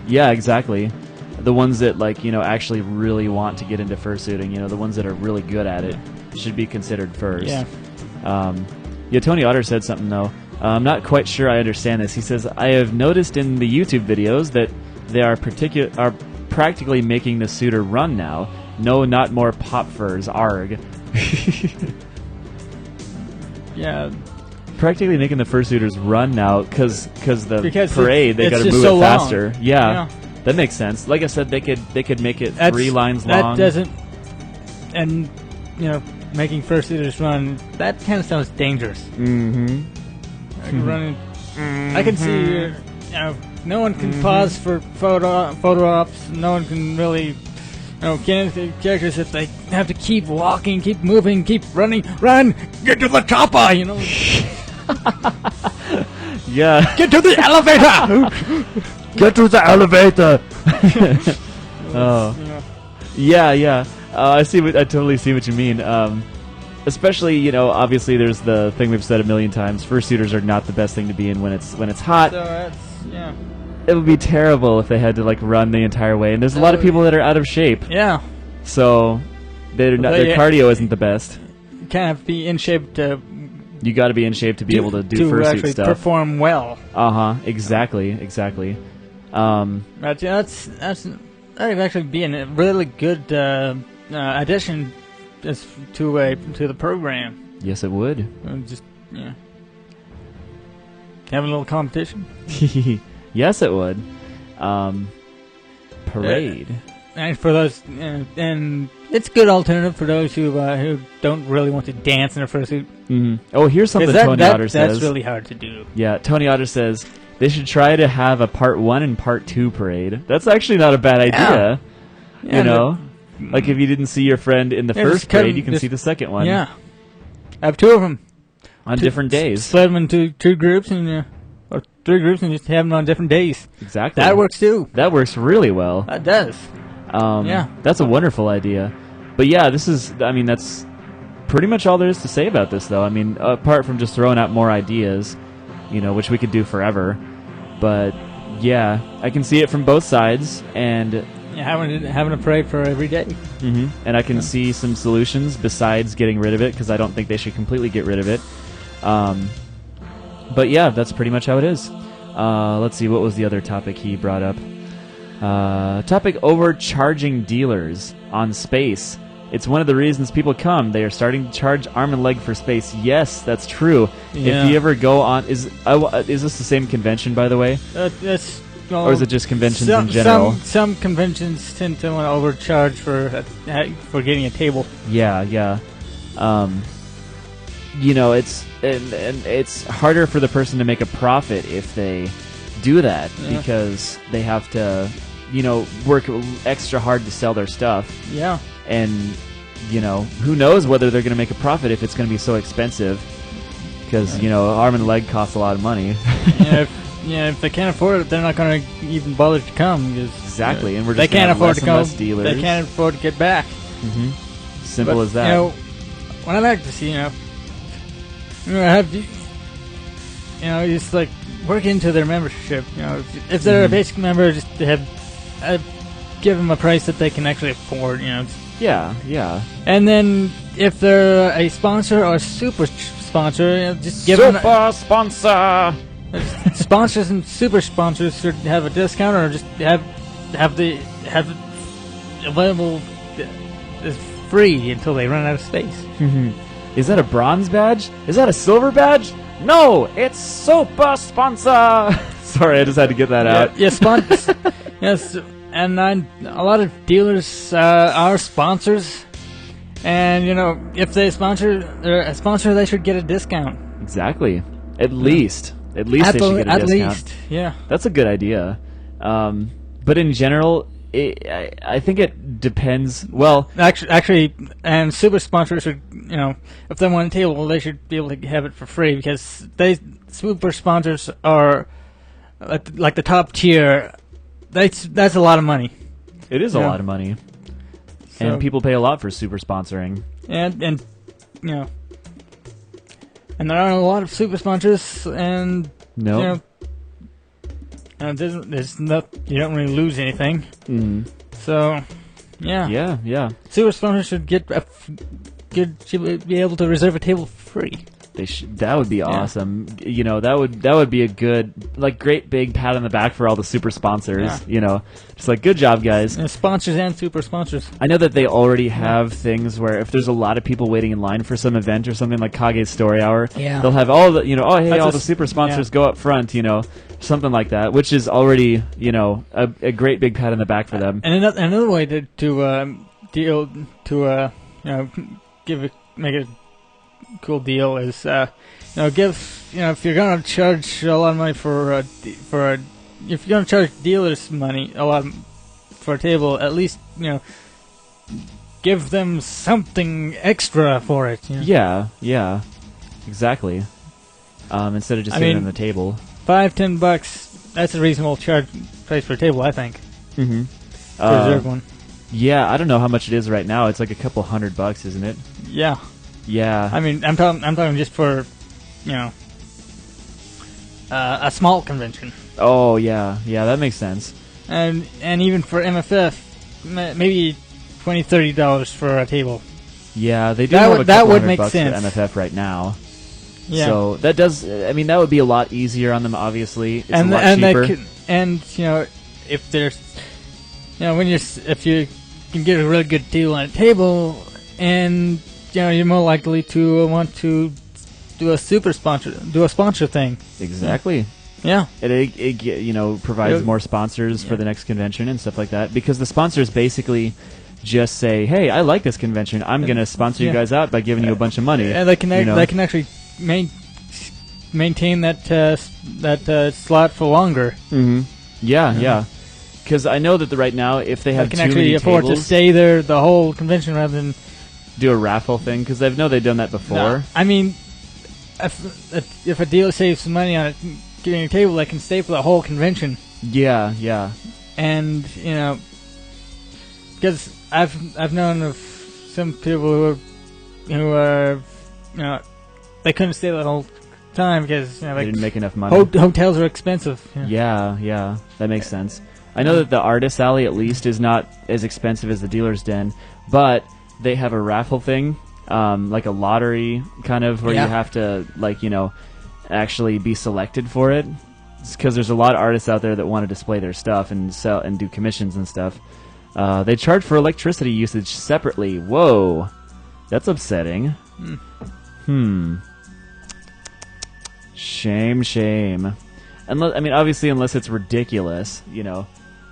[SPEAKER 1] Yeah, exactly. The ones that actually really want to get into fursuiting, the ones that are really good at it, should be considered first.
[SPEAKER 2] Yeah.
[SPEAKER 1] Tony Otter said something though. I'm not quite sure I understand this. He says, I have noticed in the YouTube videos that they are practically making the suitor run now. No, not more pop furs. Arg.
[SPEAKER 2] Yeah.
[SPEAKER 1] Practically making the fursuiters run now because
[SPEAKER 2] Because
[SPEAKER 1] parade they
[SPEAKER 2] it's
[SPEAKER 1] got to
[SPEAKER 2] just
[SPEAKER 1] move
[SPEAKER 2] so
[SPEAKER 1] it
[SPEAKER 2] long.
[SPEAKER 1] faster. Yeah, that makes sense. Like I said, they could make it 3 lines long.
[SPEAKER 2] That doesn't, and making fursuiters run. That kind of sounds dangerous.
[SPEAKER 1] Mm-hmm.
[SPEAKER 2] Running. I can see. No one can pause for photo ops. No one can really. Characters if they have to keep walking, keep moving, keep running, run, get to the chopper,
[SPEAKER 1] Yeah.
[SPEAKER 2] Get to the elevator!
[SPEAKER 1] Get to the elevator! Oh. Yeah. I totally see what you mean. Especially, obviously there's the thing we've said a million times. Fursuiters are not the best thing to be in when it's hot.
[SPEAKER 2] So that's, yeah.
[SPEAKER 1] It would be terrible if they had to run the entire way. And there's a lot of people that are out of shape.
[SPEAKER 2] Yeah.
[SPEAKER 1] So their cardio isn't the best.
[SPEAKER 2] You kind of be in shape to...
[SPEAKER 1] You got to be in shape to be able to do fursuit
[SPEAKER 2] actually
[SPEAKER 1] stuff.
[SPEAKER 2] Perform well.
[SPEAKER 1] Exactly.
[SPEAKER 2] But that would actually be a really good addition to the program.
[SPEAKER 1] Yes, it would.
[SPEAKER 2] Just have a little competition.
[SPEAKER 1] Yes, it would. Parade.
[SPEAKER 2] And for those, and it's a good alternative for those who don't really want to dance in a fursuit.
[SPEAKER 1] Mm-hmm. Oh, here's something Tony Otter says.
[SPEAKER 2] That's really hard to do.
[SPEAKER 1] Yeah, Tony Otter says they should try to have a part 1 and part 2 parade. That's actually not a bad idea. Yeah. Like if you didn't see your friend in the first parade, you can see the second one.
[SPEAKER 2] Yeah. Have 2 of them.
[SPEAKER 1] On different days.
[SPEAKER 2] Split them into 2 groups or 3 groups and just have them on different days.
[SPEAKER 1] Exactly.
[SPEAKER 2] That works too.
[SPEAKER 1] That works really well.
[SPEAKER 2] That does. Yeah.
[SPEAKER 1] That's a wonderful idea. But yeah, that's pretty much all there is to say about this, though. Apart from just throwing out more ideas, which we could do forever. But yeah, I can see it from both sides, and
[SPEAKER 2] having a parade for every day.
[SPEAKER 1] Mm-hmm. And I can see some solutions besides getting rid of it, because I don't think they should completely get rid of it. But yeah, that's pretty much how it is. Let's see, what was the other topic he brought up? Topic: overcharging dealers on space. It's one of the reasons people come. They are starting to charge arm and leg for space. Yes, that's true.
[SPEAKER 2] Yeah.
[SPEAKER 1] If you ever go on, is this the same convention, by the way? Or is it just conventions in general?
[SPEAKER 2] Some conventions tend to want to overcharge for getting a table.
[SPEAKER 1] Yeah. It's harder for the person to make a profit if they do that, because they have to, work extra hard to sell their stuff.
[SPEAKER 2] Yeah.
[SPEAKER 1] And, who knows whether they're going to make a profit if it's going to be so expensive, because, arm and leg costs a lot of money.
[SPEAKER 2] If they can't afford it, they're not going to even bother to come.
[SPEAKER 1] Exactly, and we're just
[SPEAKER 2] they can't afford to come.
[SPEAKER 1] Dealers.
[SPEAKER 2] They can't afford to get back.
[SPEAKER 1] Mm-hmm. Simple as that.
[SPEAKER 2] What I like to see, have just like work into their membership. If they're a basic member, just have give them a price that they can actually afford.
[SPEAKER 1] Yeah.
[SPEAKER 2] And then if they're a sponsor or a super sponsor, just give them
[SPEAKER 1] sponsor.
[SPEAKER 2] Sponsors and super sponsors should have a discount, or just have it available as free until they run out of space.
[SPEAKER 1] Is that a bronze badge? Is that a silver badge? No, it's super sponsor. Sorry, I just had to get that out.
[SPEAKER 2] Yeah, sponsors. Yes, and a lot of dealers are sponsors, and if they sponsor a sponsor, they should get a discount.
[SPEAKER 1] Exactly. At least they should get a discount.
[SPEAKER 2] At least, yeah.
[SPEAKER 1] That's a good idea. But in general, I think it depends. Well,
[SPEAKER 2] Actually, and super sponsors should, if they want a table, they should be able to have it for free because super sponsors are like the top tier. That's a lot of money.
[SPEAKER 1] it is a lot of money,
[SPEAKER 2] So-
[SPEAKER 1] and people pay a lot for super sponsoring.
[SPEAKER 2] and and there aren't a lot of super sponsors, and
[SPEAKER 1] No.
[SPEAKER 2] there's not, you don't really lose anything.
[SPEAKER 1] Mhm.
[SPEAKER 2] So, yeah,
[SPEAKER 1] Yeah.
[SPEAKER 2] super sponsors should should be able to reserve a table for free.
[SPEAKER 1] That would be awesome. That would be a good, great big pat on the back for all the super sponsors. Just good job, guys.
[SPEAKER 2] And sponsors and super sponsors.
[SPEAKER 1] I know that they already have things where if there's a lot of people waiting in line for some event or something like Kage's Story Hour,
[SPEAKER 2] Yeah.
[SPEAKER 1] they'll have all the,
[SPEAKER 2] That's
[SPEAKER 1] all
[SPEAKER 2] a
[SPEAKER 1] the super sponsors
[SPEAKER 2] yeah.
[SPEAKER 1] go up front, something like that, which is already, a great big pat on the back for them.
[SPEAKER 2] And another way to deal to make a cool deal is if you're gonna charge a lot of money if you're gonna charge dealers money a lot for a table, at least give them something extra for it.
[SPEAKER 1] Yeah, exactly. Instead of just giving them the table.
[SPEAKER 2] $5-10, that's a reasonable price for a table, I think.
[SPEAKER 1] Mm-hmm.
[SPEAKER 2] To reserve one.
[SPEAKER 1] Yeah, I don't know how much it is right now. It's like a couple $100, isn't it?
[SPEAKER 2] Yeah.
[SPEAKER 1] Yeah.
[SPEAKER 2] I mean, I'm talking just for, a small convention,
[SPEAKER 1] Oh yeah, that makes sense.
[SPEAKER 2] and even for MFF, maybe $20-30 for a table.
[SPEAKER 1] Yeah, they do
[SPEAKER 2] That
[SPEAKER 1] have
[SPEAKER 2] would-
[SPEAKER 1] a
[SPEAKER 2] that
[SPEAKER 1] couple
[SPEAKER 2] would
[SPEAKER 1] $100
[SPEAKER 2] make
[SPEAKER 1] for
[SPEAKER 2] sense.
[SPEAKER 1] MFF right now.
[SPEAKER 2] Yeah,
[SPEAKER 1] So that does. I mean, that would be a lot easier on them. Obviously, it's
[SPEAKER 2] and
[SPEAKER 1] a lot
[SPEAKER 2] they
[SPEAKER 1] cheaper.
[SPEAKER 2] if there's, if you can get a really good deal on a table, and you're more likely to want to do a sponsor thing.
[SPEAKER 1] Exactly.
[SPEAKER 2] Yeah.
[SPEAKER 1] It provides
[SPEAKER 2] Yeah.
[SPEAKER 1] more sponsors for the next convention and stuff like that, because the sponsors basically just say, "Hey, I like this convention. I'm going to sponsor you
[SPEAKER 2] Yeah.
[SPEAKER 1] guys out by giving you a bunch of money."
[SPEAKER 2] And they can actually maintain that slot for longer.
[SPEAKER 1] Mm-hmm. Yeah. Because I know that right now, if they
[SPEAKER 2] They
[SPEAKER 1] have
[SPEAKER 2] can
[SPEAKER 1] too
[SPEAKER 2] actually
[SPEAKER 1] many
[SPEAKER 2] afford
[SPEAKER 1] tables,
[SPEAKER 2] to stay there the whole convention rather than.
[SPEAKER 1] do a raffle thing, because I know they've done that before.
[SPEAKER 2] No, I mean, if a dealer saves some money on it, getting a table, they can stay for the whole convention.
[SPEAKER 1] Yeah.
[SPEAKER 2] And because I've known of some people who are they couldn't stay the whole time because
[SPEAKER 1] They didn't make enough money.
[SPEAKER 2] hotels are expensive.
[SPEAKER 1] Yeah, that makes sense. I know that the Artist Alley, at least, is not as expensive as the Dealer's Den, but they have a raffle thing, like a lottery kind of, where you have to, actually be selected for it. Because there's a lot of artists out there that want to display their stuff and sell and do commissions and stuff. They charge for electricity usage separately. Whoa, that's upsetting. Shame. Obviously, unless it's ridiculous,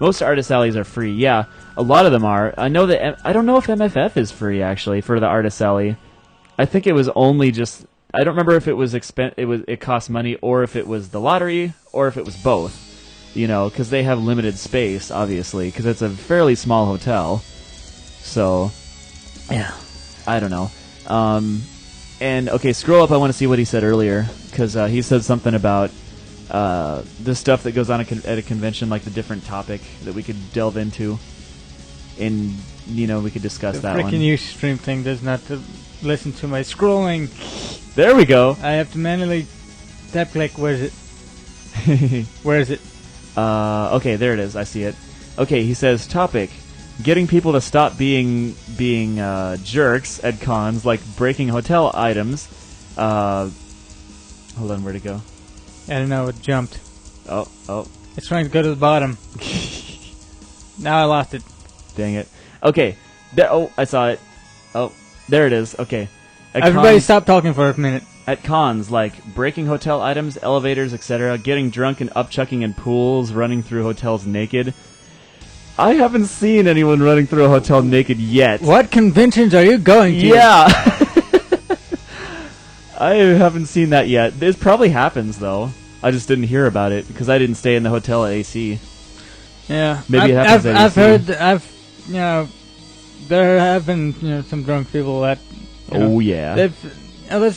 [SPEAKER 1] Most Artist Alleys are free. Yeah, a lot of them are. I know that. I don't know if MFF is free actually for the Artist Alley. I think it was only just. I don't remember if it was it cost money, or if it was the lottery, or if it was both. Because they have limited space, obviously, because it's a fairly small hotel. So,
[SPEAKER 2] Yeah.
[SPEAKER 1] I don't know. And okay, scroll up. I want to see what he said earlier, because he said something about the stuff that goes on at a convention, like the different topic that we could delve into, and we could discuss that one.
[SPEAKER 2] The freaking Ustream thing does not listen to my scrolling.
[SPEAKER 1] There we go.
[SPEAKER 2] I have to manually tap click. Where is it? Where is it?
[SPEAKER 1] Okay, there it is. I see it. Okay, he says topic: getting people to stop being jerks at cons, like breaking hotel items. Hold on, where'd it go?
[SPEAKER 2] I don't know. It jumped.
[SPEAKER 1] Oh.
[SPEAKER 2] It's trying to go to the bottom. Now I lost it.
[SPEAKER 1] Dang it. Okay. I saw it. Oh, there it is. Okay. At
[SPEAKER 2] Everybody
[SPEAKER 1] cons-
[SPEAKER 2] stop talking for a minute.
[SPEAKER 1] at cons, like breaking hotel items, elevators, etc., getting drunk and upchucking in pools, running through hotels naked. I haven't seen anyone running through a hotel naked yet.
[SPEAKER 2] What conventions are you going to?
[SPEAKER 1] Yeah. I haven't seen that yet. It probably happens, though. I just didn't hear about it because I didn't stay in the hotel at AC.
[SPEAKER 2] Yeah.
[SPEAKER 1] Maybe it happens at
[SPEAKER 2] I've
[SPEAKER 1] AC.
[SPEAKER 2] heard, you know, there have been, you know, some drunk people that, you know,
[SPEAKER 1] Yeah.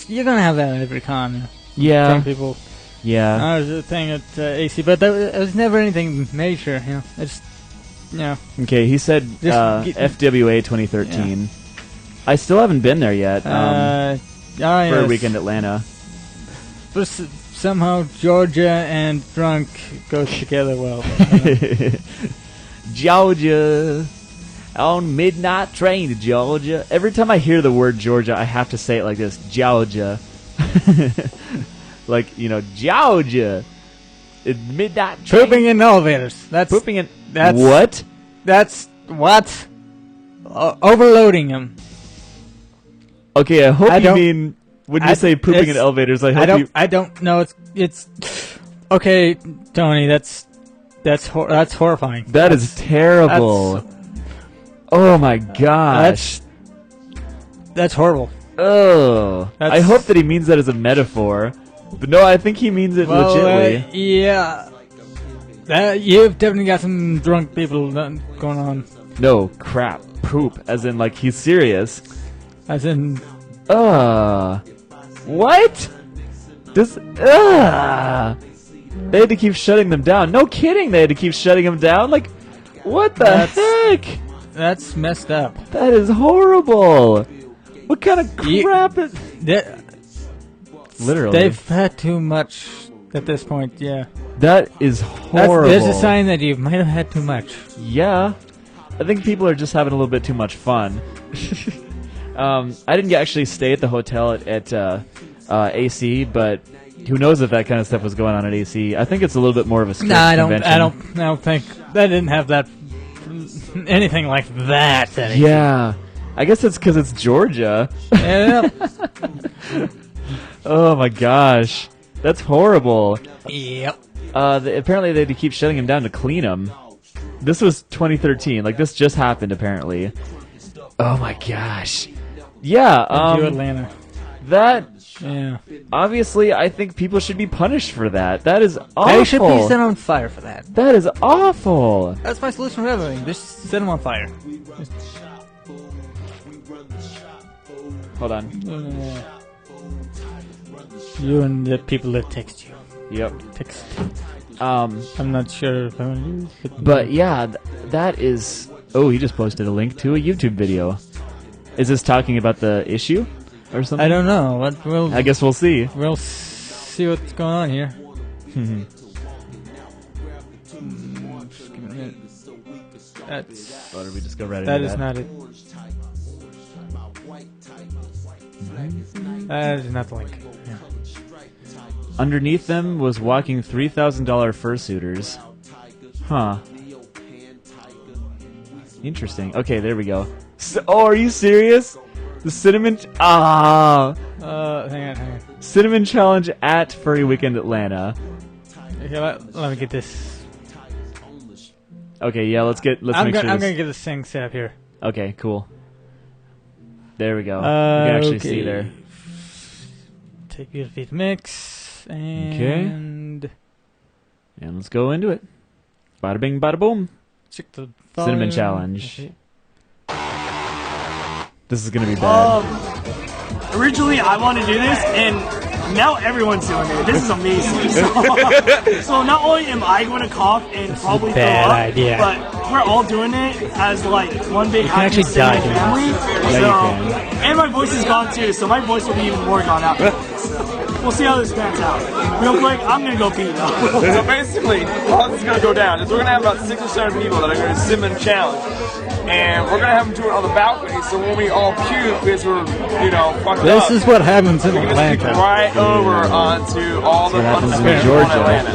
[SPEAKER 2] you're gonna have that at every con. You know,
[SPEAKER 1] Yeah.
[SPEAKER 2] drunk people.
[SPEAKER 1] Yeah.
[SPEAKER 2] There's a thing at AC, but it was never anything major. You know, it's, you know.
[SPEAKER 1] Okay, he said FWA 2013. Yeah. I still haven't been there yet. For a weekend Atlanta.
[SPEAKER 2] But somehow Georgia and drunk goes together well.
[SPEAKER 1] Georgia. On midnight train to Georgia. Every time I hear the word Georgia, I have to say it like this. Georgia. Like, you know, Georgia. Midnight train.
[SPEAKER 2] Pooping in elevators. That's
[SPEAKER 1] pooping in...
[SPEAKER 2] That's...
[SPEAKER 1] What?
[SPEAKER 2] That's... What? Overloading them.
[SPEAKER 1] Okay, I hope you mean... When you say pooping in elevators, I hope
[SPEAKER 2] I don't know. It's... Okay, Tony, that's horrifying.
[SPEAKER 1] That is terrible. Oh my gosh.
[SPEAKER 2] That's horrible.
[SPEAKER 1] Oh. I hope that he means that as a metaphor. But no, I think he means it legitimately.
[SPEAKER 2] Yeah. You've definitely got some drunk people going on.
[SPEAKER 1] No, crap. Poop. As in, like, he's serious.
[SPEAKER 2] As in...
[SPEAKER 1] What? They had to keep shutting them down. No kidding, they had to keep shutting them down? Like, what the heck?
[SPEAKER 2] That's messed up.
[SPEAKER 1] That is horrible. What kind of crap is... Literally.
[SPEAKER 2] They've had too much at this point, yeah.
[SPEAKER 1] That is horrible.
[SPEAKER 2] There's a sign that you might have had too much.
[SPEAKER 1] Yeah. I think people are just having a little bit too much fun. I didn't actually stay at the hotel at AC, but who knows if that kind of stuff was going on at AC. I think it's a little bit more of a strict convention.
[SPEAKER 2] I don't think they didn't have that anything like that.
[SPEAKER 1] Yeah. I guess it's because it's Georgia.
[SPEAKER 2] Yeah.
[SPEAKER 1] Oh my gosh. That's horrible.
[SPEAKER 2] Yep.
[SPEAKER 1] Apparently they had to keep shutting him down to clean him. This was 2013. Like, this just happened, apparently. Oh my gosh. Yeah,
[SPEAKER 2] Atlanta.
[SPEAKER 1] That...
[SPEAKER 2] Yeah.
[SPEAKER 1] Obviously, I think people should be punished for that. That is awful.
[SPEAKER 2] They should be set on fire for that.
[SPEAKER 1] That is awful.
[SPEAKER 2] That's my solution for everything. Just set them on fire.
[SPEAKER 1] Hold on.
[SPEAKER 2] You and the people that text you.
[SPEAKER 1] Yep.
[SPEAKER 2] Text. I'm not sure if I want to use it.
[SPEAKER 1] But yeah, that is... Oh, he just posted a link to a YouTube video. Is this talking about the issue? Or something?
[SPEAKER 2] I don't know.
[SPEAKER 1] I guess we'll see.
[SPEAKER 2] We'll see what's going on here. That's.
[SPEAKER 1] Or did we just go right
[SPEAKER 2] That
[SPEAKER 1] into
[SPEAKER 2] is not it. That is not the link. Yeah.
[SPEAKER 1] Underneath them was walking $3,000 fursuiters. Huh. Interesting. Okay, there we go. Oh, are you serious? The cinnamon...
[SPEAKER 2] Hang on.
[SPEAKER 1] Cinnamon Challenge at Furry Weekend Atlanta.
[SPEAKER 2] Okay, let me get this.
[SPEAKER 1] Okay, yeah, let's make sure
[SPEAKER 2] I'm gonna get this thing set up here.
[SPEAKER 1] Okay, cool. There we go. You can actually see there.
[SPEAKER 2] Take your feet mix and...
[SPEAKER 1] Okay. And let's go into it. Bada bing, bada boom.
[SPEAKER 2] Check the
[SPEAKER 1] Cinnamon Challenge. Okay. This is gonna be bad.
[SPEAKER 7] Originally, I wanted to do this, and now everyone's doing it. This is amazing. So not only am I going to cough and probably throw up,
[SPEAKER 2] idea.
[SPEAKER 7] but we're all doing it as like one big happy
[SPEAKER 2] actually die
[SPEAKER 7] family. And my voice is gone too, so my voice will be even more gone after this. We'll see how this pans out. Real quick, I'm gonna go pee though.
[SPEAKER 8] So basically, how this is gonna go down is we're gonna have about 6 or 7 people that are gonna Cinnamon Challenge. And we're gonna have them do it on the balcony, so when we all puke, because we're, fucked up.
[SPEAKER 2] This is what happens in
[SPEAKER 8] we can
[SPEAKER 2] Atlanta.
[SPEAKER 8] just puke right over onto all the
[SPEAKER 1] happens in
[SPEAKER 8] punishment
[SPEAKER 1] Georgia.
[SPEAKER 8] Atlanta.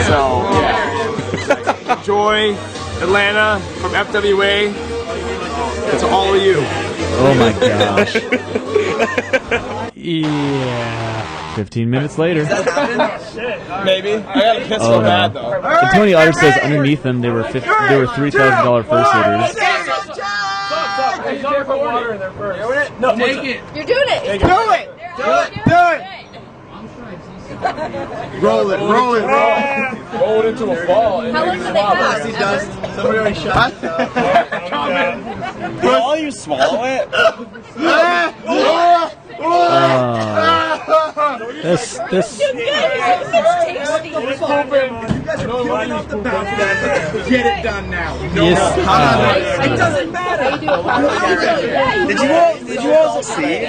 [SPEAKER 8] So, yeah. Enjoy Atlanta from FWA to all of you.
[SPEAKER 1] Oh my gosh.
[SPEAKER 2] Yeah.
[SPEAKER 1] 15 minutes later.
[SPEAKER 8] Maybe. I got a piss so bad though.
[SPEAKER 1] And Tony Otter says underneath them there were $3,000 fursuiters.
[SPEAKER 8] Hey, John, put water in there first. No, take it.
[SPEAKER 9] You're doing it.
[SPEAKER 8] Do it.
[SPEAKER 3] Roll it.
[SPEAKER 8] Roll it into a ball.
[SPEAKER 9] How long do they last?
[SPEAKER 3] He does. Somebody already shot.
[SPEAKER 8] While you swallow it.
[SPEAKER 2] This.
[SPEAKER 9] It's tasty.
[SPEAKER 3] Get it done now.
[SPEAKER 2] Yes.
[SPEAKER 3] It doesn't matter. Did you all succeed?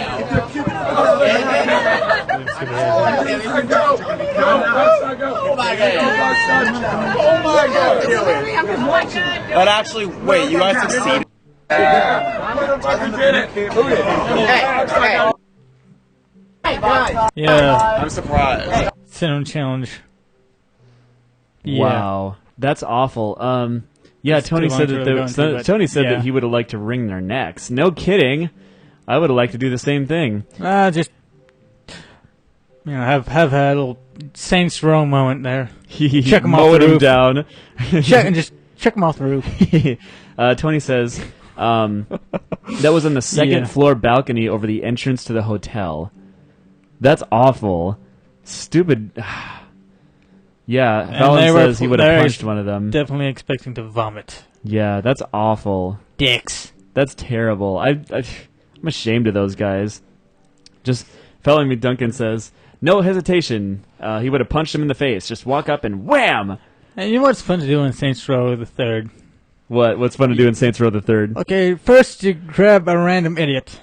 [SPEAKER 8] Oh my god. But actually, wait, you guys succeeded.
[SPEAKER 2] Yeah.
[SPEAKER 8] I'm surprised.
[SPEAKER 2] Cinnamon challenge. Yeah.
[SPEAKER 1] Wow, that's awful. Yeah,
[SPEAKER 2] It's
[SPEAKER 1] Tony
[SPEAKER 2] too
[SPEAKER 1] said
[SPEAKER 2] long
[SPEAKER 1] that
[SPEAKER 2] to really go into, but
[SPEAKER 1] Tony said
[SPEAKER 2] yeah.
[SPEAKER 1] that he would have liked to wring their necks. No kidding. I would have liked to do the same thing.
[SPEAKER 2] Just have had a little Saints Row moment there. Check 'em off
[SPEAKER 1] Mowed
[SPEAKER 2] the
[SPEAKER 1] him
[SPEAKER 2] roof.
[SPEAKER 1] down.
[SPEAKER 2] Check them off the roof.
[SPEAKER 1] Tony says that was on the second floor balcony over the entrance to the hotel. That's awful. Stupid. Yeah, Fallon says he would have punched one of them.
[SPEAKER 2] Definitely expecting to vomit.
[SPEAKER 1] Yeah, that's awful.
[SPEAKER 2] Dicks.
[SPEAKER 1] That's terrible. I'm ashamed of those guys. Just Fallon McDuncan says, no hesitation. He would have punched him in the face. Just walk up and wham!
[SPEAKER 2] And you know what's fun to do in Saints Row the Third?
[SPEAKER 1] What's fun to do in Saints Row the Third?
[SPEAKER 2] Okay, first you grab a random idiot.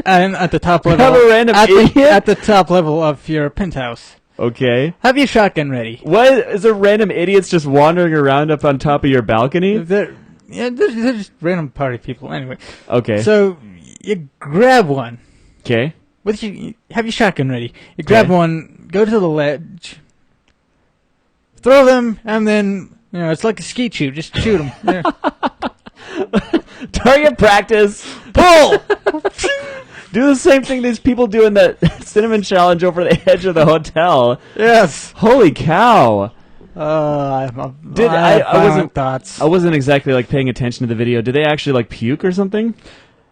[SPEAKER 2] And at the top level,
[SPEAKER 1] Grab a random idiot?
[SPEAKER 2] At the top level of your penthouse.
[SPEAKER 1] Okay.
[SPEAKER 2] Have your shotgun ready.
[SPEAKER 1] What? Is there random idiots just wandering around up on top of your balcony?
[SPEAKER 2] They're just random party people. Anyway.
[SPEAKER 1] Okay.
[SPEAKER 2] So you grab one.
[SPEAKER 1] Okay.
[SPEAKER 2] Have your shotgun ready. You grab one, go to the ledge, throw them, and then it's like a skeet shoot. Just shoot them. Yeah.
[SPEAKER 1] Target practice. Pull. Do the same thing these people do in that cinnamon challenge over the edge of the hotel.
[SPEAKER 2] Yes.
[SPEAKER 1] Holy cow.
[SPEAKER 2] I
[SPEAKER 1] I wasn't exactly like paying attention to the video. Did they actually like puke or something?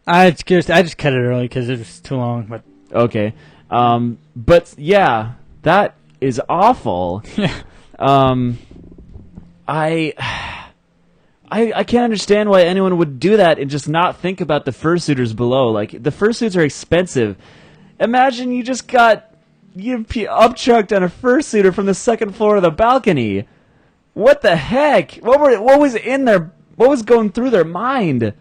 [SPEAKER 2] I just cut it early because it was too long. But
[SPEAKER 1] okay. But yeah, that is awful. I can't understand why anyone would do that and just not think about the fursuiters below. Like, the fursuits are expensive. Imagine you just got upchucked on a fursuiter from the second floor of the balcony. What the heck? What was in there? What was going through their mind?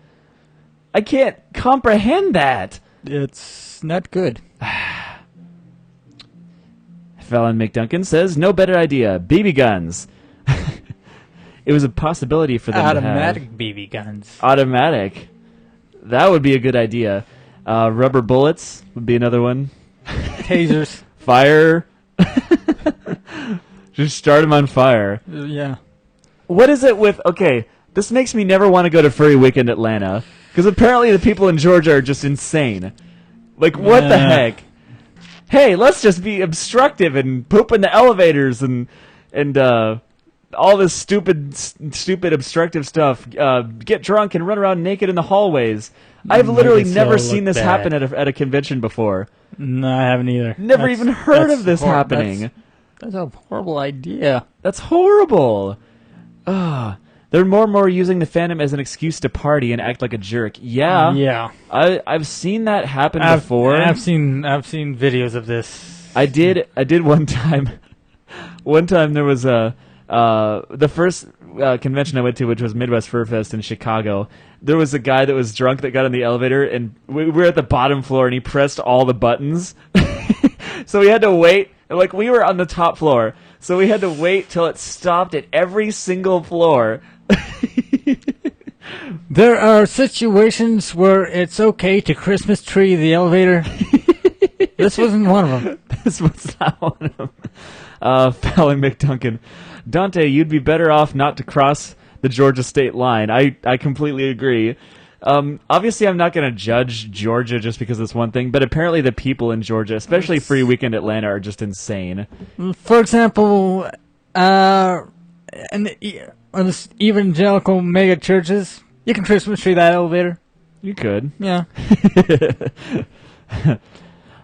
[SPEAKER 1] I can't comprehend that.
[SPEAKER 2] It's not good.
[SPEAKER 1] Fallon McDuncan says, no better idea. BB guns. It was a possibility for them
[SPEAKER 2] Automatic
[SPEAKER 1] to have.
[SPEAKER 2] BB guns.
[SPEAKER 1] Automatic. That would be a good idea. Rubber bullets would be another one.
[SPEAKER 2] Tasers.
[SPEAKER 1] Fire. Just start them on fire.
[SPEAKER 2] Yeah.
[SPEAKER 1] What is it with... Okay, this makes me never want to go to Furry Weekend Atlanta. Because apparently the people in Georgia are just insane. Like, what the heck? Hey, let's just be obstructive and poop in the elevators and all this stupid obstructive stuff. Get drunk and run around naked in the hallways. I've literally never seen this happen at a convention before.
[SPEAKER 2] No, I haven't either.
[SPEAKER 1] Never even heard of this happening.
[SPEAKER 2] That's a horrible idea.
[SPEAKER 1] That's horrible. They're more and more using the fandom as an excuse to party and act like a jerk. Yeah.
[SPEAKER 2] Yeah.
[SPEAKER 1] I've seen that happen before.
[SPEAKER 2] I've seen videos of this.
[SPEAKER 1] I did one time. One time there was the first convention I went to, which was Midwest Fur Fest in Chicago. There was a guy that was drunk that got on the elevator, and we were at the bottom floor, and he pressed all the buttons. So we had to wait. Like, we were on the top floor, so we had to wait till it stopped at every single floor.
[SPEAKER 2] There are situations where it's okay to Christmas tree the elevator. This wasn't one of them.
[SPEAKER 1] This was not one of them. Fallon McDuncan. Dante, you'd be better off not to cross the Georgia state line. I completely agree. Obviously, I'm not going to judge Georgia just because it's one thing, but apparently the people in Georgia, especially Free Weekend Atlanta, are just insane.
[SPEAKER 2] For example, on the evangelical mega churches, you can Christmas tree that elevator.
[SPEAKER 1] You could.
[SPEAKER 2] Yeah.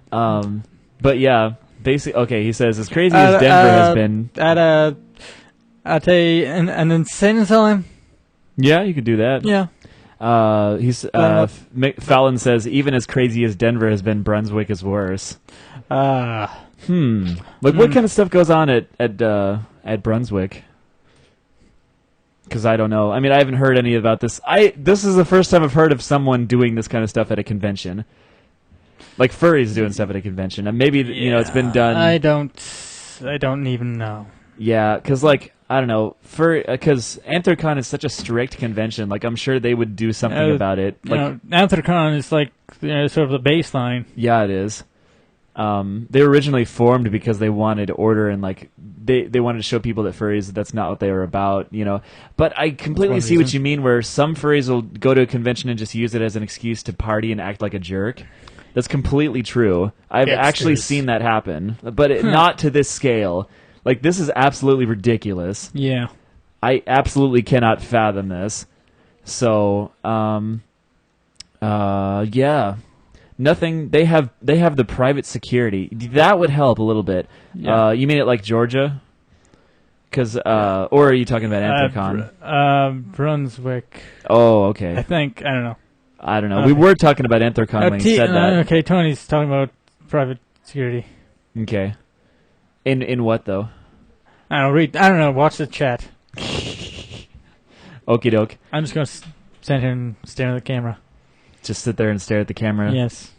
[SPEAKER 1] But yeah, basically, okay, he says, as crazy as Denver has been...
[SPEAKER 2] At an insane asylum?
[SPEAKER 1] Yeah, you could do that.
[SPEAKER 2] Yeah.
[SPEAKER 1] Fallon says, even as crazy as Denver has been, Brunswick is worse. What kind of stuff goes on at Brunswick? Because I don't know. I mean, I haven't heard any about this. This is the first time I've heard of someone doing this kind of stuff at a convention. Like furries doing stuff at a convention. And maybe, it's been done.
[SPEAKER 2] I don't even know.
[SPEAKER 1] Yeah, because, I don't know, because Anthrocon is such a strict convention. Like, I'm sure they would do something about it.
[SPEAKER 2] Anthrocon is sort of the baseline.
[SPEAKER 1] Yeah, it is. They were originally formed because they wanted order and they wanted to show people that furries, that's not what they were about, But I completely see what you mean, where some furries will go to a convention and just use it as an excuse to party and act like a jerk. That's completely true. I've actually seen that happen, but not to this scale. This is absolutely ridiculous.
[SPEAKER 2] Yeah.
[SPEAKER 1] I absolutely cannot fathom this. So, yeah. Nothing. They have the private security. That would help a little bit. Yeah. You mean it like Georgia? Or are you talking about Anthrocon?
[SPEAKER 2] Brunswick.
[SPEAKER 1] Oh, okay.
[SPEAKER 2] I think. I don't know.
[SPEAKER 1] We were talking about Anthrocon when he said that.
[SPEAKER 2] Okay, Tony's talking about private security.
[SPEAKER 1] Okay. In what though?
[SPEAKER 2] I don't know. Watch the chat.
[SPEAKER 1] Okie doke. I'm
[SPEAKER 2] just gonna stand here and stare at the camera.
[SPEAKER 1] Just sit there and stare at the camera.
[SPEAKER 2] Yes.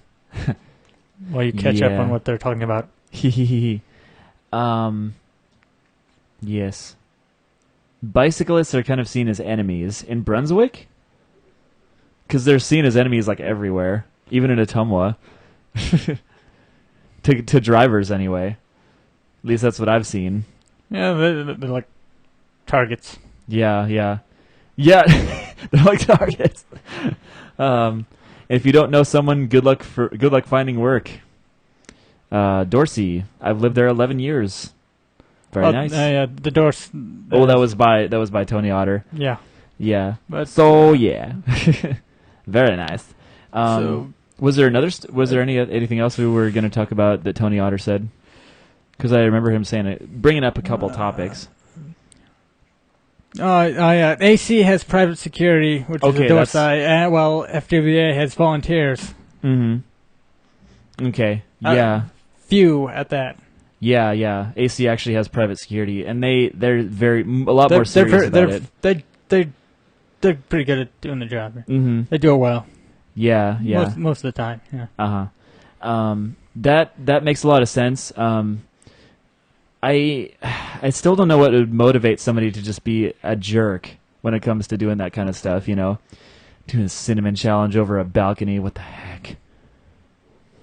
[SPEAKER 2] While you catch up on what they're talking about.
[SPEAKER 1] Yes. Bicyclists are kind of seen as enemies in Brunswick, because they're seen as enemies everywhere, even in Ottumwa. to drivers anyway. At least that's what I've seen.
[SPEAKER 2] Yeah, they're like targets.
[SPEAKER 1] Yeah. They're like targets. If you don't know someone, good luck finding work. Dorsey, I've lived there 11 years. Very nice.
[SPEAKER 2] Yeah, the Dorsey.
[SPEAKER 1] That was by Tony Otter.
[SPEAKER 2] Yeah.
[SPEAKER 1] Yeah.
[SPEAKER 2] But
[SPEAKER 1] yeah. Very nice. Was there anything else we were going to talk about that Tony Otter said? Because I remember him saying it, bringing up a couple topics.
[SPEAKER 2] Yeah. AC has private security, which is a Dorsey. FWA has volunteers.
[SPEAKER 1] Mm-hmm. Okay. Yeah.
[SPEAKER 2] Few at that.
[SPEAKER 1] Yeah. AC actually has private security, and they're a lot more serious about it.
[SPEAKER 2] They're pretty good at doing the job.
[SPEAKER 1] Mm-hmm.
[SPEAKER 2] They do it well.
[SPEAKER 1] Yeah.
[SPEAKER 2] Most of the time. Yeah.
[SPEAKER 1] That makes a lot of sense. I still don't know what would motivate somebody to just be a jerk when it comes to doing that kind of stuff, doing a cinnamon challenge over a balcony. What the heck?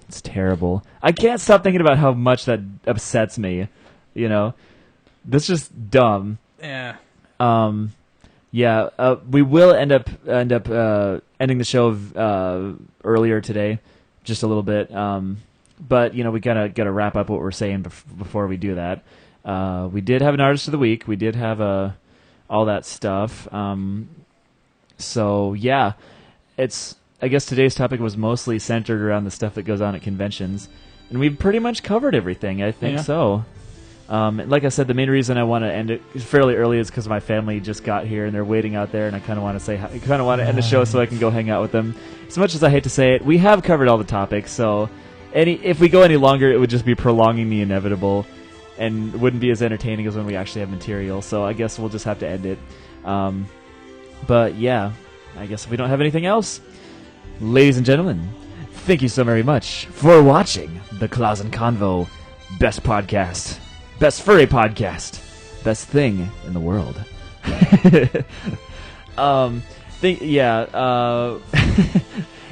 [SPEAKER 1] It's terrible. I can't stop thinking about how much that upsets me, That's just dumb.
[SPEAKER 2] Yeah.
[SPEAKER 1] Yeah, we will end up ending the show earlier today, just a little bit. But we gotta wrap up what we're saying before we do that. We did have an artist of the week. We did have all that stuff. So yeah, I guess today's topic was mostly centered around the stuff that goes on at conventions, and we've pretty much covered everything. I think so. Like I said, the main reason I want to end it fairly early is because my family just got here and they're waiting out there, and I kind of want to end the show so I can go hang out with them. As much as I hate to say it, we have covered all the topics, so if we go any longer, it would just be prolonging the inevitable, and wouldn't be as entertaining as when we actually have material. So I guess we'll just have to end it. But yeah, I guess if we don't have anything else, ladies and gentlemen, thank you so very much for watching the Claus and Convo Best Podcast. Best furry podcast. Best thing in the world.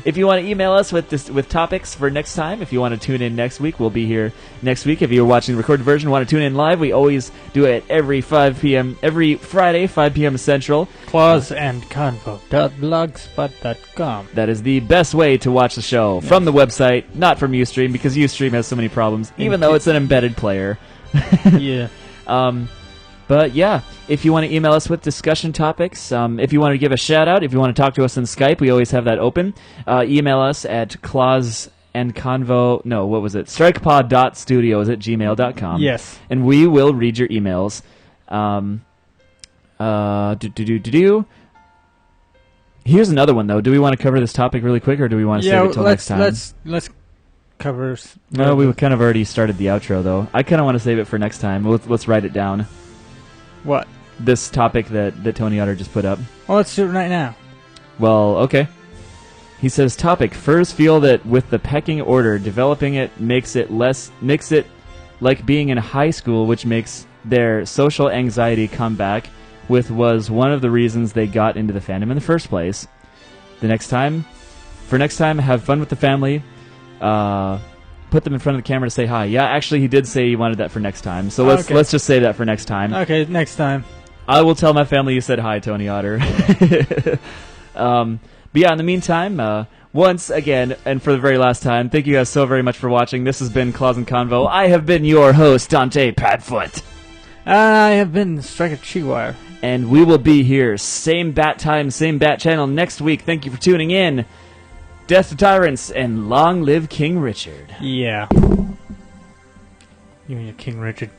[SPEAKER 1] If you want to email us with topics for next time, if you want to tune in next week, we'll be here next week. If you're watching the recorded version, want to tune in live, we always do it every 5 p.m. every Friday, 5 p.m. Central.
[SPEAKER 2] clausandconvo.blogspot.com.
[SPEAKER 1] That is the best way to watch the show from the website, not from Ustream, because Ustream has so many problems, even though it's an embedded player.
[SPEAKER 2] Yeah.
[SPEAKER 1] But yeah, if you want to email us with discussion topics, if you want to give a shout out, if you want to talk to us on Skype, we always have that open. Email us at strikepod.studios@gmail.com.
[SPEAKER 2] Yes.
[SPEAKER 1] And we will read your emails. Here's another one, though. Do we want to cover this topic really quick, or do we want to save it till next time?
[SPEAKER 2] Let's cover.
[SPEAKER 1] No, we kind of already started the outro, though. I kind of want to save it for next time. Let's write it down.
[SPEAKER 2] What?
[SPEAKER 1] This topic that Tony Otter just put up.
[SPEAKER 2] Well, let's do it right now.
[SPEAKER 1] Well, okay. He says, topic, furs feel that with the pecking order, developing it makes it like being in high school, which makes their social anxiety come back, was one of the reasons they got into the fandom in the first place. For next time, have fun with the family. Put them in front of the camera to say hi. Yeah, actually, he did say he wanted that for next time. So let's just say that for next time.
[SPEAKER 2] Okay, next time.
[SPEAKER 1] I will tell my family you said hi, Tony Otter. But yeah, in the meantime, once again, and for the very last time, thank you guys so very much for watching. This has been Claus and Convo. I have been your host, Dante Padfoot.
[SPEAKER 2] I have been Striker Chihuahua.
[SPEAKER 1] And we will be here, same bat time, same bat channel next week. Thank you for tuning in. Death to tyrants, and long live King Richard.
[SPEAKER 2] Yeah. You mean King Richard.